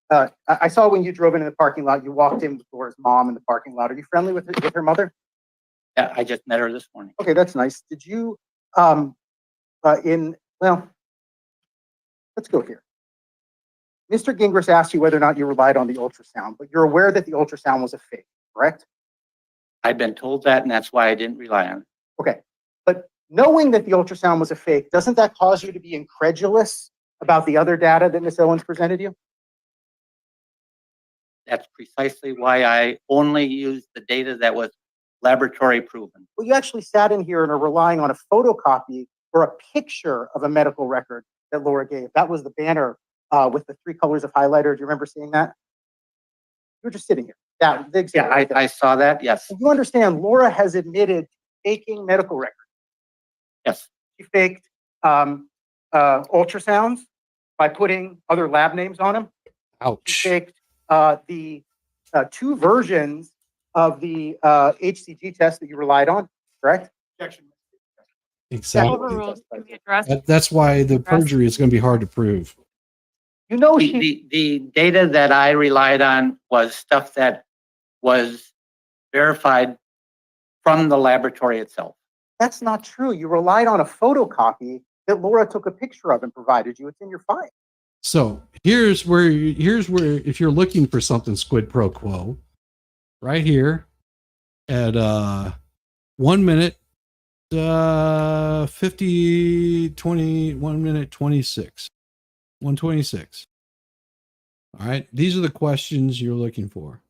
I saw when you drove into the parking lot, you walked in with Laura's mom in the parking lot. Are you friendly with her mother? Yeah, I just met her this morning. Okay, that's nice. Did you, let's go here. Mr. Gingras asked you whether or not you relied on the ultrasound, but you're aware that the ultrasound was a fake, correct? I've been told that, and that's why I didn't rely on it. Okay, but knowing that the ultrasound was a fake, doesn't that cause you to be incredulous about the other data that Ms. Owens presented you? That's precisely why I only used the data that was laboratory proven. Well, you actually sat in here and are relying on a photocopy or a picture of a medical record that Laura gave. That was the banner with the 3 colors of highlighter. Do you remember seeing that? You were just sitting here. Yeah, I saw that, yes. You understand, Laura has admitted faking medical records. Yes. She faked ultrasounds by putting other lab names on them. Ouch. She faked the 2 versions of the HCG test that you relied on, correct? Exactly. Overruled. Can be addressed. That's why the perjury is going to be hard to prove. You know, she, The data that I relied on was stuff that was verified from the laboratory itself. that's not true. You relied on a photocopy that Laura took a picture of and provided you. It's in your file. So here's where if you're looking for something squid pro quo, right here at 1 minute 1 minute 26 126. All right, these are the questions you're looking for,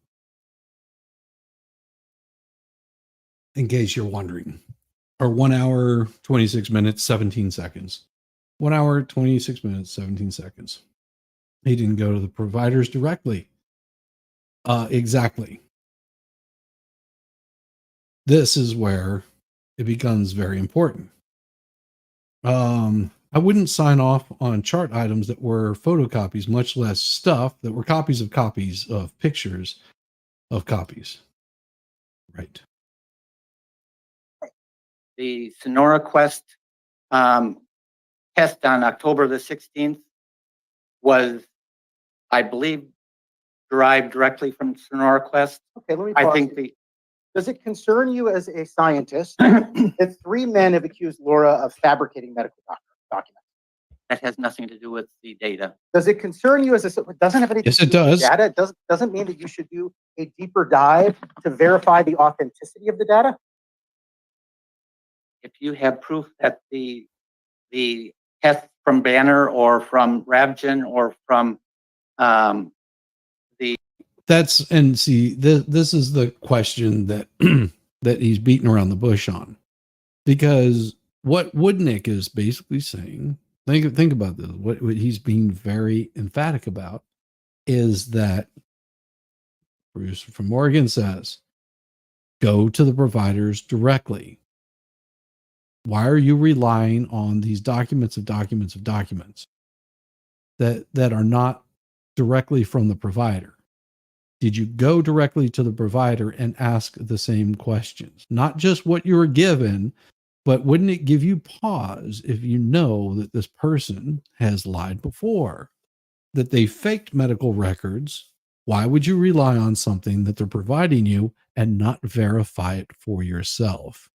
in case you're wondering. Or 1 hour 26 minutes 17 seconds. 1 hour 26 minutes 17 seconds. He didn't go to the providers directly. Exactly. This is where it becomes very important. I wouldn't sign off on chart items that were photocopies, much less stuff that were copies of pictures of copies. Right. The Sonora Quest test on October the 16th was, I believe, derived directly from Sonora Quest. Okay, let me I pause think you. Does it concern you as a scientist that 3 men have accused Laura of fabricating medical documents? that has nothing to do with the data. Does it concern you as a, it doesn't have anything Yes, to it do with does. the data? It doesn't mean that you should do a deeper dive to verify the authenticity of the data? If you have proof that the test from Banner or from Ravgen or from That's, and see, this is the question that that he's beating around the bush on, because what Woodnick is basically saying, think about this, what he's being very emphatic about is that Bruce from Oregon says, go to the providers directly. Why are you relying on these documents that are not directly from the provider? Did you go directly to the provider and ask the same questions? Not just what you were given, but wouldn't it give you pause if you know that this person has lied before, that they faked medical records? Why would you rely on something that they're providing you and not verify it for yourself?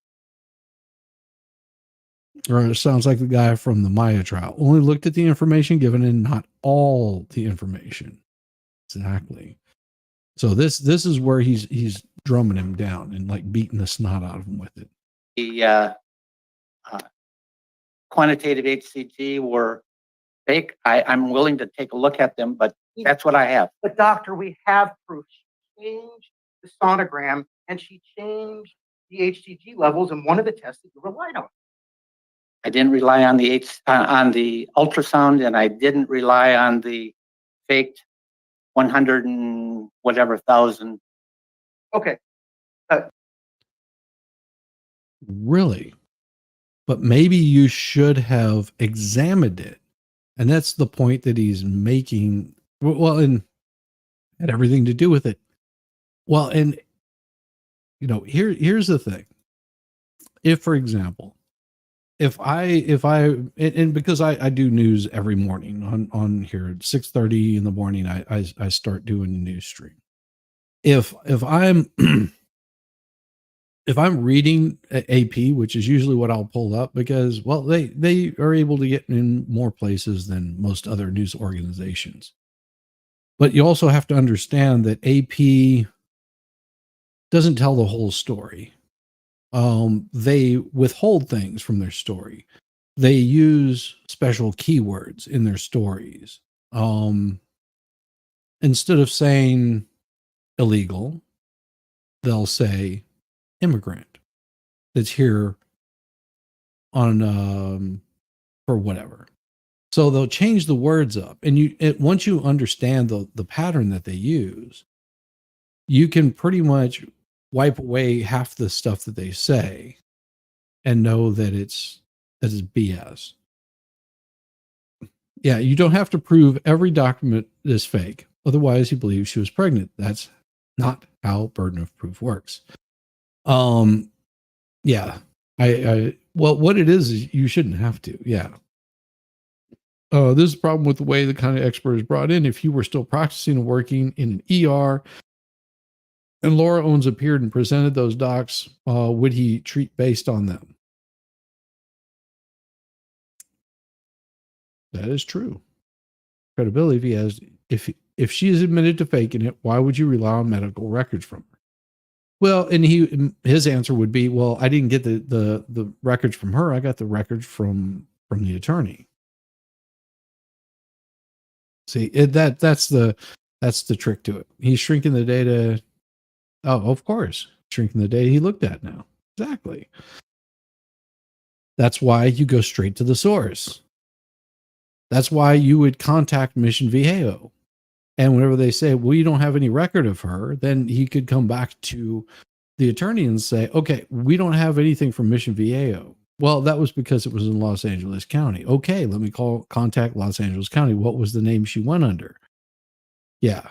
Or it sounds like the guy from the Maya trial only looked at the information given and not all the information. Exactly. So this is where he's drumming him down and like beating the snot out of him with it. the quantitative HCG were fake. I'm willing to take a look at them, but that's what I have. But doctor, we have proof. She changed the sonogram and she changed the HCG levels in one of the tests that you relied on. I didn't rely on the ultrasound, and I didn't rely on the faked 100 and whatever thousand. Okay. Really? But maybe you should have examined it. And that's the point that he's making. Well, and had everything to do with it. Well, and here's the thing. If, for example, if I because I do news every morning on here at 6:30 in the morning, I start doing a news stream. If I'm if I'm reading AP, which is usually what I'll pull up, because, well, they are able to get in more places than most other news organizations. But you also have to understand that AP doesn't tell the whole story. They withhold things from their story. They use special keywords in their stories. Instead of saying illegal, they'll say immigrant that's here on for whatever. So they'll change the words up, and once you understand the pattern that they use, you can pretty much wipe away half the stuff that they say and know that it's BS. Yeah, you don't have to prove every document is fake. Otherwise, he believes she was pregnant. That's not how burden of proof works. Yeah, well, what it is you shouldn't have to. Yeah. This is a problem with the way the kind of expert is brought in. If you were still practicing and working in an ER and Laura Owens appeared and presented those docs, would he treat based on them? That is true. Credibility, if she is admitted to faking it, why would you rely on medical records from her? Well, and his answer would be, well, I didn't get the records from her. I got the records from the attorney. See, that's the trick to it. He's shrinking the data. Oh, of course, shrinking the data he looked at now. Exactly. That's why you go straight to the source. That's why you would contact Mission Viejo. And whenever they say, well, you don't have any record of her, then he could come back to the attorney and say, okay, we don't have anything from Mission Viejo. Well, that was because it was in Los Angeles County. Okay, let me contact Los Angeles County. What was the name she went under? Yeah.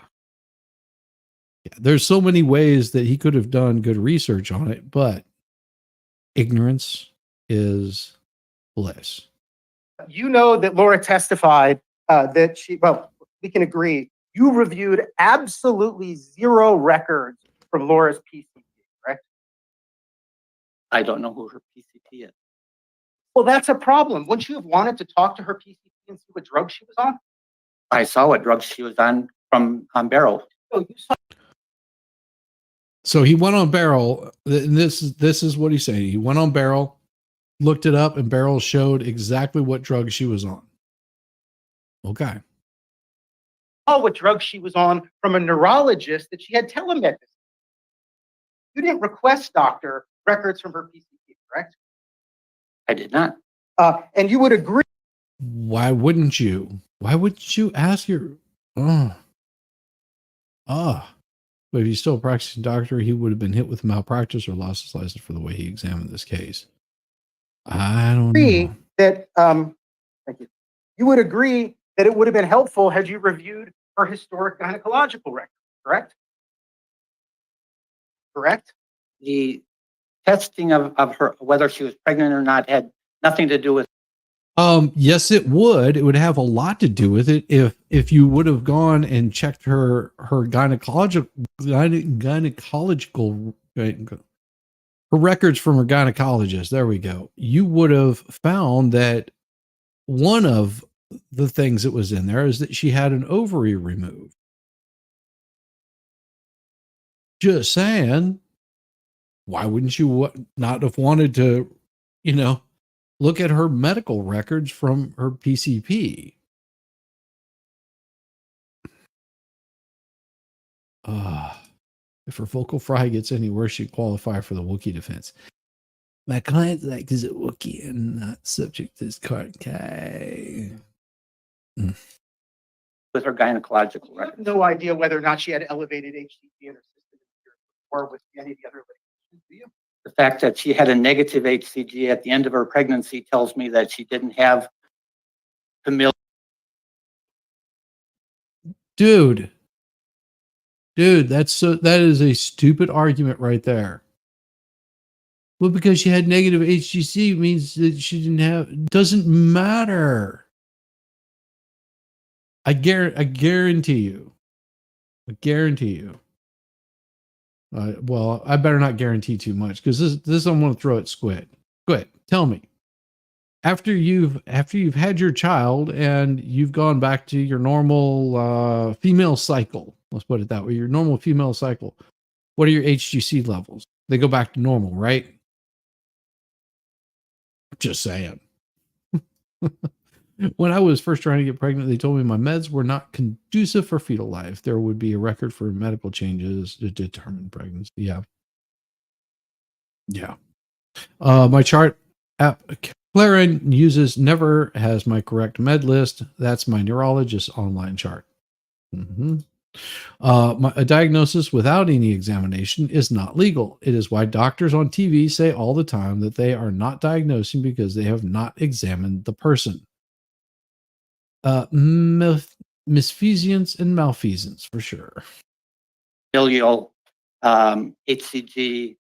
There's so many ways that he could have done good research on it, but ignorance is bliss. You know that Laura testified that we can agree, you reviewed absolutely zero records from Laura's PCP, correct? I don't know who her PCP is. Well, that's a problem. Wouldn't you have wanted to talk to her PCP and see what drug she was on? I saw what drugs she was on Barrow. Oh, you saw. So he went on Barrel. And this is what he's saying. He went on Barrel, looked it up, and Barrel showed exactly what drug she was on. Okay. Oh, what drug she was on from a neurologist that she had telemedicine. You didn't request, doctor, records from her PCP, correct? I did not. And you would agree. Why wouldn't you? Why wouldn't you ask your... But if he's still a practicing doctor, he would have been hit with malpractice or lost his license for the way he examined this case. I don't know. That, thank you. You would agree that it would have been helpful had you reviewed her historic gynecological record, correct? Correct? The testing of her, whether she was pregnant or not, had nothing to do with. Yes, it would. It would have a lot to do with it if you would have gone and checked her gynecological her records from her gynecologist. There we go. You would have found that one of the things that was in there is that she had an ovary removed. Just saying. Why wouldn't you not have wanted to, look at her medical records from her PCP? If her vocal fry gets any worse, she'd qualify for the Wookiee defense. My client is a Wookiee and not subject to this card. Okay. With her gynecological You have record. no idea whether or not she had elevated HCG in her system or with any of the other medications, do you? The fact that she had a negative HCG at the end of her pregnancy tells me that she didn't have familial. Dude, that is a stupid argument right there. Well, because she had negative HCG means that she didn't have, it doesn't matter. I guarantee you. Well, I better not guarantee too much because this I'm going to throw at Squid. Squid, tell me. After you've had your child and you've gone back to your normal female cycle, let's put it that way, your normal female cycle, what are your HGC levels? They go back to normal, right? Just saying. When I was first trying to get pregnant, they told me my meds were not conducive for fetal life. There would be a record for medical changes to determine pregnancy. Yeah. My chart app Clarin uses never has my correct med list. That's my neurologist's online chart. A diagnosis without any examination is not legal. It is why doctors on TV say all the time that they are not diagnosing because they have not examined the person. Misfeasance and malfeasance for sure. Familial HCG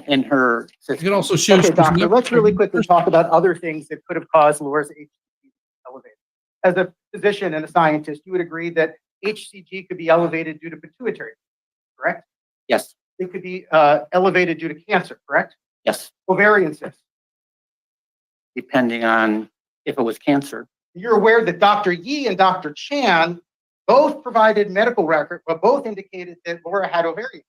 in her system. You can also show. Okay, doctor, let's really quickly talk about other things that could have caused Laura's HCG to be elevated. As a physician and a scientist, you would agree that HCG could be elevated due to pituitary, correct? Yes. It could be elevated due to cancer, correct? Yes. Ovarian cyst. Depending on if it was cancer. You're aware that Dr. Yi and Dr. Chan both provided medical record, but both indicated that Laura had ovarian.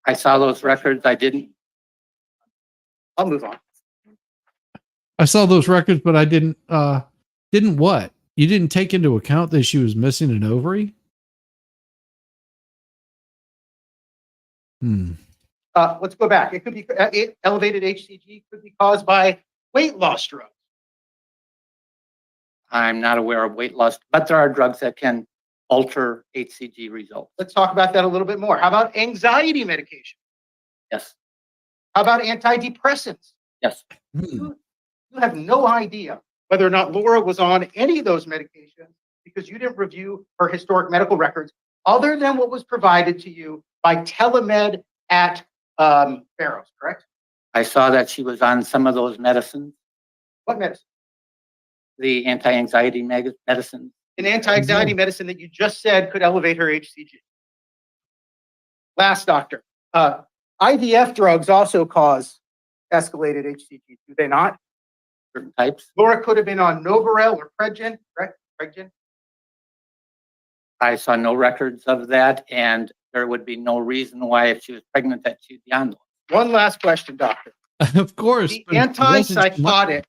I saw those records. I didn't. I'll move on. I saw those records, but I didn't what? You didn't take into account that she was missing an ovary? Let's go back. It could be elevated HCG could be caused by weight loss drugs. I'm not aware of weight loss, but there are drugs that can alter HCG results. Let's talk about that a little bit more. How about anxiety medication? Yes. How about antidepressants? Yes, Hmm. You have no idea whether or not Laura was on any of those medications because you didn't review her historic medical records other than what was provided to you by telemed at Barrows, correct? I saw that she was on some of those medicines, What medicine? the anti-anxiety medicine. An anti-anxiety medicine that you just said could elevate her HCG. Last, doctor. IVF drugs also cause escalated HCG, do they not? Certain types. Laura could have been on Novarel or Pregin, correct? Pregin. I saw no records of that, and there would be no reason why, if she was pregnant, that she'd be on those. One last question, doctor. Of course. The but it wasn't too much. antipsychotic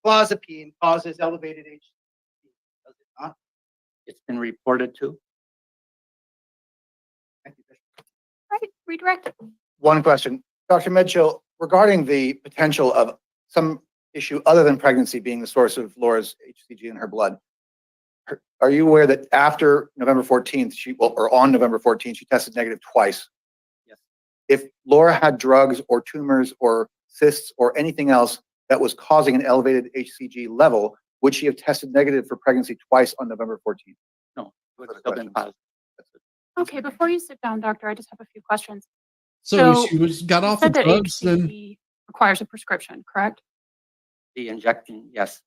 clozapine causes elevated HCG, does it not? It's been reported to. Thank you, Bishop. Right, redirect. One question, Dr. Mitchell, regarding the potential of some issue other than pregnancy being the source of Laura's HCG in her blood. Are you aware that after November 14th, or on November 14th, she tested negative twice? Yes. If Laura had drugs or tumors or cysts or anything else that was causing an elevated HCG level, would she have tested negative for pregnancy twice on November 14th? No, it would Further still been questions? positive. Okay, before you sit down, doctor, I just have a few questions. So she got You off the said that drugs, then HCG requires a prescription, correct? The injecting, yes.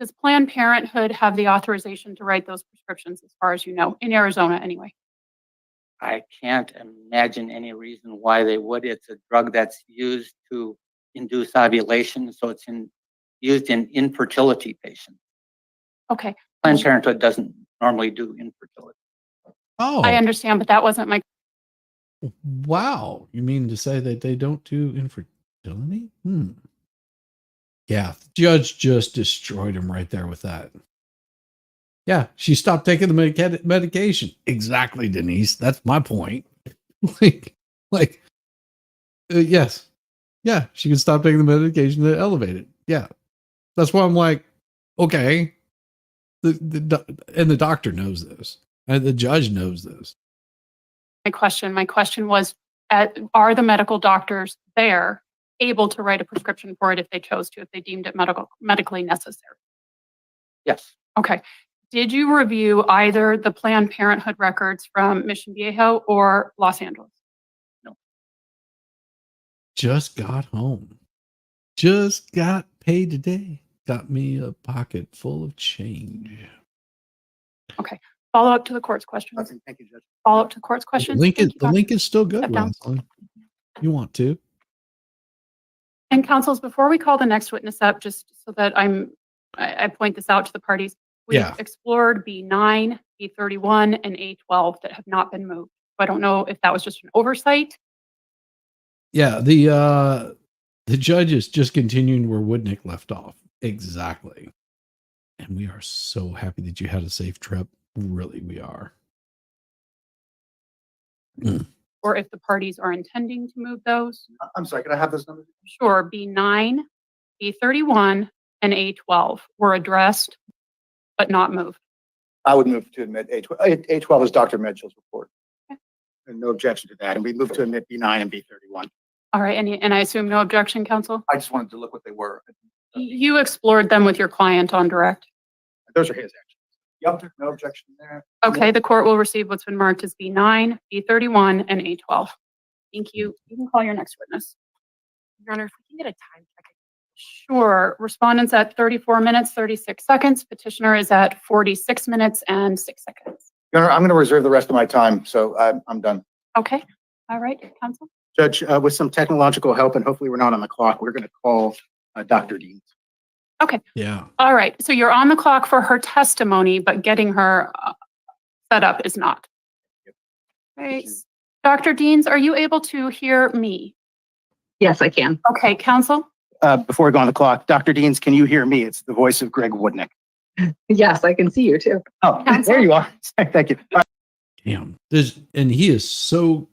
Does Planned Parenthood have the authorization to write those prescriptions, as far as you know, in Arizona anyway? I can't imagine any reason why they would. It's a drug that's used to induce ovulation, so it's used in infertility patients. Okay, Planned Parenthood doesn't normally do infertility. I understand, but that wasn't my, wow. You mean to say that they don't do infertility? Yeah, the judge just destroyed him right there with that. Yeah, she stopped taking the medication. Exactly, Denise. That's my point. Yes. Yeah, she can stop taking the medication to elevate it. Yeah. That's why I'm like, okay. And the doctor knows this. And the judge knows this. question. My question was, are the medical doctors there able to write a prescription for it if they chose to, if they deemed it medically necessary? Yes. Okay. Did you review either the Planned Parenthood records from Mission Viejo or Los Angeles? No. Just got home. Just got paid today. Got me a pocket full of change. Okay. Follow up to the court's questions. Nothing. Thank you, Judge. Follow up to the court's questions. Thank you, The Doctor. link is still good, Step down. Rosalind. You want to? And counsels, before we call the next witness up, just so that I point this out to the parties, we've Yeah. explored B9, B31, and A12 that have not been moved. I don't know if that was just an oversight. Yeah, the judge is just continuing where Woodnick left off. Exactly. And we are so happy that you had a safe trip. Really, we are. Or if the parties are intending to move those. I'm sorry, can I have those numbers? Sure, B9, B31, and A12 were addressed, but not moved. I would move to admit A12 is Dr. Mitchell's report. And no objection to that. And we move to admit B9 and B31. All right, and I assume no objection, counsel? I just wanted to look what they were. You explored them with your client on direct. Those are his actions. Yep, no objection there. Okay, the court will receive what's been marked as B9, B31, and A12. Thank you. You can call your next witness. Your Honor, if we can get a time check. Sure. Respondent's at 34 minutes, 36 seconds. Petitioner is at 46 minutes and 6 seconds. Your Honor, I'm going to reserve the rest of my time, so I'm done. Okay. All right, counsel. Judge, with some technological help, and hopefully we're not on the clock, we're going to call Dr. Deans. Okay. Yeah. All right. So you're on the clock for her testimony, but getting her set up is not. Okay. Dr. Deans, are you able to hear me? Yes, I can. Okay, counsel. Before we go on the clock, Dr. Deans, can you hear me? It's the voice of Greg Woodnick. Yes, I can see you too. Oh, Counsel? there you are. Thank you. Damn. And he is so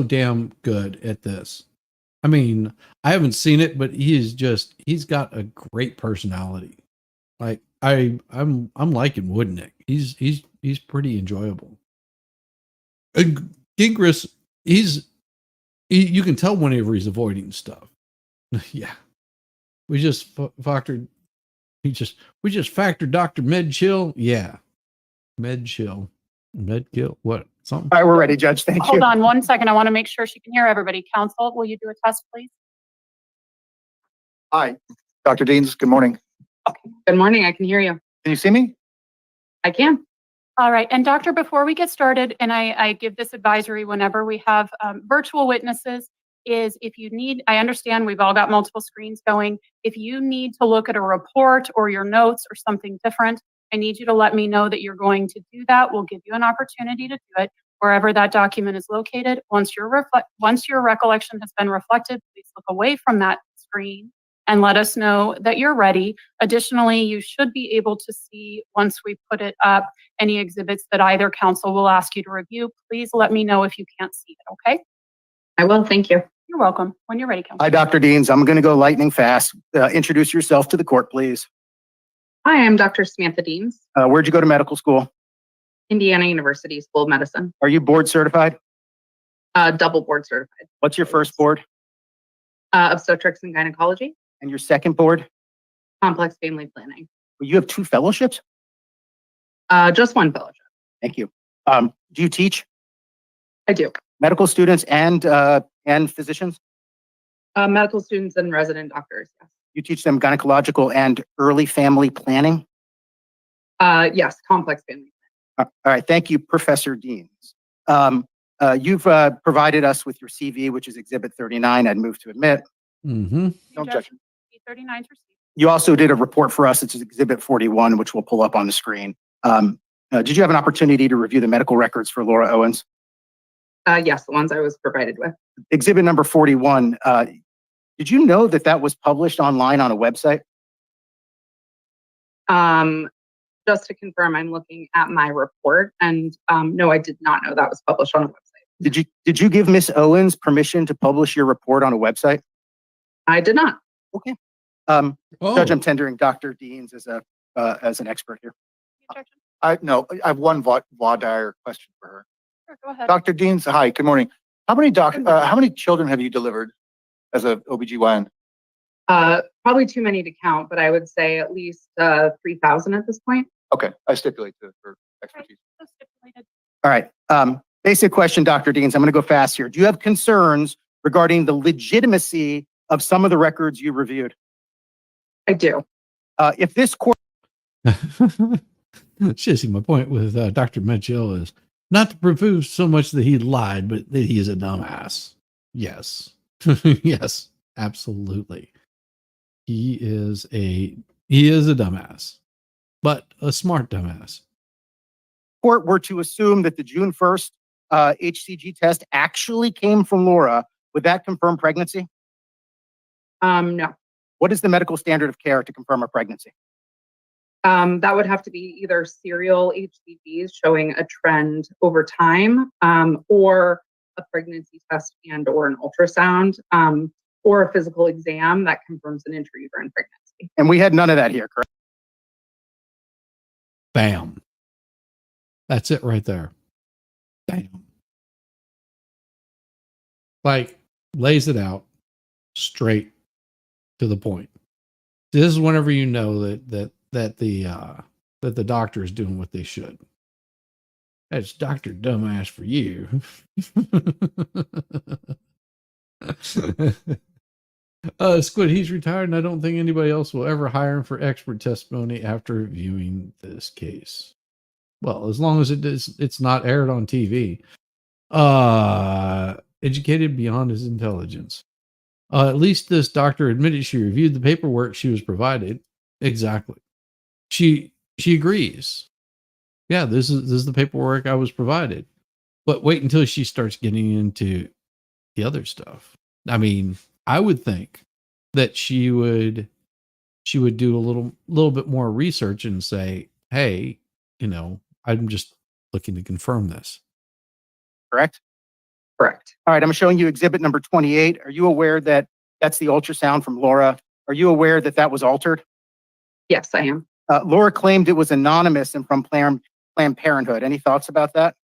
damn good at this. I mean, I haven't seen it, but he's got a great personality. Like I'm liking Woodnick. He's pretty enjoyable. And Gingras, he's You can tell whenever he's avoiding stuff. Yeah. We just factored Dr. Med Chill. Yeah. Med Chill. Med Kill. What? Something. All right, we're ready, Judge. Thank you. Hold on 1 second. I want to make sure she can hear everybody. Counsel, will you do a test, please? Hi, Dr. Deans. Good morning. Good morning. I can hear you. Can you see me? I can. All right. And doctor, before we get started, and I give this advisory whenever we have virtual witnesses, is if you need, I understand we've all got multiple screens going. If you need to look at a report or your notes or something different, I need you to let me know that you're going to do that. We'll give you an opportunity to do it wherever that document is located. Once your recollection has been reflected, please look away from that screen and let us know that you're ready. Additionally, you should be able to see, once we put it up, any exhibits that either counsel will ask you to review. Please let me know if you can't see it, okay? I will. Thank you. You're welcome. When you're ready, counsel. Hi, Dr. Deans. I'm going to go lightning fast. Introduce yourself to the court, please. Hi, I'm Dr. Samantha Deans, Where'd you go to medical school? Indiana University School of Medicine, Are you board certified? double board certified, What's your first board obstetrics and gynecology, and your second board? complex family planning. You have 2 fellowships? Just one fellowship. Thank you. Do you teach I do. medical students and physicians? Medical students and resident doctors. Yes. You teach them gynecological and early family planning? Yes, complex family. All right. Thank you, Professor Deans. You've provided us with your CV, which is Exhibit 39. I'd move to admit. Mm-hmm. Don't judge me. E39 is received. You also did a report for us. It's Exhibit 41, which we'll pull up on the screen. Did you have an opportunity to review the medical records for Laura Owens? Yes, the ones I was provided with. Exhibit number 41. Did you know that that was published online on a website? Just to confirm, I'm looking at my report, and no, I did not know that was published on a website. Did you give Miss Owens permission to publish your report on a website? I did not. Okay. Oh. Judge, I'm tendering Dr. Deans as an expert here. Objection? I have one voir dire question for her. Sure, go ahead. Dr. Deans, hi, good morning. How many children have you delivered as a OBGYN? Probably too many to count, but I would say at least 3,000 at this point. Okay, I stipulate for expertise. So stipulated. All right. Basic question, Dr. Deans. I'm going to go fast here. Do you have concerns regarding the legitimacy of some of the records you reviewed? I do. If this court Seriously, my point with Dr. Mitchell is not to prove so much that he lied, but that he is a dumbass. Yes. Yes, absolutely. He is a dumbass, but a smart dumbass. court were to assume that the June 1st HCG test actually came from Laura, would that confirm pregnancy? No. What is the medical standard of care to confirm a pregnancy? That would have to be either serial HCGs showing a trend over time, or a pregnancy test and or an ultrasound, or a physical exam that confirms an intrauterine pregnancy. And we had none of that here, correct? Bam. That's it right there. Bam. Like, lays it out straight to the point. This is whenever you know that the doctor is doing what they should. That's Dr. Dumbass for you. Squid, he's retired, and I don't think anybody else will ever hire him for expert testimony after viewing this case. Well, as long as it's not aired on TV. Educated beyond his intelligence. At least this doctor admitted she reviewed the paperwork she was provided. Exactly. She agrees. Yeah, this is the paperwork I was provided. But wait until she starts getting into the other stuff. I mean, I would think that she would do a little bit more research and say, hey, I'm just looking to confirm this. Correct? Correct. All right, I'm showing you exhibit number 28. Are you aware that that's the ultrasound from Laura? Are you aware that that was altered? Yes, I am. Laura claimed it was anonymous and from Planned Parenthood. Any thoughts about that?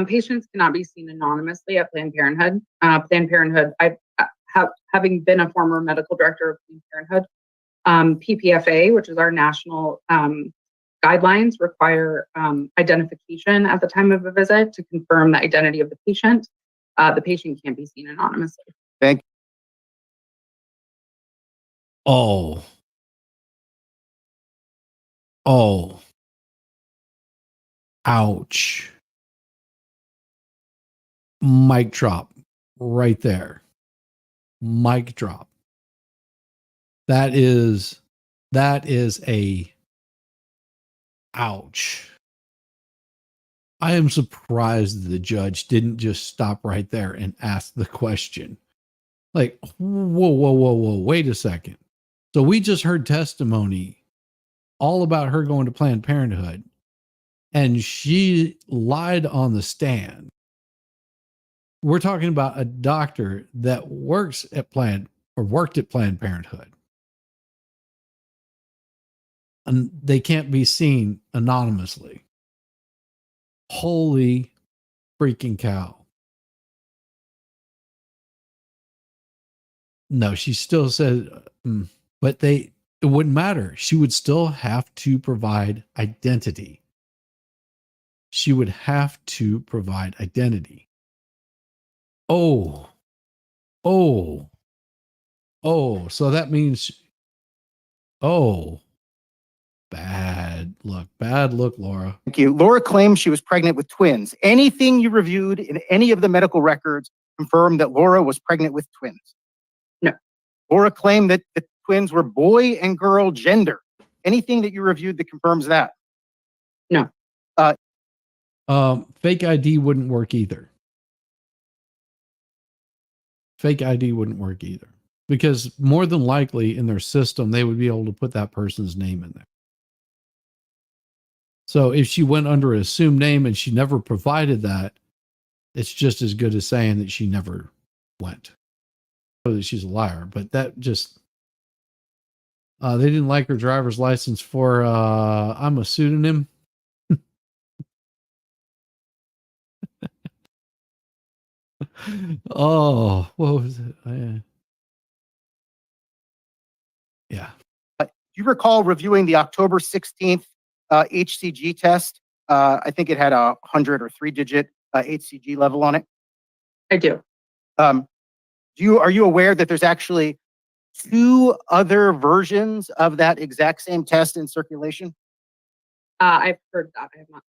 Patients cannot be seen anonymously at Planned Parenthood. Planned Parenthood, having been a former medical director of Planned Parenthood, PPFA, which is our national guidelines, require identification at the time of a visit to confirm the identity of the patient. The patient can't be seen anonymously. Thank Oh. Oh. Ouch. Mic drop right there. Mic drop. That is a ouch. I am surprised the judge didn't just stop right there and ask the question. Like, whoa, wait a second. So we just heard testimony all about her going to Planned Parenthood, and she lied on the stand. We're talking about a doctor that worked at Planned Parenthood. And they can't be seen anonymously. Holy freaking cow. No, she still said, but it wouldn't matter. She would still have to provide identity. She would have to provide identity. Oh, so that means, bad look, Laura. Thank you. Laura claims she was pregnant with twins. Anything you reviewed in any of the medical records confirmed that Laura was pregnant with twins? No. Laura claimed that the twins were boy and girl gender. Anything that you reviewed that confirms that? No. Fake ID wouldn't work either. Fake ID wouldn't work either. Because more than likely in their system, they would be able to put that person's name in there. So if she went under an assumed name and she never provided that, it's just as good as saying that she never went. So that she's a liar. But that just, they didn't like her driver's license for, I'm a pseudonym. Oh, what was it? Yeah. Do you recall reviewing the October 16th HCG test? I think it had a 100 or 3-digit HCG level on it. I do. Are you aware that there's actually 2 other versions of that exact same test in circulation? I've heard that. I have not.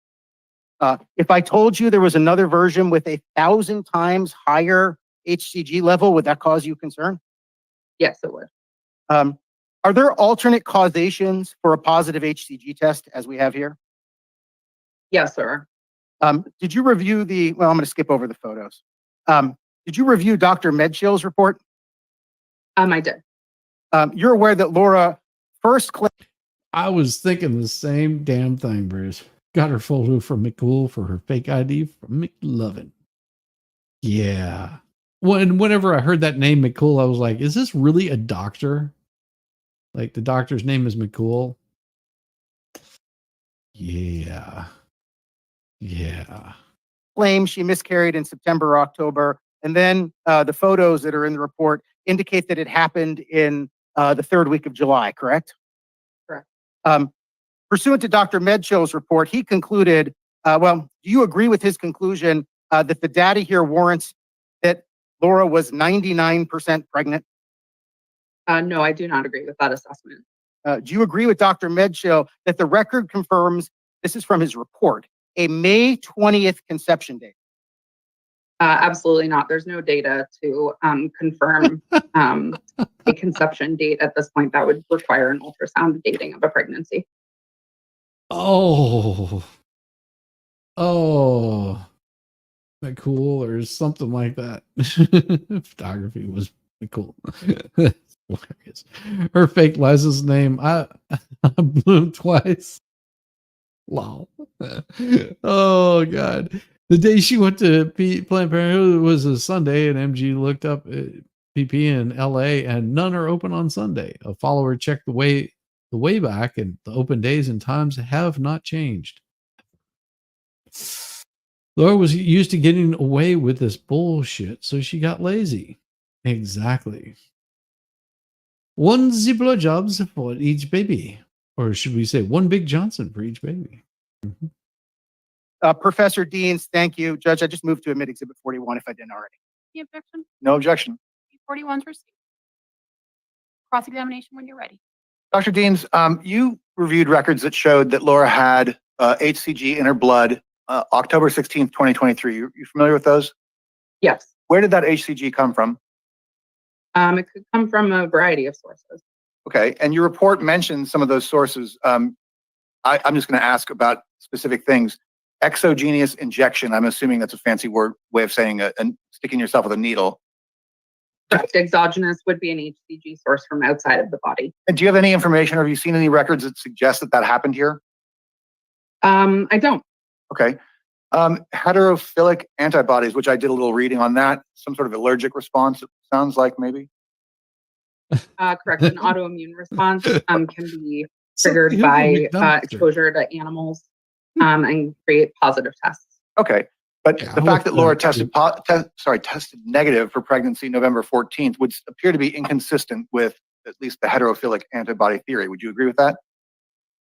If I told you there was another version with 1,000 times higher HCG level, would that cause you concern? Yes, it would. Are there alternate causations for a positive HCG test as we have here? Yes, sir. Did you review well, I'm going to skip over the photos. Did you review Dr. Medshill's report? I did. You're aware that Laura first claimed. I was thinking the same damn thing, Bruce. Got her photo from McCool for her fake ID from McLovin. Yeah. Whenever I heard that name McCool, I was like, is this really a doctor? Like the doctor's name is McCool? Yeah. Claims she miscarried in September or October. And then the photos that are in the report indicate that it happened in the 3rd week of July, correct? Correct. Pursuant to Dr. Medshill's report, he concluded, do you agree with his conclusion that the data here warrants that Laura was 99% pregnant? No, I do not agree with that assessment. Do you agree with Dr. Medshill that the record confirms, this is from his report, a May 20th conception date? Absolutely not. There's no data to confirm a conception date at this point. That would require an ultrasound dating of a pregnancy. Oh, McCool or something like that. Photography was cool. Hilarious. Her fake license name, I blew twice. Lol. Oh God. The day she went to Planned Parenthood was a Sunday, and MG looked up PP in LA, and none are open on Sunday. A follower checked the way back, and the open days and times have not changed. Laura was used to getting away with this bullshit, so she got lazy. Exactly. One Ziplo jobs for each baby. Or should we say one Big Johnson for each baby? Mhm. Professor Deans, thank you. Judge, I just moved to admit Exhibit 41 if I didn't already. Any objection? No objection. 41's received. Cross-examination when you're ready. Dr. Deans, you reviewed records that showed that Laura had HCG in her blood October 16th, 2023. You familiar with those? Yes. Where did that HCG come from? It could come from a variety of sources. Okay, and your report mentions some of those sources. I'm just going to ask about specific things. Exogenous injection, I'm assuming that's a fancy way of saying sticking yourself with a needle. Correct. Exogenous would be an HCG source from outside of the body. And do you have any information, or have you seen any records that suggest that happened here? I don't. Okay. Heterophilic antibodies, which I did a little reading on that, some sort of allergic response, it sounds like maybe. Correct. An autoimmune response can be So triggered who by would McDonald's do? exposure to animals and create positive tests. Okay. But Yeah, the I fact that would- Laura tested negative for pregnancy November 14th would appear to be inconsistent with at least the heterophilic antibody theory. Would you agree with that?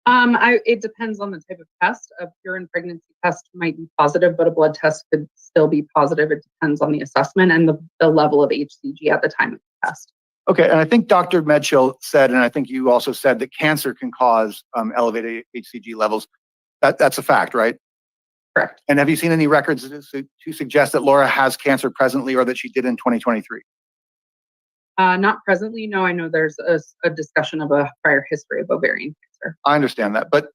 It depends on the type of test. A urine pregnancy test might be positive, but a blood test could still be positive. It depends on the assessment and the level of HCG at the time of the test. Okay, and I think Dr. Medchill said, and I think you also said, that cancer can cause elevated HCG levels. That's a fact, right? Correct. And have you seen any records to suggest that Laura has cancer presently, or that she did in 2023? Not presently. No, I know there's a discussion of a prior history of ovarian cancer. I understand that. But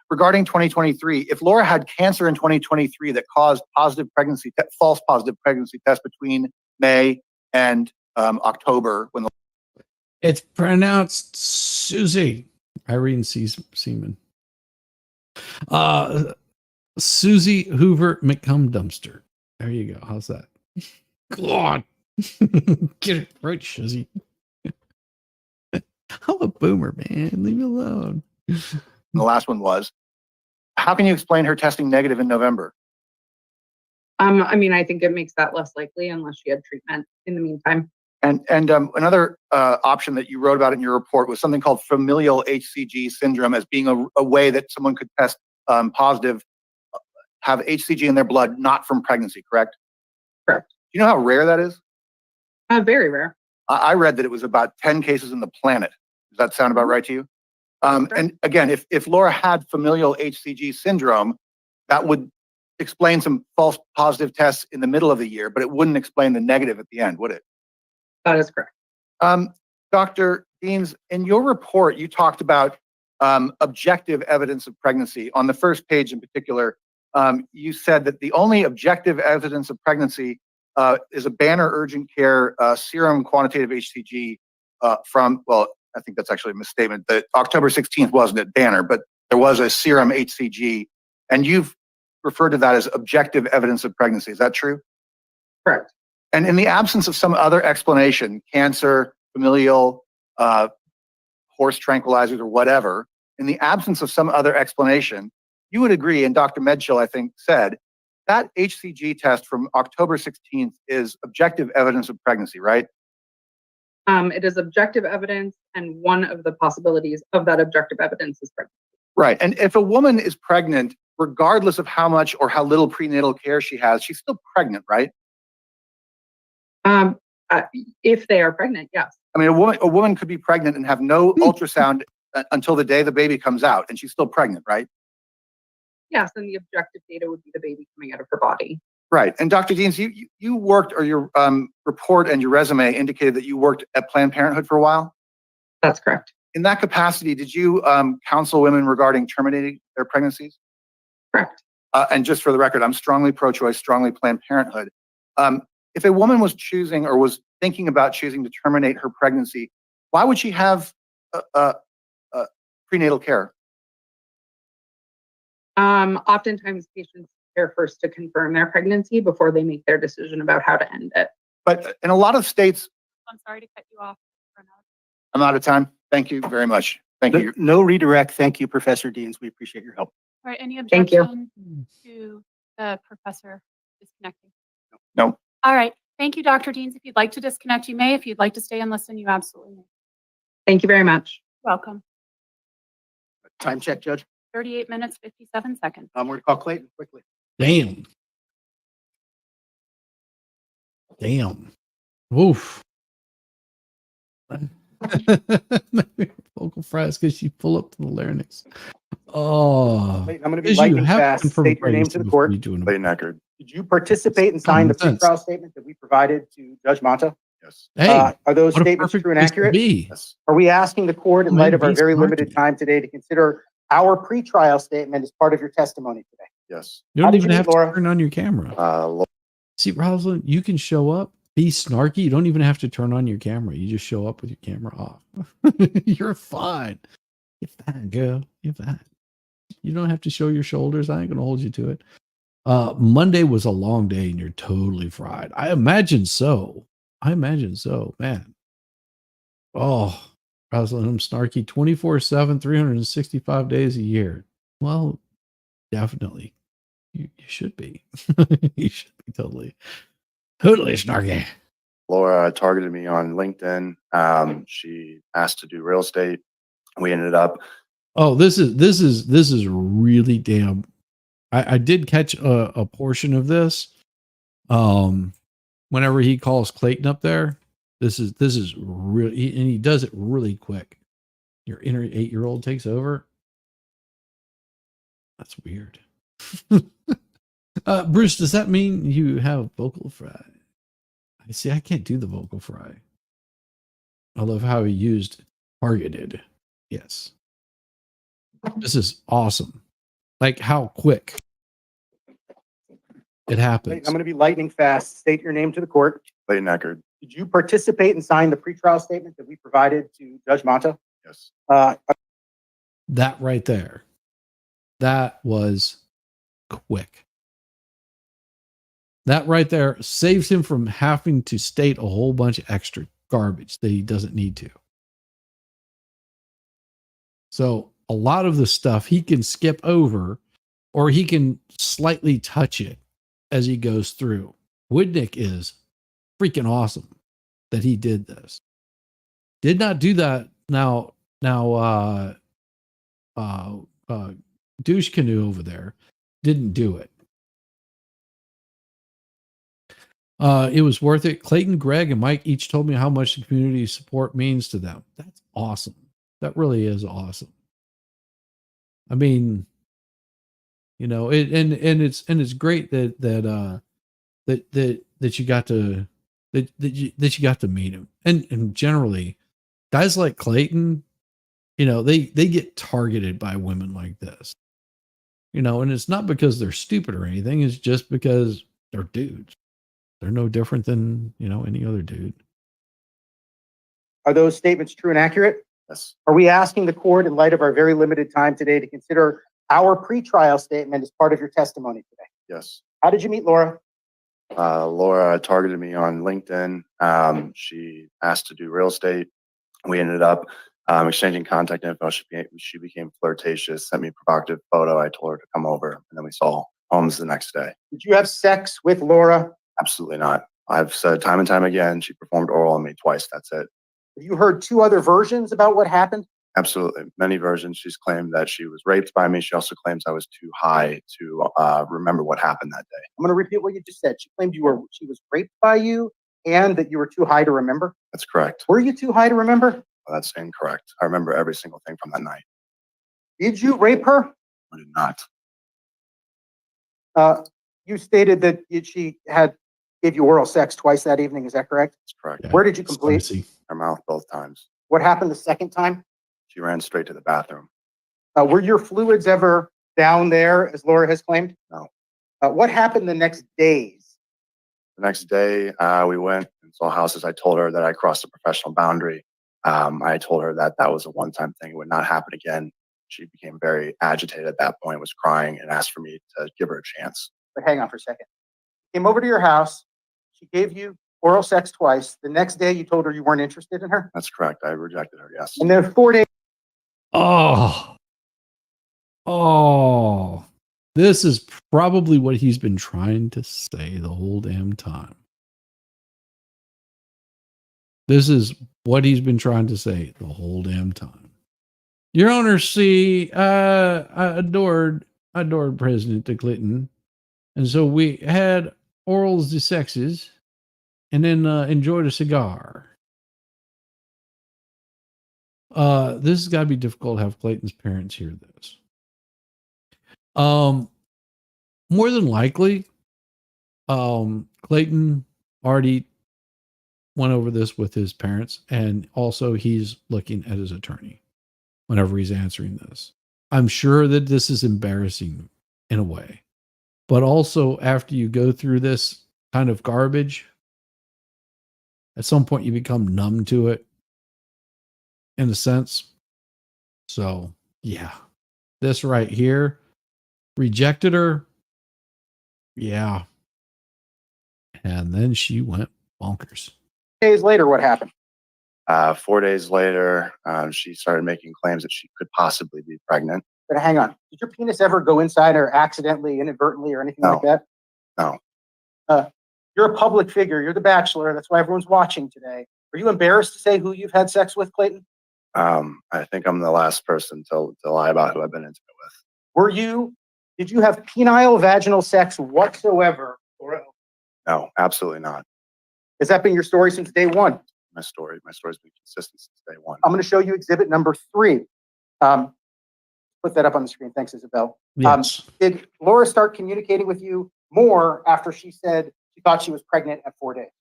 regarding 2023, if Laura had cancer in 2023 that caused false positive pregnancy tests between May and October, when It's pronounced Susie. Irene Seaman. Susie Hoover McCum Dumpster. There you go. How's that? God. Get it right, Susie. I'm a boomer, man. Leave me alone. the last one was, how can you explain her testing negative in November? I think it makes that less likely unless she had treatment in the meantime. And another option that you wrote about in your report was something called familial HCG syndrome, as being a way that someone could test positive, have HCG in their blood, not from pregnancy, correct? Correct. Do you know how rare that is? Very rare. I read that it was about 10 cases in the planet. Does that sound about right to you? And again, if Laura had familial HCG syndrome, that would explain some false positive tests in the middle of the year, but it wouldn't explain the negative at the end, would it? That is correct. Dr. Deans, in your report, you talked about objective evidence of pregnancy. On the first page in particular, you said that the only objective evidence of pregnancy is a Banner Urgent Care serum quantitative HCG from, well, I think that's actually a misstatement. The October 16th wasn't at Banner, but there was a serum HCG, and you've referred to that as objective evidence of pregnancy. Is that true? Correct. And in the absence of some other explanation, cancer, familial, horse tranquilizers, or whatever, in the absence of some other explanation, you would agree, and Dr. Medchill, I think, said, that HCG test from October 16th is objective evidence of pregnancy, right? It is objective evidence, and one of the possibilities of that objective evidence is pregnancy. Right. And if a woman is pregnant, regardless of how much or how little prenatal care she has, she's still pregnant, right? If they are pregnant, yes. I mean, a woman could be pregnant and have no ultrasound until the day the baby comes out, and she's still pregnant, right? Yes, and the objective data would be the baby coming out of her body. Right. And Dr. Deans, you worked, or your report and your resume indicated that you worked at Planned Parenthood for a while? That's correct. In that capacity, did you counsel women regarding terminating their pregnancies? Correct. And just for the record, I'm strongly pro-choice, strongly Planned Parenthood. If a woman was choosing or was thinking about choosing to terminate her pregnancy, why would she have prenatal care? Oftentimes patients care first to confirm their pregnancy before they make their decision about how to end it. But in a lot of states, I'm sorry to cut you off. I'm out of time. Thank you very much. Thank you. No redirect. Thank you, Professor Deans. We appreciate your help. All right, any Thank you. objection to the professor disconnecting? No. All right. Thank you, Dr. Deans. If you'd like to disconnect, you may. If you'd like to stay and listen, you absolutely may. Thank you very much. Welcome. Time check, Judge. 38 minutes, 57 seconds. We're gonna call Clayton quickly. Damn. Damn. Woof. Vocal fries because you pull up to the larynx. Oh. Clayton, I'm gonna be Because you lightning have fast. confirmed State your name privacy to the before court. you do an- Clayton Echard. Did you participate and sign the Common sense. pretrial statement that we provided to Judge Monta? Yes. Hey, Are those what a statements perfect true and place to accurate? be. Yes. Are we asking the court, in Oh, light man, of our be very smart limited today. time today, to consider our pretrial statement as part of your testimony today? Yes. You How don't did even you meet have Laura? to turn on your camera. Laura, See, Rosalind, you can show up, be snarky. You don't even have to turn on your camera. You just show up with your camera off. You're fine. You're fine, girl. You're fine. You don't have to show your shoulders. I ain't gonna hold you to it. Monday was a long day and you're totally fried. I imagine so. Man. Oh, Rosalind, I'm snarky 24/7, 365 days a year. Well, definitely. You should be. You should be totally snarky. Laura targeted me on LinkedIn. She asked to do real estate. We ended up. Oh, this is really damn. I did catch a portion of this. Whenever he calls Clayton up there, this is really, and he does it really quick. Your inner 8-year-old takes over. That's weird. Bruce, does that mean you have vocal fry? I see. I can't do the vocal fry. I love how he used targeted. Yes. This is awesome. Like how quick it happens. Clayton, I'm gonna be lightning fast. State your name to the court. Clayton Echard. Did you participate and sign the pretrial statement that we provided to Judge Monta? Yes. That right there. That was quick. That right there saves him from having to state a whole bunch of extra garbage that he doesn't need to. So a lot of the stuff he can skip over or he can slightly touch it as he goes through. Woodnick is freaking awesome that he did this. Did not do that. Now, douche canoe over there didn't do it. It was worth it. Clayton, Greg, and Mike each told me how much the community support means to them. That's awesome. That really is awesome. I mean, you know, it's great that you got to that you got to meet him. And generally, guys like Clayton, you know, they get targeted by women like this. You know, and it's not because they're stupid or anything, it's just because they're dudes. They're no different than, you know, any other dude. Are those statements true and accurate? Yes. Are we asking the court, in light of our very limited time today, to consider our pretrial statement as part of your testimony today? Yes. How did you meet Laura? Laura targeted me on LinkedIn. She asked to do real estate. We ended up exchanging contact info. She became flirtatious, sent me a provocative photo. I told her to come over, and then we saw homes the next day. Did you have sex with Laura? Absolutely not. I've said time and time again, she performed oral on me twice. That's it. Have you heard two other versions about what happened? Absolutely. Many versions. She's claimed that she was raped by me. She also claims I was too high to remember what happened that day. I'm going to repeat what you just said. She claimed she was raped by you and that you were too high to remember. That's correct. Were you too high to remember? Well, that's incorrect. I remember every single thing from that night. Did you rape her? I did not. You stated that she gave you oral sex twice that evening. Is that correct? That's correct. Yeah. Where did you complete? Spicy. Her mouth both times. What happened the second time? She ran straight to the bathroom. Were your fluids ever down there, as Laura has claimed? No. What happened the next days? The next day, we went and saw houses. I told her that I crossed a professional boundary. I told her that that was a one-time thing. It would not happen again. She became very agitated at that point, was crying, and asked for me to give her a chance. But hang on for a second. Came over to your house. She gave you oral sex twice. The next day, you told her you weren't interested in her. That's correct. I rejected her, yes. And then 4 days. Oh, This is probably what he's been trying to say the whole damn time. This is what he's been trying to say the whole damn time. Your Honor, see, I adored President Clinton. And so we had orals de sexes and then enjoyed a cigar. This has got to be difficult to have Clayton's parents hear this. More than likely, Clayton already went over this with his parents, and also he's looking at his attorney whenever he's answering this. I'm sure that this is embarrassing in a way, but also after you go through this kind of garbage, at some point you become numb to it in a sense. So yeah, this right here, rejected her. Yeah. And then she went bonkers. Days later, what happened? 4 days later, she started making claims that she could possibly be pregnant. But hang on. Did your penis ever go inside her accidentally, inadvertently, or anything like that? No. You're a public figure. You're the Bachelor. That's why everyone's watching today. Are you embarrassed to say who you've had sex with, Clayton? I think I'm the last person to lie about who I've been intimate with. Did you have penile vaginal sex whatsoever? No, absolutely not. Has that been your story since day one? My story's been consistent since day one. I'm going to show you exhibit number 3. Put that up on the screen. Thanks, Isabel. Yes. Did Laura start communicating with you more after she said she thought she was pregnant at 4 days?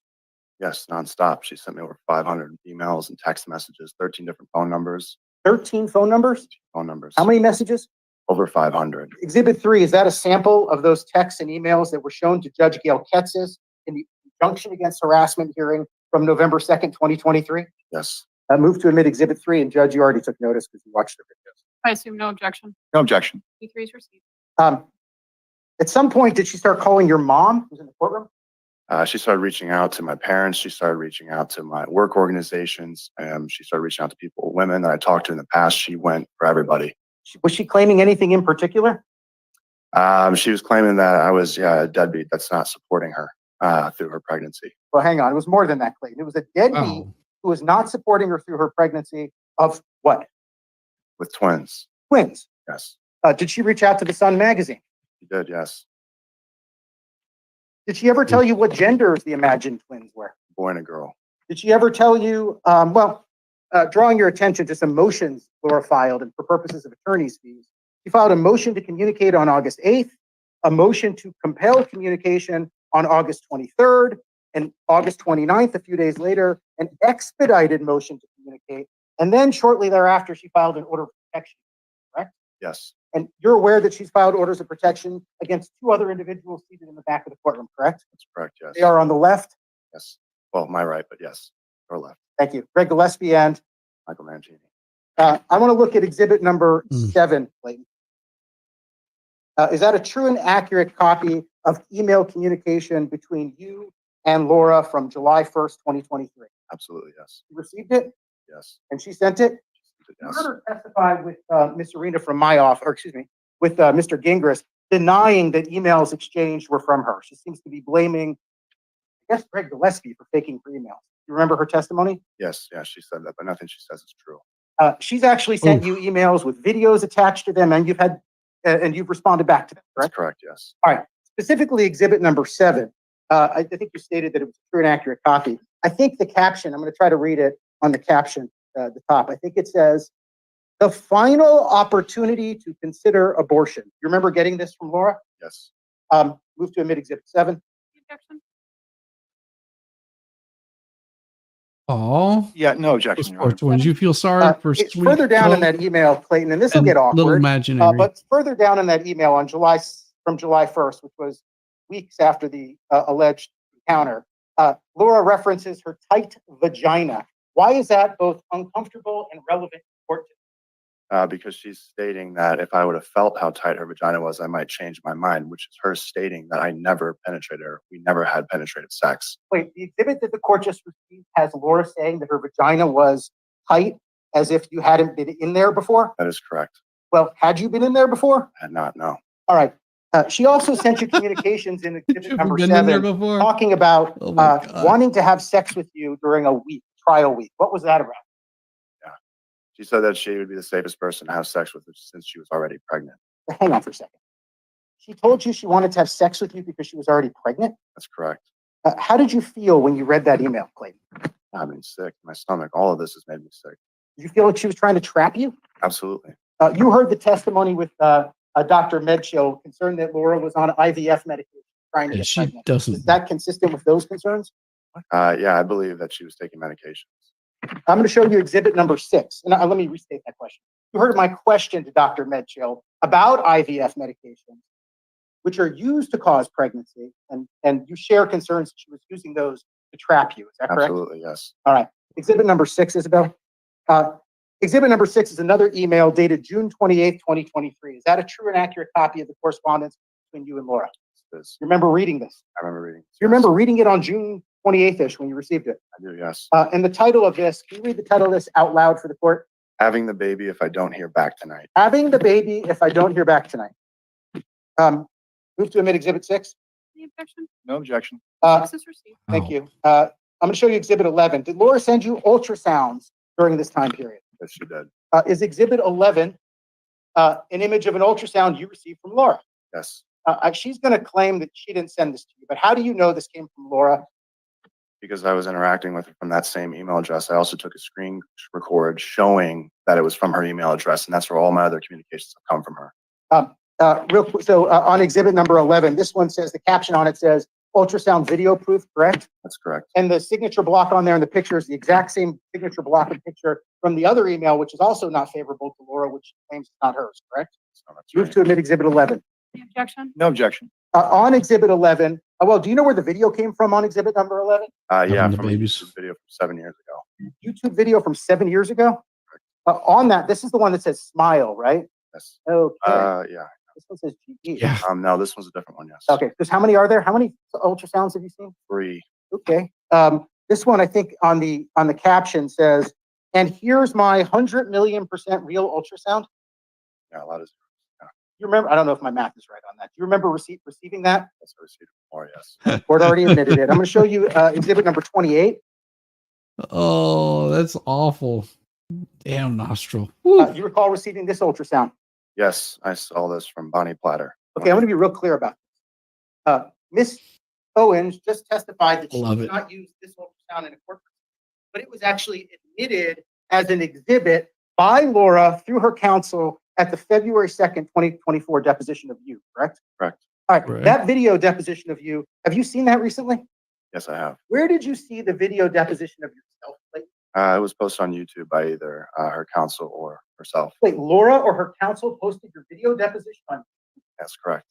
Yes, nonstop. She sent me over 500 emails and text messages, 13 different phone numbers. 13 phone numbers? Phone numbers. How many messages? Over 500. Exhibit 3, is that a sample of those texts and emails that were shown to Judge Gail Ketzis in the injunction against harassment hearing from November 2nd, 2023? Yes. Move to admit exhibit 3, and Judge, you already took notice because you watched the videos. I assume no objection. No objection. E3 is received. At some point, did she start calling your mom, who's in the courtroom? She started reaching out to my parents. She started reaching out to my work organizations. She started reaching out to people, women that I talked to in the past. She went for everybody. Was she claiming anything in particular? She was claiming that I was a deadbeat that's not supporting her through her pregnancy. Well, hang on. It was more than that, Clayton. It was a deadbeat Wow. who was not supporting her through her pregnancy of what? With twins. Twins. Yes. Did she reach out to the Sun magazine? She did, yes. Did she ever tell you what genders the imagined twins were? Boy and a girl. Did she ever tell you, drawing your attention to some motions Laura filed, and for purposes of attorney's fees, she filed a motion to communicate on August 8th, a motion to compel communication on August 23rd, and August 29th, a few days later, an expedited motion to communicate. And then shortly thereafter, she filed an order of protection, correct? Yes. And you're aware that she's filed orders of protection against 2 other individuals seated in the back of the courtroom, correct? That's correct, yes. They are on the left. Yes. Well, my right, but yes. Or left. Thank you. Greg Gillespie and Michael Mancini. I want to look at exhibit number 7, Clayton. Is that a true and accurate copy of email communication between you and Laura from July 1st, 2023? Absolutely, yes. You received it Yes. and she sent it? You Yes. heard her testify with Ms. Arena from my office, or excuse me, with Mr. Gingras, denying that emails exchanged were from her. She seems to be blaming, I guess, Greg Gillespie for faking her emails. You remember her testimony? Yes, she said that, but nothing she says is true. She's actually sent you emails with videos attached to them, and you've responded back to them, That's correct? correct, yes. All right. Specifically, exhibit number 7. I think you stated that it was a true and accurate copy. I think the caption, I'm going to try to read it on the caption at the top. I think it says, "The final opportunity to consider abortion." You remember getting this from Laura? Yes. Move to admit exhibit 7. Objection. Oh, Yeah, no objection, Your Honor. sports ones. You feel sorry for It's sweet further down in Chloe that email, Clayton, and this will and get little awkward. imaginary. But further down in that email on July 1st, which was weeks after the alleged encounter, Laura references her tight vagina. Why is that both uncomfortable and relevant to court? Because she's stating that if I would have felt how tight her vagina was, I might change my mind, which is her stating that I never penetrated her. We never had penetrative sex. Wait, the exhibit that the court just received has Laura saying that her vagina was tight as if you hadn't been in there before? That is correct. Well, had you been in there before? I had not, no. All right. She also sent you communications in You've exhibit number been in there 7, before? talking about Oh my God. wanting to have sex with you during a trial week. What was that about? She said that she would be the safest person to have sex with since she was already pregnant. Hang on for a second. She told you she wanted to have sex with you because she was already pregnant? That's correct. How did you feel when you read that email, Clayton? I'm sick. My stomach. All of this has made me sick. Did you feel like she was trying to trap you? Absolutely. You heard the testimony with Dr. Medchill concerned that Laura was on IVF medication trying to And get she pregnant. doesn't. Is that consistent with those concerns? Yeah, I believe that she was taking medications. I'm going to show you exhibit number 6. And let me restate that question. You heard my question to Dr. Medchill about IVF medications, which are used to cause pregnancy, and you share concerns that she was using those to trap you. Is that correct? Absolutely, yes. All right. Exhibit number 6, Isabel. Exhibit number 6 is another email dated June 28th, 2023. Is that a true and accurate copy of the correspondence between you and Laura? Yes. You remember reading this? I remember reading. You remember reading it on June 28th-ish when you received it? I do, yes. And the title of this, can you read the title of this out loud for the court? Having the baby if I don't hear back tonight. Having the baby if I don't hear back tonight. Move to admit exhibit 6. Any objection? No objection. Six is received. Thank Oh. you. I'm going to show you exhibit 11. Did Laura send you ultrasounds during this time period? Yes, she did. Is exhibit 11 an image of an ultrasound you received from Laura? Yes. She's going to claim that she didn't send this to you, but how do you know this came from Laura? Because I was interacting with her from that same email address. I also took a screen record showing that it was from her email address, and that's where all my other communications have come from her. Real quick, so on exhibit number 11, this one says, the caption on it says, ultrasound video proof, correct? That's correct. And the signature block on there in the picture is the exact same signature block and picture from the other email, which is also not favorable to Laura, which claims it's not hers, correct? So that's Move right. to admit exhibit 11. Any objection? No objection. On exhibit 11, well, do you know where the video came from on exhibit number 11? Yeah, the from a babies. YouTube video from 7 years ago. YouTube video from 7 years ago? On that, this is the one that says smile, right? Yes. Okay. Yeah. This one says GE. Yeah. No, this one's a different one. Yes. Okay, because how many are there? How many ultrasounds have you seen? 3. Okay. This one, I think on the caption says, and here's my 100,000,000% real ultrasound. Yeah, a lot of. You remember, I don't know if my math is right on that. Do you remember receiving that? Yes, I received more. Yes. Court already admitted it. I'm going to show you exhibit number 28. Oh, that's awful. Damn nostril. Woo. You recall receiving this ultrasound? Yes, I saw this from Bonnie Platter. Okay, I'm going to be real clear about this. Miss Owens just testified that she Love did it. not use this ultrasound in a court, but it was actually admitted as an exhibit by Laura through her counsel at the February 2nd, 2024 deposition of you, correct? Correct. All right, Right. that video deposition of you, have you seen that recently? Yes, I have. Where did you see the video deposition of yourself? It was posted on YouTube by either her counsel or herself. Wait, Laura or her counsel posted your video deposition on. That's correct.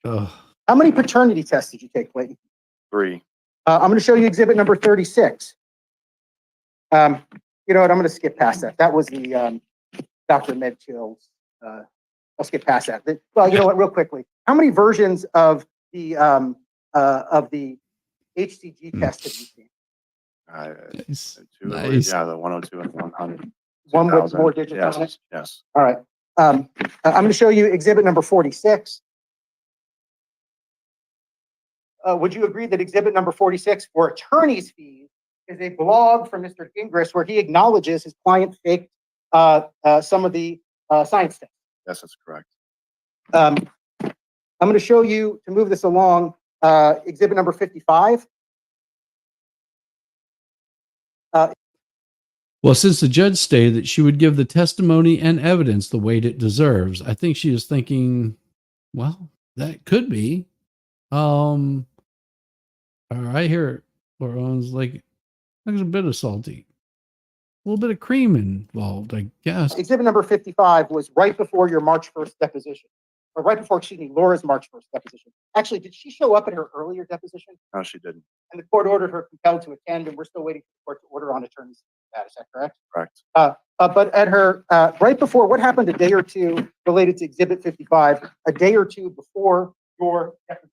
Ugh. How many paternity tests did you take, Clayton? 3. I'm going to show you exhibit number 36. You know what? I'm going to skip past that. That was the Dr. Medchill's. I'll skip past that. Well, you know what? Real quickly, how many versions of the HCG test have you seen? Nice. 2, Nice. yeah, the 102 and 100. One with 2000. more digits Yes, on it? yes. All right. I'm going to show you exhibit number 46. Would you agree that exhibit number 46 for attorney's fees is a blog from Mr. Gingras where he acknowledges his client faked some of the science tests? Yes, that's correct. I'm going to show you, to move this along, exhibit number 55. Well, since the judge stated that she would give the testimony and evidence the weight it deserves, I think she is thinking, well, that could be. All right, here, or Owens, like, there's a bit of salty, a little bit of cream involved, I guess. Exhibit number 55 was right before your March 1st deposition, or right before, excuse me, Laura's March 1st deposition. Actually, did she show up at her earlier deposition? No, she didn't. And the court ordered her compelled to attend, and we're still waiting for the court to order on attorney's fees. Is that correct? Correct. But at her, right before, what happened a day or two related to exhibit 55, a day or two before your deposition?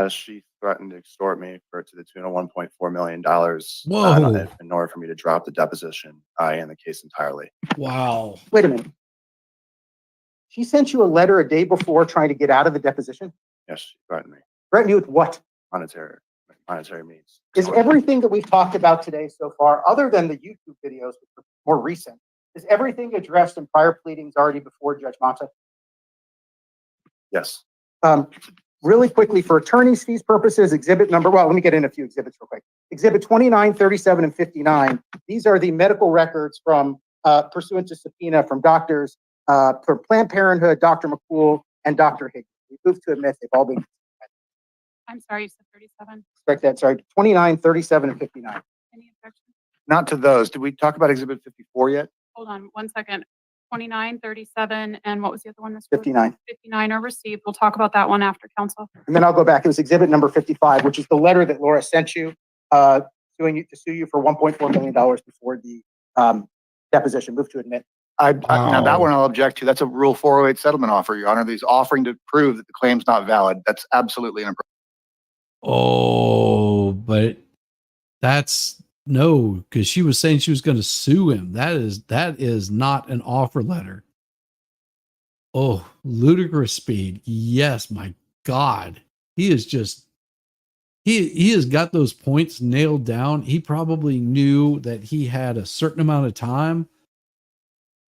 She threatened to extort me to the tune of $1.4 million Whoa. in order for me to drop the deposition and the case entirely. Wow. Wait a minute. She sent you a letter a day before trying to get out of the deposition? Yes, she threatened me. Threatened you with what? Monetary means. Is everything that we've talked about today so far, other than the YouTube videos, which are more recent, is everything addressed in prior pleadings already before Judge Mata? Yes. Really quickly, for attorney's fees purposes, let me get in a few exhibits real quick. Exhibit 29, 37, and 59. These are the medical records from pursuant to subpoena from doctors for Planned Parenthood, Dr. McCool, and Dr. Higgins. We move to admit they've all been. I'm sorry, you said 37. Expect that, sorry, 29, 37, and 59. Any objection? Not to those. Did we talk about Exhibit 54 yet? Hold on 1 second. 29, 37, and what was the other one? 59. 59 are received. We'll talk about that one after council. And then I'll go back. It was exhibit number 55, which is the letter that Laura sent you, suing you to sue you for $1.4 million before the deposition. Move to admit. Now that one I'll object to. That's a Rule 408 settlement offer, Your Honor. He's offering to prove that the claim's not valid. That's absolutely inappropriate. Oh, but that's no, because she was saying she was going to sue him. That is not an offer letter. Oh, ludicrous speed. Yes, my God. He is just he has got those points nailed down. He probably knew that he had a certain amount of time,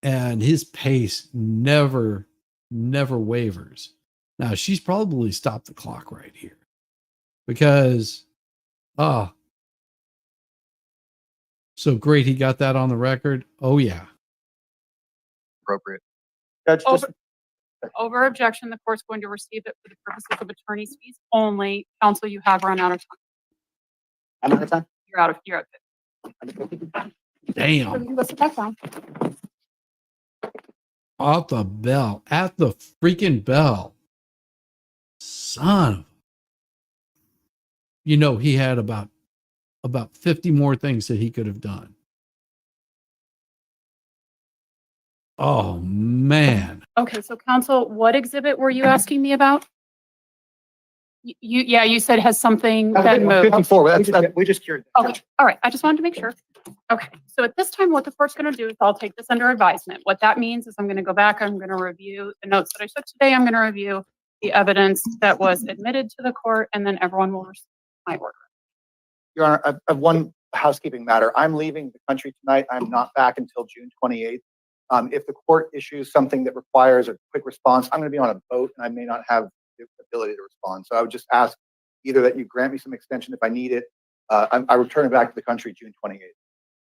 and his pace never wavers. Now, she's probably stopped the clock right here. Because, so great, he got that on the record. Oh, yeah. Appropriate. Judge, Over objection, the court's going to receive it for the purposes of attorney's fees only. Counsel, you have run out of time. I'm out of time. You're out of Damn. you can go sit back down. Off the bell. At the freaking bell. Son of, you know, he had about 50 more things that he could have done. Oh, man. Okay, so counsel, what exhibit were you asking me about? You said has something that moved. 54. We just cured that. Okay, all right. I just wanted to make sure. Okay, so at this time, what the court's going to do is I'll take this under advisement. What that means is I'm going to go back, I'm going to review the notes that I took today. I'm going to review the evidence that was admitted to the court, and then everyone will receive my order. Your Honor, I have one housekeeping matter. I'm leaving the country tonight. I'm not back until June 28th. If the court issues something that requires a quick response, I'm going to be on a boat and I may not have the ability to respond. So I would just ask either that you grant me some extension if I need it. I return back to the country June 28th.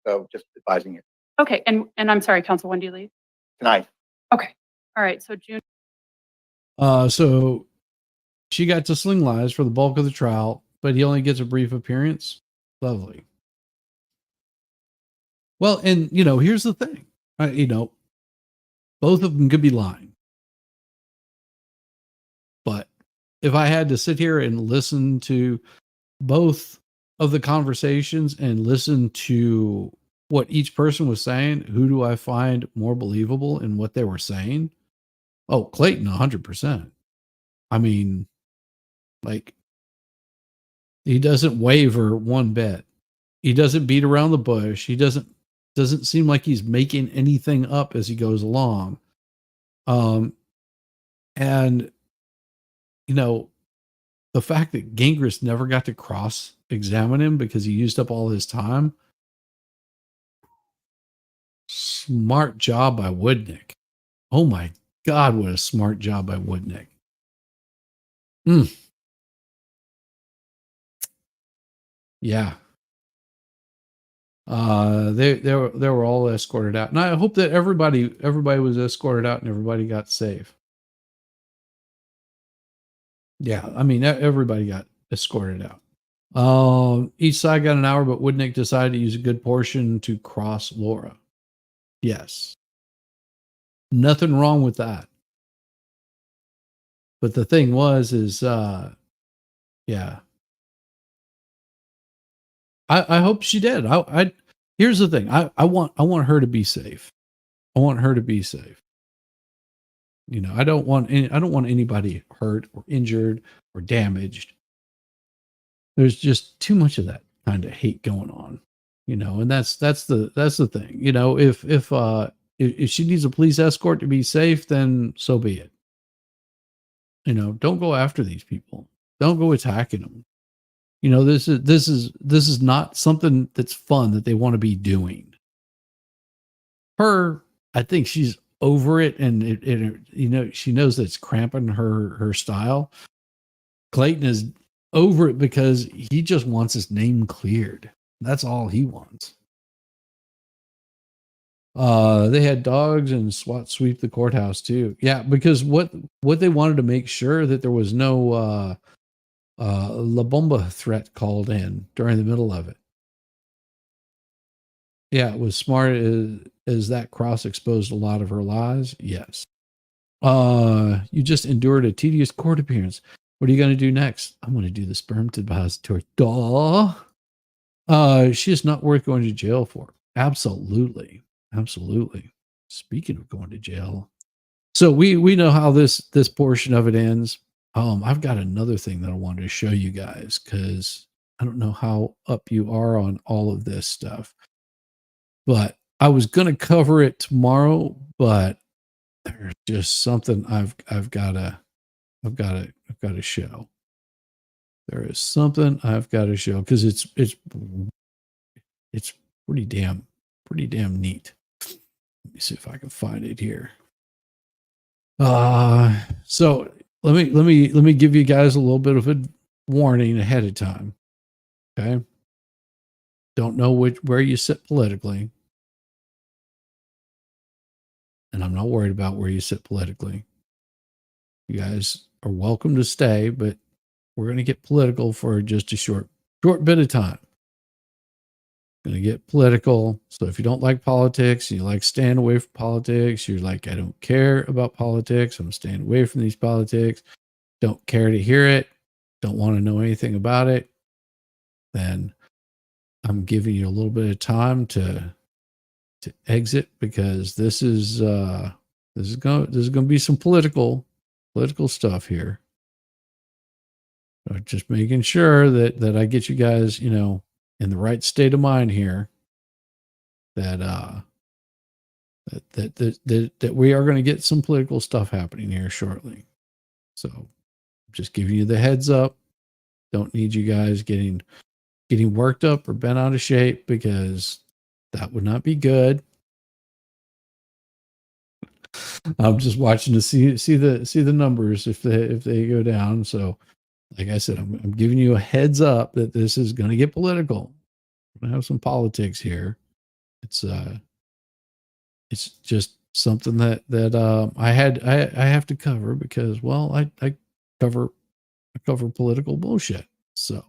So just advising you. Okay, and I'm sorry, counsel, when do you leave? Tonight. Okay, all right, so June. So she got to sling lies for the bulk of the trial, but he only gets a brief appearance. Lovely. Well, and you know, here's the thing. You know, both of them could be lying. But if I had to sit here and listen to both of the conversations and listen to what each person was saying, who do I find more believable in what they were saying? Oh, Clayton, 100%. I mean, like, he doesn't waver one bit. He doesn't beat around the bush. He doesn't seem like he's making anything up as he goes along. And, you know, the fact that Gingras never got to cross-examine him because he used up all his time. Smart job by Woodnick. Oh my God, what a smart job by Woodnick. Yeah. They were all escorted out. And I hope that everybody was escorted out and everybody got safe. Yeah, I mean, everybody got escorted out. Each side got an hour, but Woodnick decided to use a good portion to cross Laura. Yes. Nothing wrong with that. But the thing is, yeah. I hope she did. Here's the thing. I want her to be safe. I want her to be safe. You know, I don't want anybody hurt or injured or damaged. There's just too much of that kind of hate going on, you know, and that's the thing. You know, if if she needs a police escort to be safe, then so be it. You know, don't go after these people. Don't go attacking them. You know, this is not something that's fun that they want to be doing. Her, I think she's over it, and you know, she knows that it's cramping her style. Clayton is over it because he just wants his name cleared. That's all he wants. They had dogs and SWAT sweep the courthouse too. Yeah, because what they wanted to make sure that there was no La Bomba threat called in during the middle of it. Yeah, it was smart as that cross exposed a lot of her lies. Yes. You just endured a tedious court appearance. What are you going to do next? I'm going to do the sperm depository. Duh. She is not worth going to jail for. Absolutely. Absolutely. Speaking of going to jail. So we know how this portion of it ends. I've got another thing that I wanted to show you guys because I don't know how up you are on all of this stuff. But I was going to cover it tomorrow, but there's just something I've got to show. There is something I've got to show because it's pretty damn neat. Let me see if I can find it here. So let me give you guys a little bit of a warning ahead of time. Okay. Don't know where you sit politically. And I'm not worried about where you sit politically. You guys are welcome to stay, but we're going to get political for just a short bit of time. Going to get political. So if you don't like politics, you like staying away from politics, you're like, I don't care about politics, I'm staying away from these politics, don't care to hear it, don't want to know anything about it, then I'm giving you a little bit of time to exit because this is going to be some political stuff here. So just making sure that I get you guys, you know, in the right state of mind here. That we are going to get some political stuff happening here shortly. So just giving you the heads up. Don't need you guys getting worked up or bent out of shape because that would not be good. I'm just watching to see the numbers if they go down. So, like I said, I'm giving you a heads up that this is going to get political. We're going to have some politics here. It's just something that I have to cover because, well, I cover political bullshit. So,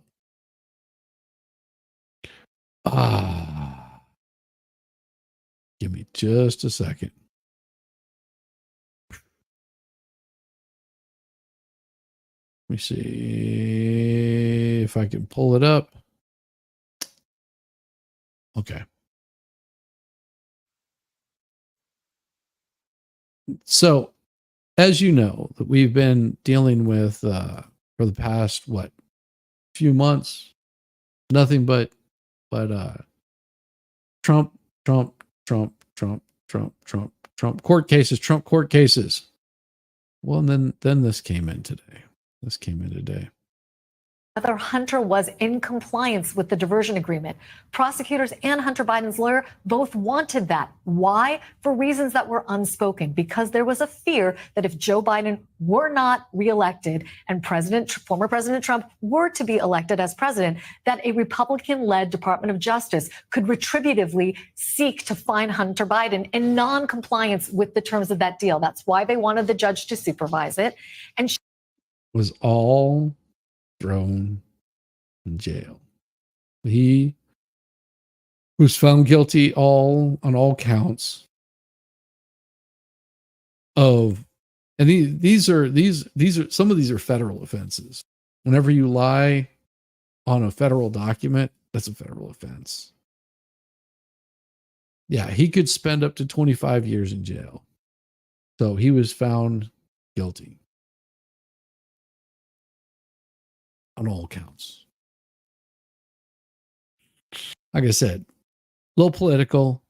give me just a second. Let me see if I can pull it up. Okay. So, as you know, that we've been dealing with for the past few months, nothing but Trump court cases. Well, and then this came in today. Whether Hunter was in compliance with the diversion agreement. Prosecutors and Hunter Biden's lawyer both wanted that. Why? For reasons that were unspoken, because there was a fear that if Joe Biden were not reelected and former President Trump were to be elected as president, that a Republican-led Department of Justice could retributively seek to fine Hunter Biden in non-compliance with the terms of that deal. That's why they wanted the judge to supervise it. And was all thrown in jail. He was found guilty on all counts of, and these are some of these are federal offenses. Whenever you lie on a federal document, that's a federal offense. Yeah, he could spend up to 25 years in jail. So he was found guilty on all counts. Like I said, a little political.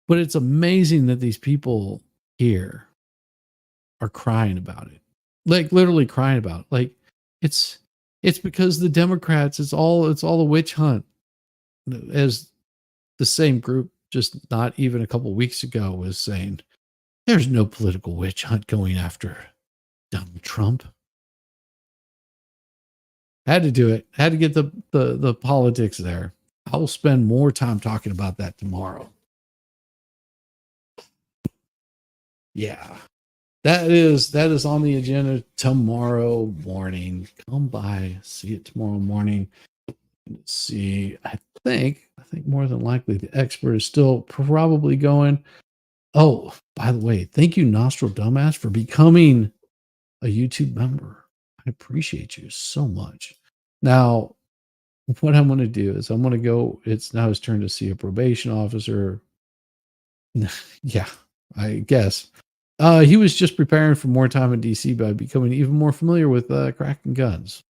But it's amazing that these people here are crying about it. Like literally crying about it. Like it's because the Democrats, it's all a witch hunt. As the same group just not even a couple weeks ago was saying, there's no political witch hunt going after Donald Trump. Had to do it. Had to get the politics there. I will spend more time talking about that tomorrow. Yeah. That is on the agenda tomorrow morning. Come by, see it tomorrow morning. Let's see. I think more than likely the expert is still probably going. Oh, by the way, thank you, Nostril Dumbass, for becoming a YouTube member. I appreciate you so much. Now, what I'm going to do is I'm going to go. It's now his turn to see a probation officer. Yeah, I guess. He was just preparing for more time in DC by becoming even more familiar with cracking guns.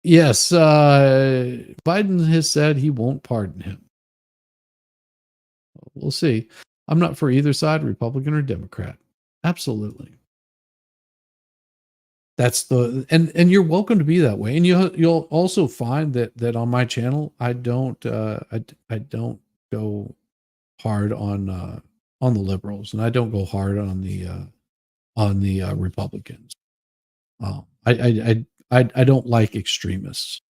Yes, Biden has said he won't pardon him. We'll see. I'm not for either side, Republican or Democrat. Absolutely. That's and you're welcome to be that way. And you'll also find that on my channel, I don't go hard on the liberals, and I don't go hard on the Republicans. I don't like extremists.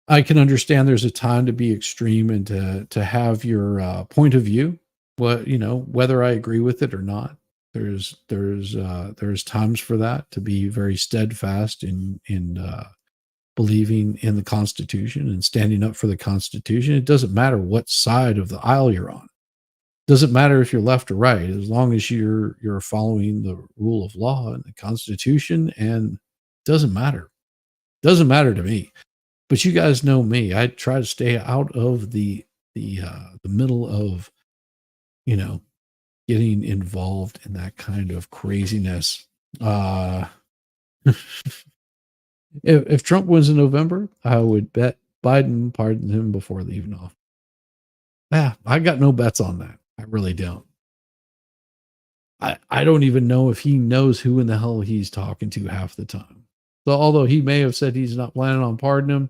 I can understand there's a time to be extreme and to have your point of view, whether I agree with it or not. There's times for that, to be very steadfast in believing in the Constitution and standing up for the Constitution. It doesn't matter what side of the aisle you're on. It doesn't matter if you're left or right, as long as you're following the rule of law and the Constitution, and it doesn't matter. It doesn't matter to me. But you guys know me. I try to stay out of the middle of, getting involved in that kind of craziness. If Trump wins in November, I would bet Biden pardons him before leaving office. I got no bets on that. I really don't. I don't even know if he knows who in the hell he's talking to half the time. So although he may have said he's not planning on pardoning him,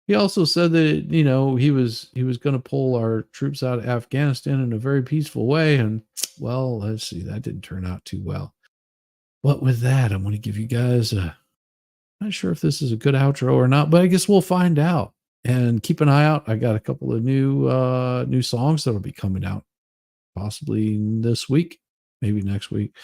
he also said that, he was going to pull our troops out of Afghanistan in a very peaceful way. And well, let's see, that didn't turn out too well. But with that, I'm going to give you guys I'm not sure if this is a good outro or not, but I guess we'll find out. And keep an eye out. I got a couple of new songs that'll be coming out possibly this week, maybe next week.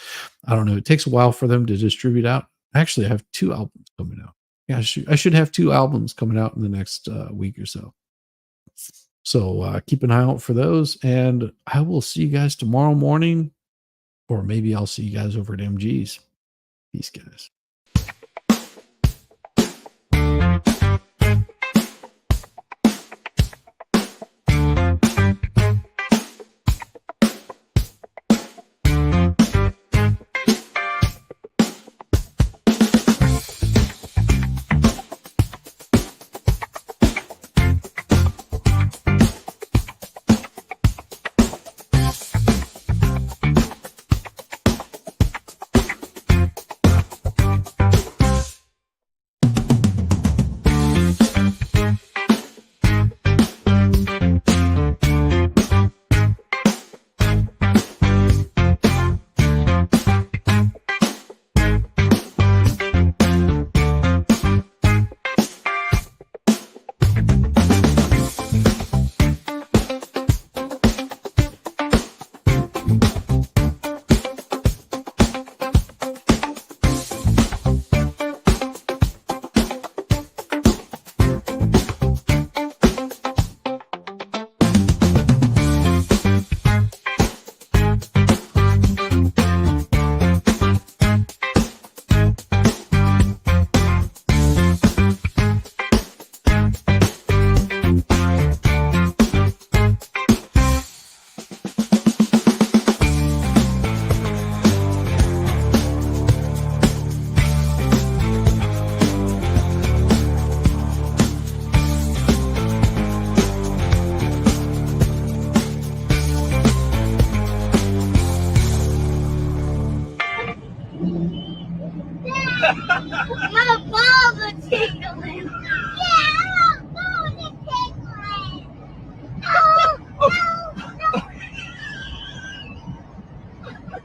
I don't know. It takes a while for them to distribute out. Actually, I have 2 albums coming out. Yeah, I should have 2 albums coming out in the next week or so. So keep an eye out for those. And I will see you guys tomorrow morning, or maybe I'll see you guys over at MG's. Peace, guys. My balls are tingling.